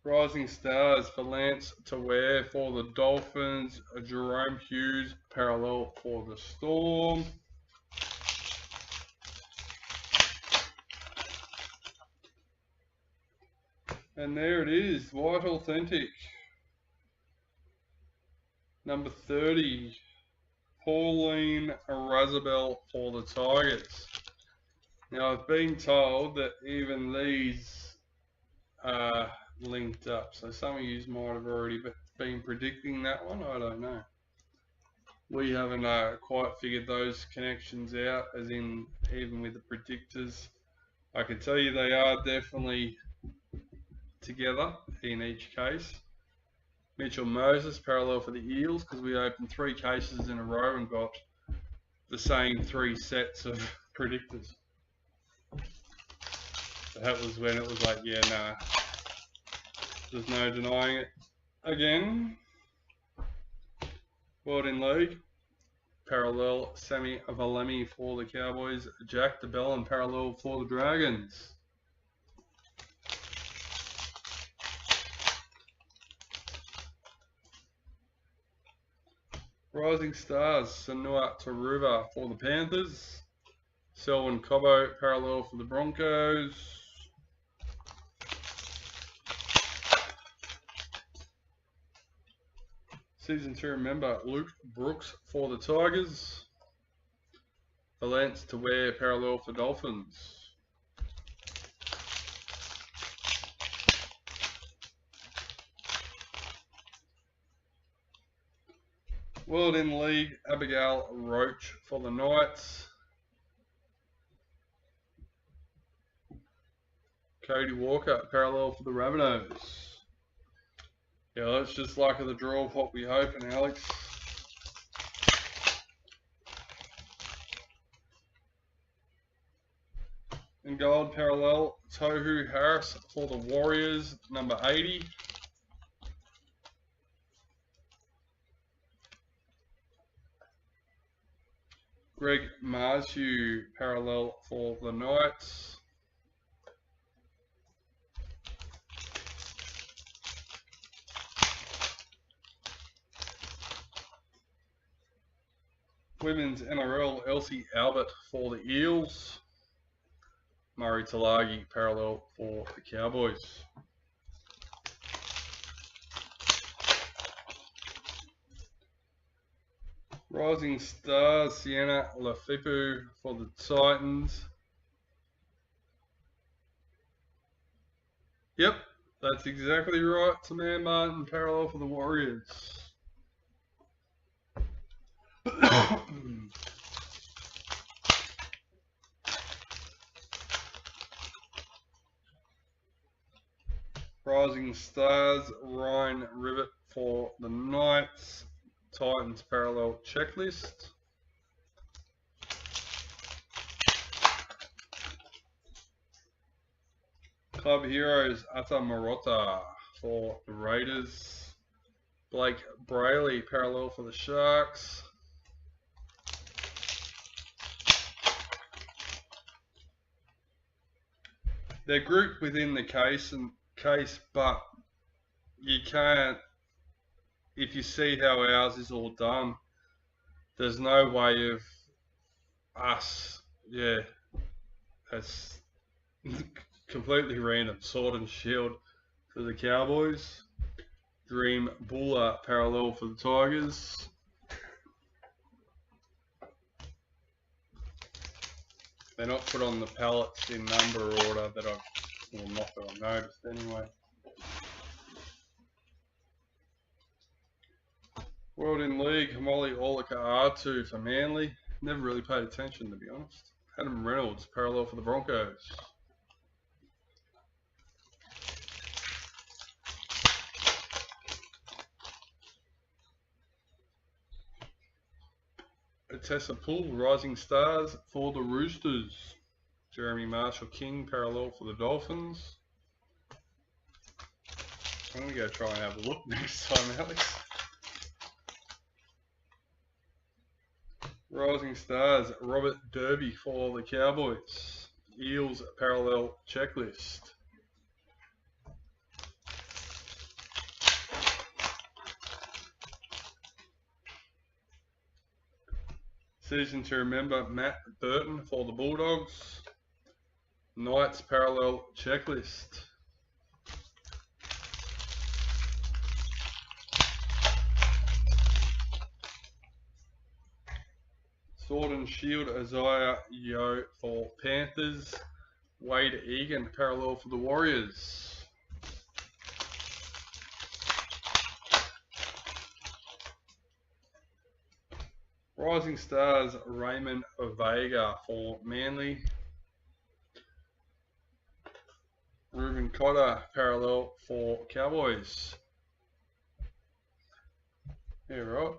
Speaker 1: Rising Stars for Lance to wear for the Dolphins. Jerome Hughes, parallel for the Storm. And there it is, White Authentic. Number 30, Pauline Razabel for the Tigers. Now I've been told that even these are linked up, so some of you might have already been predicting that one. I don't know. We haven't quite figured those connections out, as in even with the predictors. I can tell you they are definitely together in each case. Mitchell Moses, parallel for the Eels, because we opened 3 cases in a row and got the same 3 sets of predictors. That was when it was like, yeah, nah, there's no denying it. Again, World in League, parallel Sammy Valemi for the Cowboys. Jack DeBellin, parallel for the Dragons. Rising Stars, Sanua Taruva for the Panthers. Selwyn Cobbo, parallel for the Broncos. Season 2 remember, Luke Brooks for the Tigers. Valence to wear, parallel for Dolphins. World in League, Abigail Roach for the Knights. Cody Walker, parallel for the Rabbitohs. Yeah, let's just luck of the draw of what we hoping, Alex. In gold, parallel, Tohu Harris for the Warriors, number 80. Greg Marshall, parallel for the Knights. Women's NRL, Elsie Albert for the Eels. Murray Talagi, parallel for the Cowboys. Rising Stars, Sienna Lafipu for the Titans. Yep, that's exactly right. Taman Martin, parallel for the Warriors. Rising Stars, Ryan Rivet for the Knights. Titans parallel checklist. Club Heroes, Ata Marota for the Raiders. Blake Brayley, parallel for the Sharks. They're grouped within the case, but you can't, if you see how ours is all done, there's no way of us, that's completely random. Sword and Shield for the Cowboys. Dream Buller, parallel for the Tigers. They're not put on the pallets in number order that not that I've noticed anyway. World in League, Molly Olika R2 for Manly. Never really paid attention, to be honest. Adam Reynolds, parallel for the Broncos. Tessa Poole, Rising Stars for the Roosters. Jeremy Marshall King, parallel for the Dolphins. I'm going to go try and have a look next time, Alex. Rising Stars, Robert Derby for the Cowboys. Eels parallel checklist. Season to remember, Matt Burton for the Bulldogs. Knights parallel checklist. Sword and Shield, Isaiah Yeo for Panthers. Wade Egan, parallel for the Warriors. Rising Stars, Raymond Vega for Manly. Ruben Cotter, parallel for Cowboys. Yeah, right.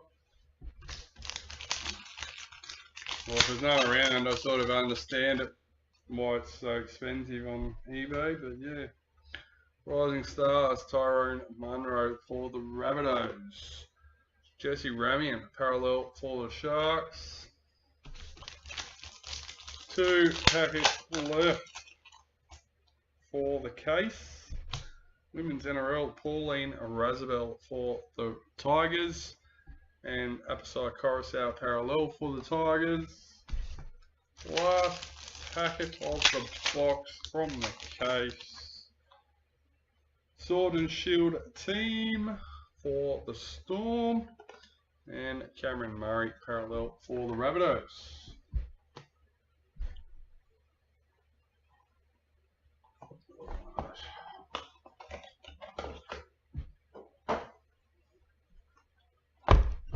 Speaker 1: Well, if there's no around, I sort of understand it, why it's so expensive on eBay, but yeah. Rising Stars, Tyrone Munro for the Rabbitohs. Jesse Ramian, parallel for the Sharks. 2 packets left for the case. Women's NRL, Pauline Razabel for the Tigers. And Apasai Coruscant parallel for the Tigers. Last packet of the box from the case. Sword and Shield team for the Storm. And Cameron Murray parallel for the Rabbitohs.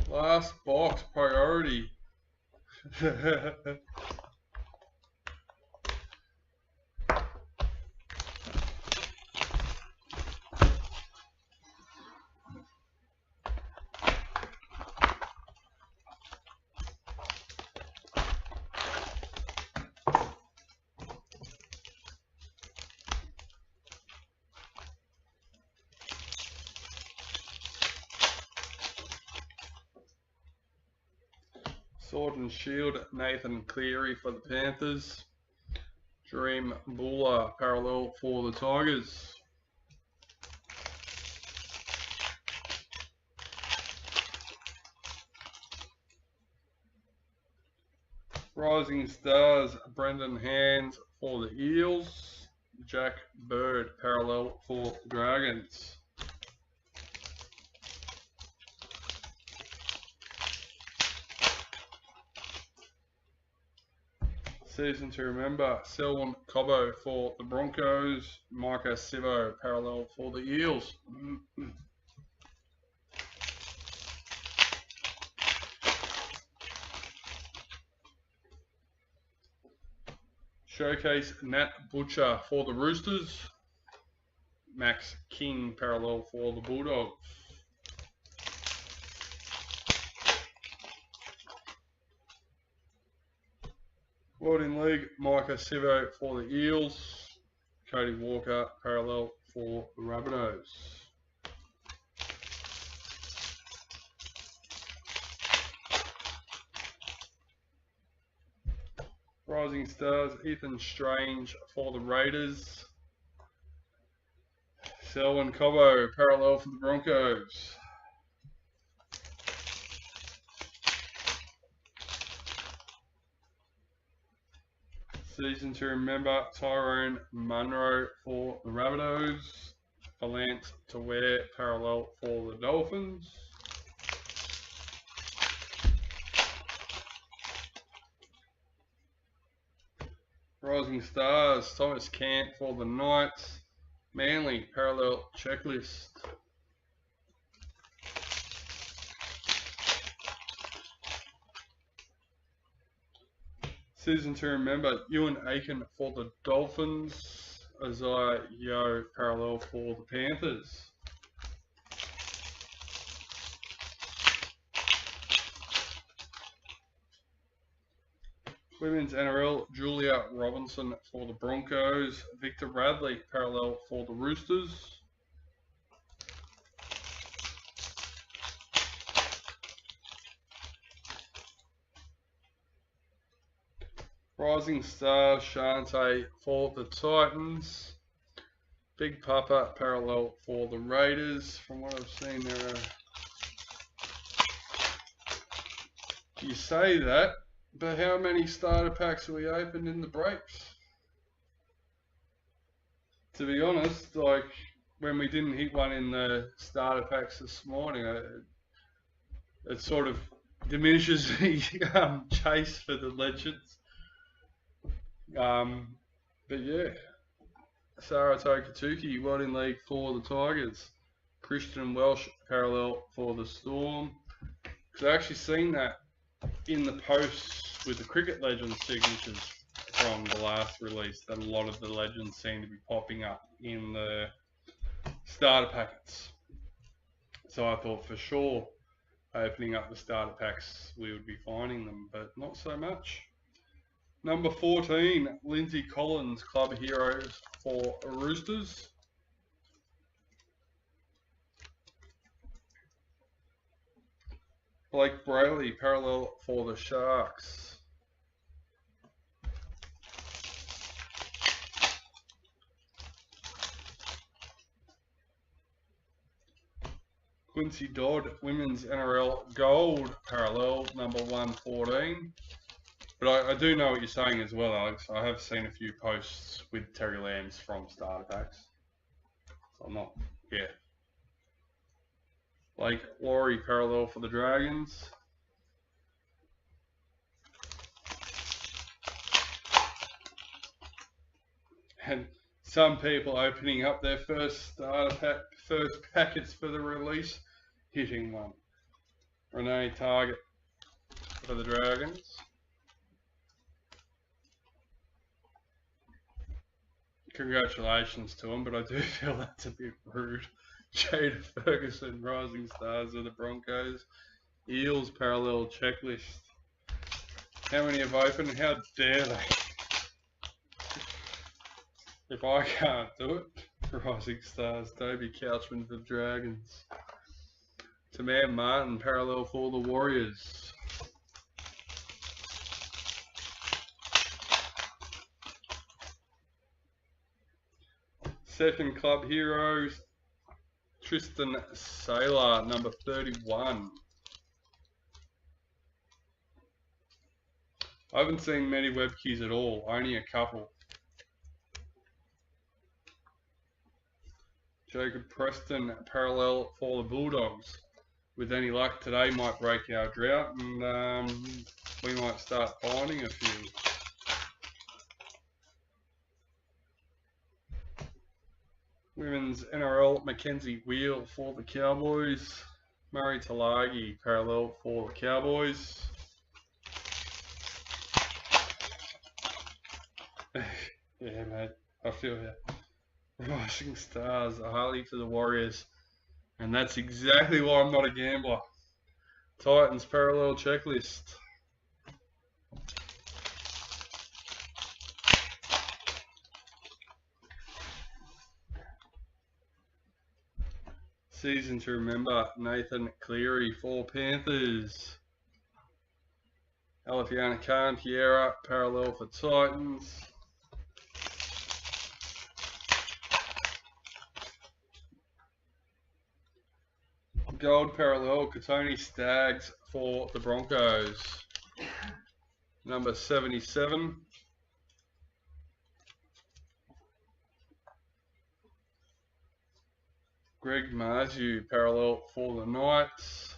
Speaker 1: Last box priority. Sword and Shield, Nathan Cleary for the Panthers. Dream Buller, parallel for the Tigers. Rising Stars, Brendan Hands for the Eels. Jack Bird, parallel for the Dragons. Season to remember, Selwyn Cobbo for the Broncos. Micah Sivo, parallel for the Eels. Showcase Nat Butcher for the Roosters. Max King, parallel for the Bulldogs. World in League, Micah Sivo for the Eels. Cody Walker, parallel for the Rabbitohs. Rising Stars, Ethan Strange for the Raiders. Selwyn Cobbo, parallel for the Broncos. Season to remember, Tyrone Munro for the Rabbitohs. Valance to wear, parallel for the Dolphins. Rising Stars, Thomas Camp for the Knights. Manly, parallel checklist. Season to remember, Ewan Aiken for the Dolphins. Isaiah Yeo, parallel for the Panthers. Women's NRL, Julia Robinson for the Broncos. Victor Radley, parallel for the Roosters. Rising Star, Shante for the Titans. Big Papa, parallel for the Raiders. From what I've seen, there are... You say that, but how many starter packs have we opened in the breaks? To be honest, like when we didn't hit one in the starter packs this morning, it sort of diminishes the chase for the legends. But yeah, Saratoga Katuki, World in League for the Tigers. Christian Welsh, parallel for the Storm. Because I actually seen that in the posts with the Cricket Legends signatures from the last release, that a lot of the legends seem to be popping up in the starter packets. So I thought for sure, opening up the starter packs, we would be finding them, but not so much. Number 14, Lindsay Collins, Club Heroes for Roosters. Blake Brayley, parallel for the Sharks. Quincy Dodd, Women's NRL Gold, parallel, number 114. But I do know what you're saying as well, Alex. I have seen a few posts with Terry Lambs from starter packs. So I'm not, yeah. Blake Laurie, parallel for the Dragons. And some people opening up their first starter pack, first packets for the release, hitting one. Renee Target for the Dragons. Congratulations to him, but I do feel that's a bit rude. Jada Ferguson, Rising Stars of the Broncos. Eels, parallel checklist. How many have opened? How dare they? If I can't do it, Rising Stars, Toby Couchman for the Dragons. Tamar Martin, parallel for the Warriors. Second club heroes, Tristan Saylor, number 31. I haven't seen many web keys at all, only a couple. Jacob Preston, parallel for the Bulldogs. With any luck today, might break our drought, and we might start finding a few. Women's NRL, Mackenzie Wheel for the Cowboys. Murray Talagi, parallel for the Cowboys. Yeah, mate, I feel you. Rising Stars, a Harley for the Warriors. And that's exactly why I'm not a gambler. Titans parallel checklist. Season to remember, Nathan Cleary for Panthers. Alefiana Cantiera, parallel for Titans. Gold parallel, Katoni Staggs for the Broncos. Number 77. Greg Marju, parallel for the Knights.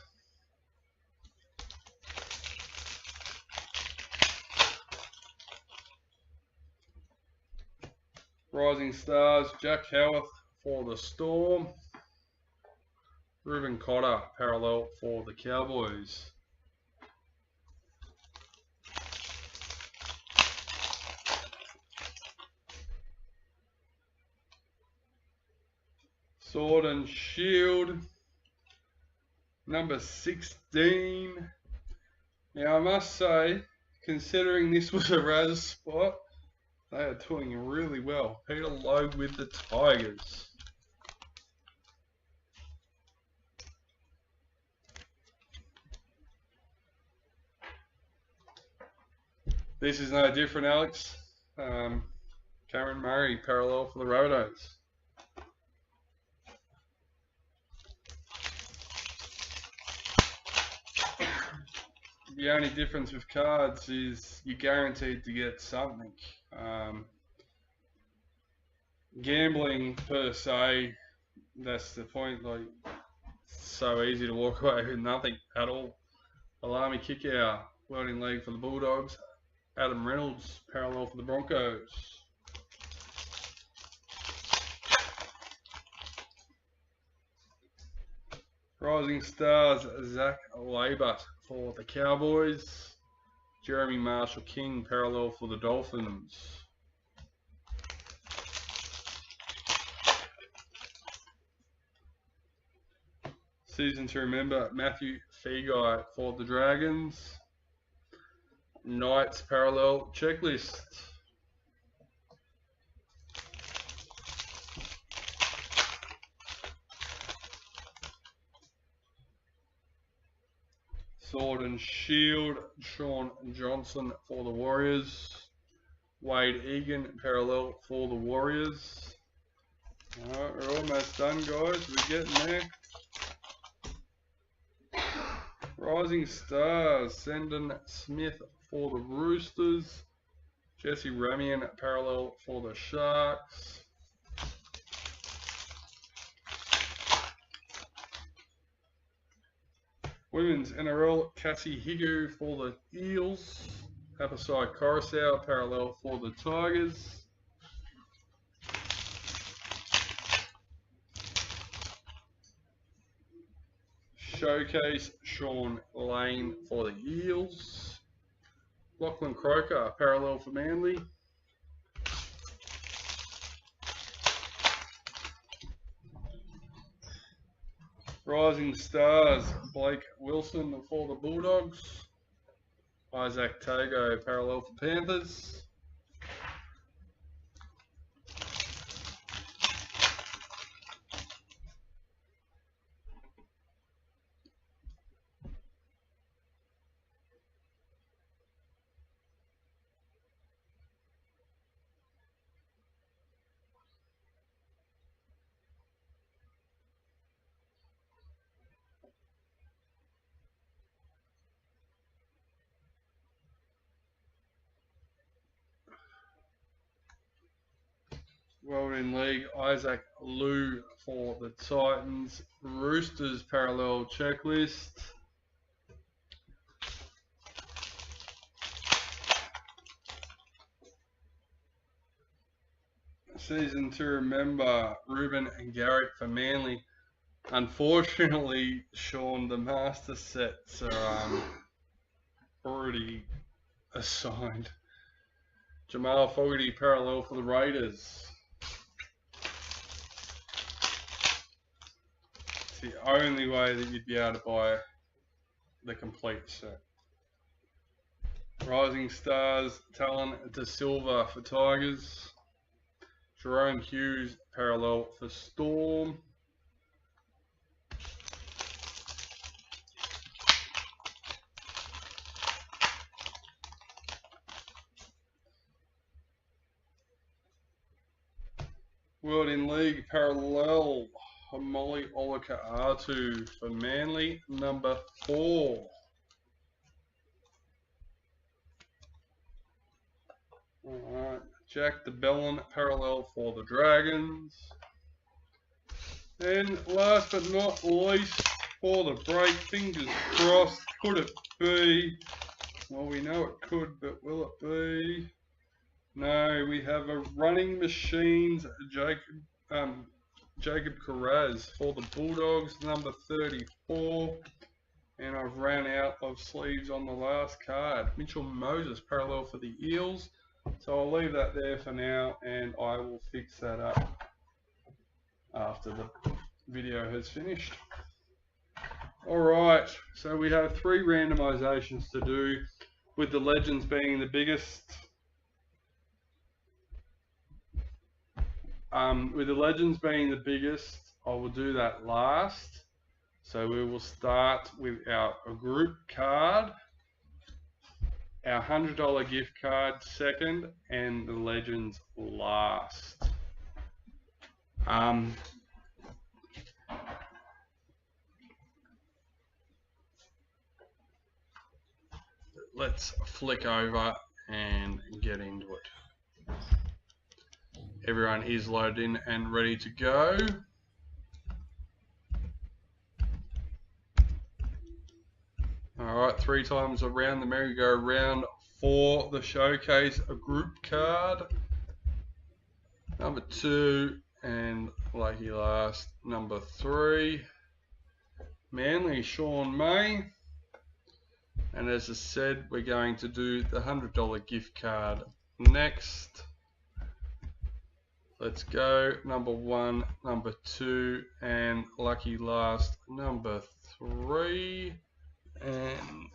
Speaker 1: Rising Stars, Jack Howarth for the Storm. Reuben Cotter, parallel for the Cowboys. Sword and Shield, number 16. Now I must say, considering this was a Raz spot, they are doing really well. Peter Lowe with the Tigers. This is no different, Alex. Cameron Murray, parallel for the Rabbitohs. The only difference with cards is you're guaranteed to get something. Gambling per se, that's the point. Like, it's so easy to walk away with nothing at all. Alami kick out, welding leg for the Bulldogs. Adam Reynolds, parallel for the Broncos. Rising Stars, Zach Labert for the Cowboys. Jeremy Marshall King, parallel for the Dolphins. Season to remember, Matthew Feagai for the Dragons. Knights parallel checklist. Sword and Shield, Sean Johnson for the Warriors. Wade Egan, parallel for the Warriors. Alright, we're almost done, guys. We're getting there. Rising Stars, Sendon Smith for the Roosters. Jesse Ramian, parallel for the Sharks. Women's NRL, Cassie Higu for the Eels. Hapasai Coruscant, parallel for the Tigers. Showcase, Sean Lane for the Eels. Lachlan Croker, parallel for Manly. Rising Stars, Blake Wilson for the Bulldogs. Isaac Tago, parallel for Panthers. World in League, Isaac Liu for the Titans. Roosters parallel checklist. Season to remember, Ruben and Garrick for Manly. Unfortunately, Sean, the master sets are already assigned. Jamal Fogarty parallel for the Raiders. It's the only way that you'd be able to buy the complete set. Rising Stars, Talon De Silva for Tigers. Jerome Hughes parallel for Storm. World in League parallel, Molly Olakau'atu for Manly, number 4. Alright, Jack de Belin parallel for the Dragons. And last but not least, for the break, fingers crossed, could it be? Well, we know it could, but will it be? No, we have a Running Machines Jacob Carraz for the Bulldogs, number 34. And I've ran out of sleeves on the last card. Mitchell Moses parallel for the Eels. So I'll leave that there for now, and I will fix that up after the video has finished. Alright, so we have 3 randomizations to do, with the Legends being the biggest. With the Legends being the biggest, I will do that last. So we will start with our group card, our $100 gift card second, and the Legends last. Let's flick over and get into it. Everyone is loaded in and ready to go. Alright, 3 times around the merry-go-round for the showcase, a group card. Number 2, and lucky last, number 3. Manly, Sean May. And as I said, we're going to do the $100 gift card next. Let's go. Number 1, number 2, and lucky last, number 3. And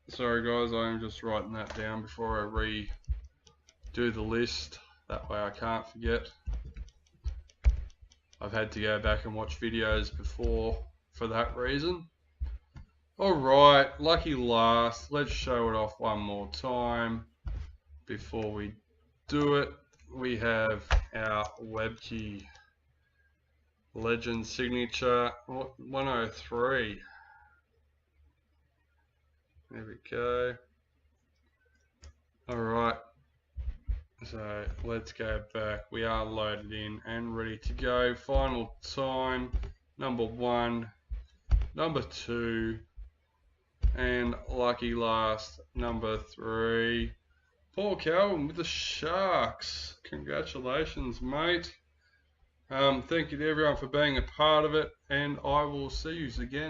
Speaker 1: sorry guys, I am just writing that down before I redo the list. That way I can't forget. I've had to go back and watch videos before for that reason. Alright, lucky last. Let's show it off one more time before we do it. We have our Webkey Legend signature 103. There we go. Alright, so let's go back. We are loaded in and ready to go. Final time, number 1, number 2, and lucky last, number 3. Paul Calvin with the Sharks. Congratulations, mate. Thank you to everyone for being a part of it, and I will see you again.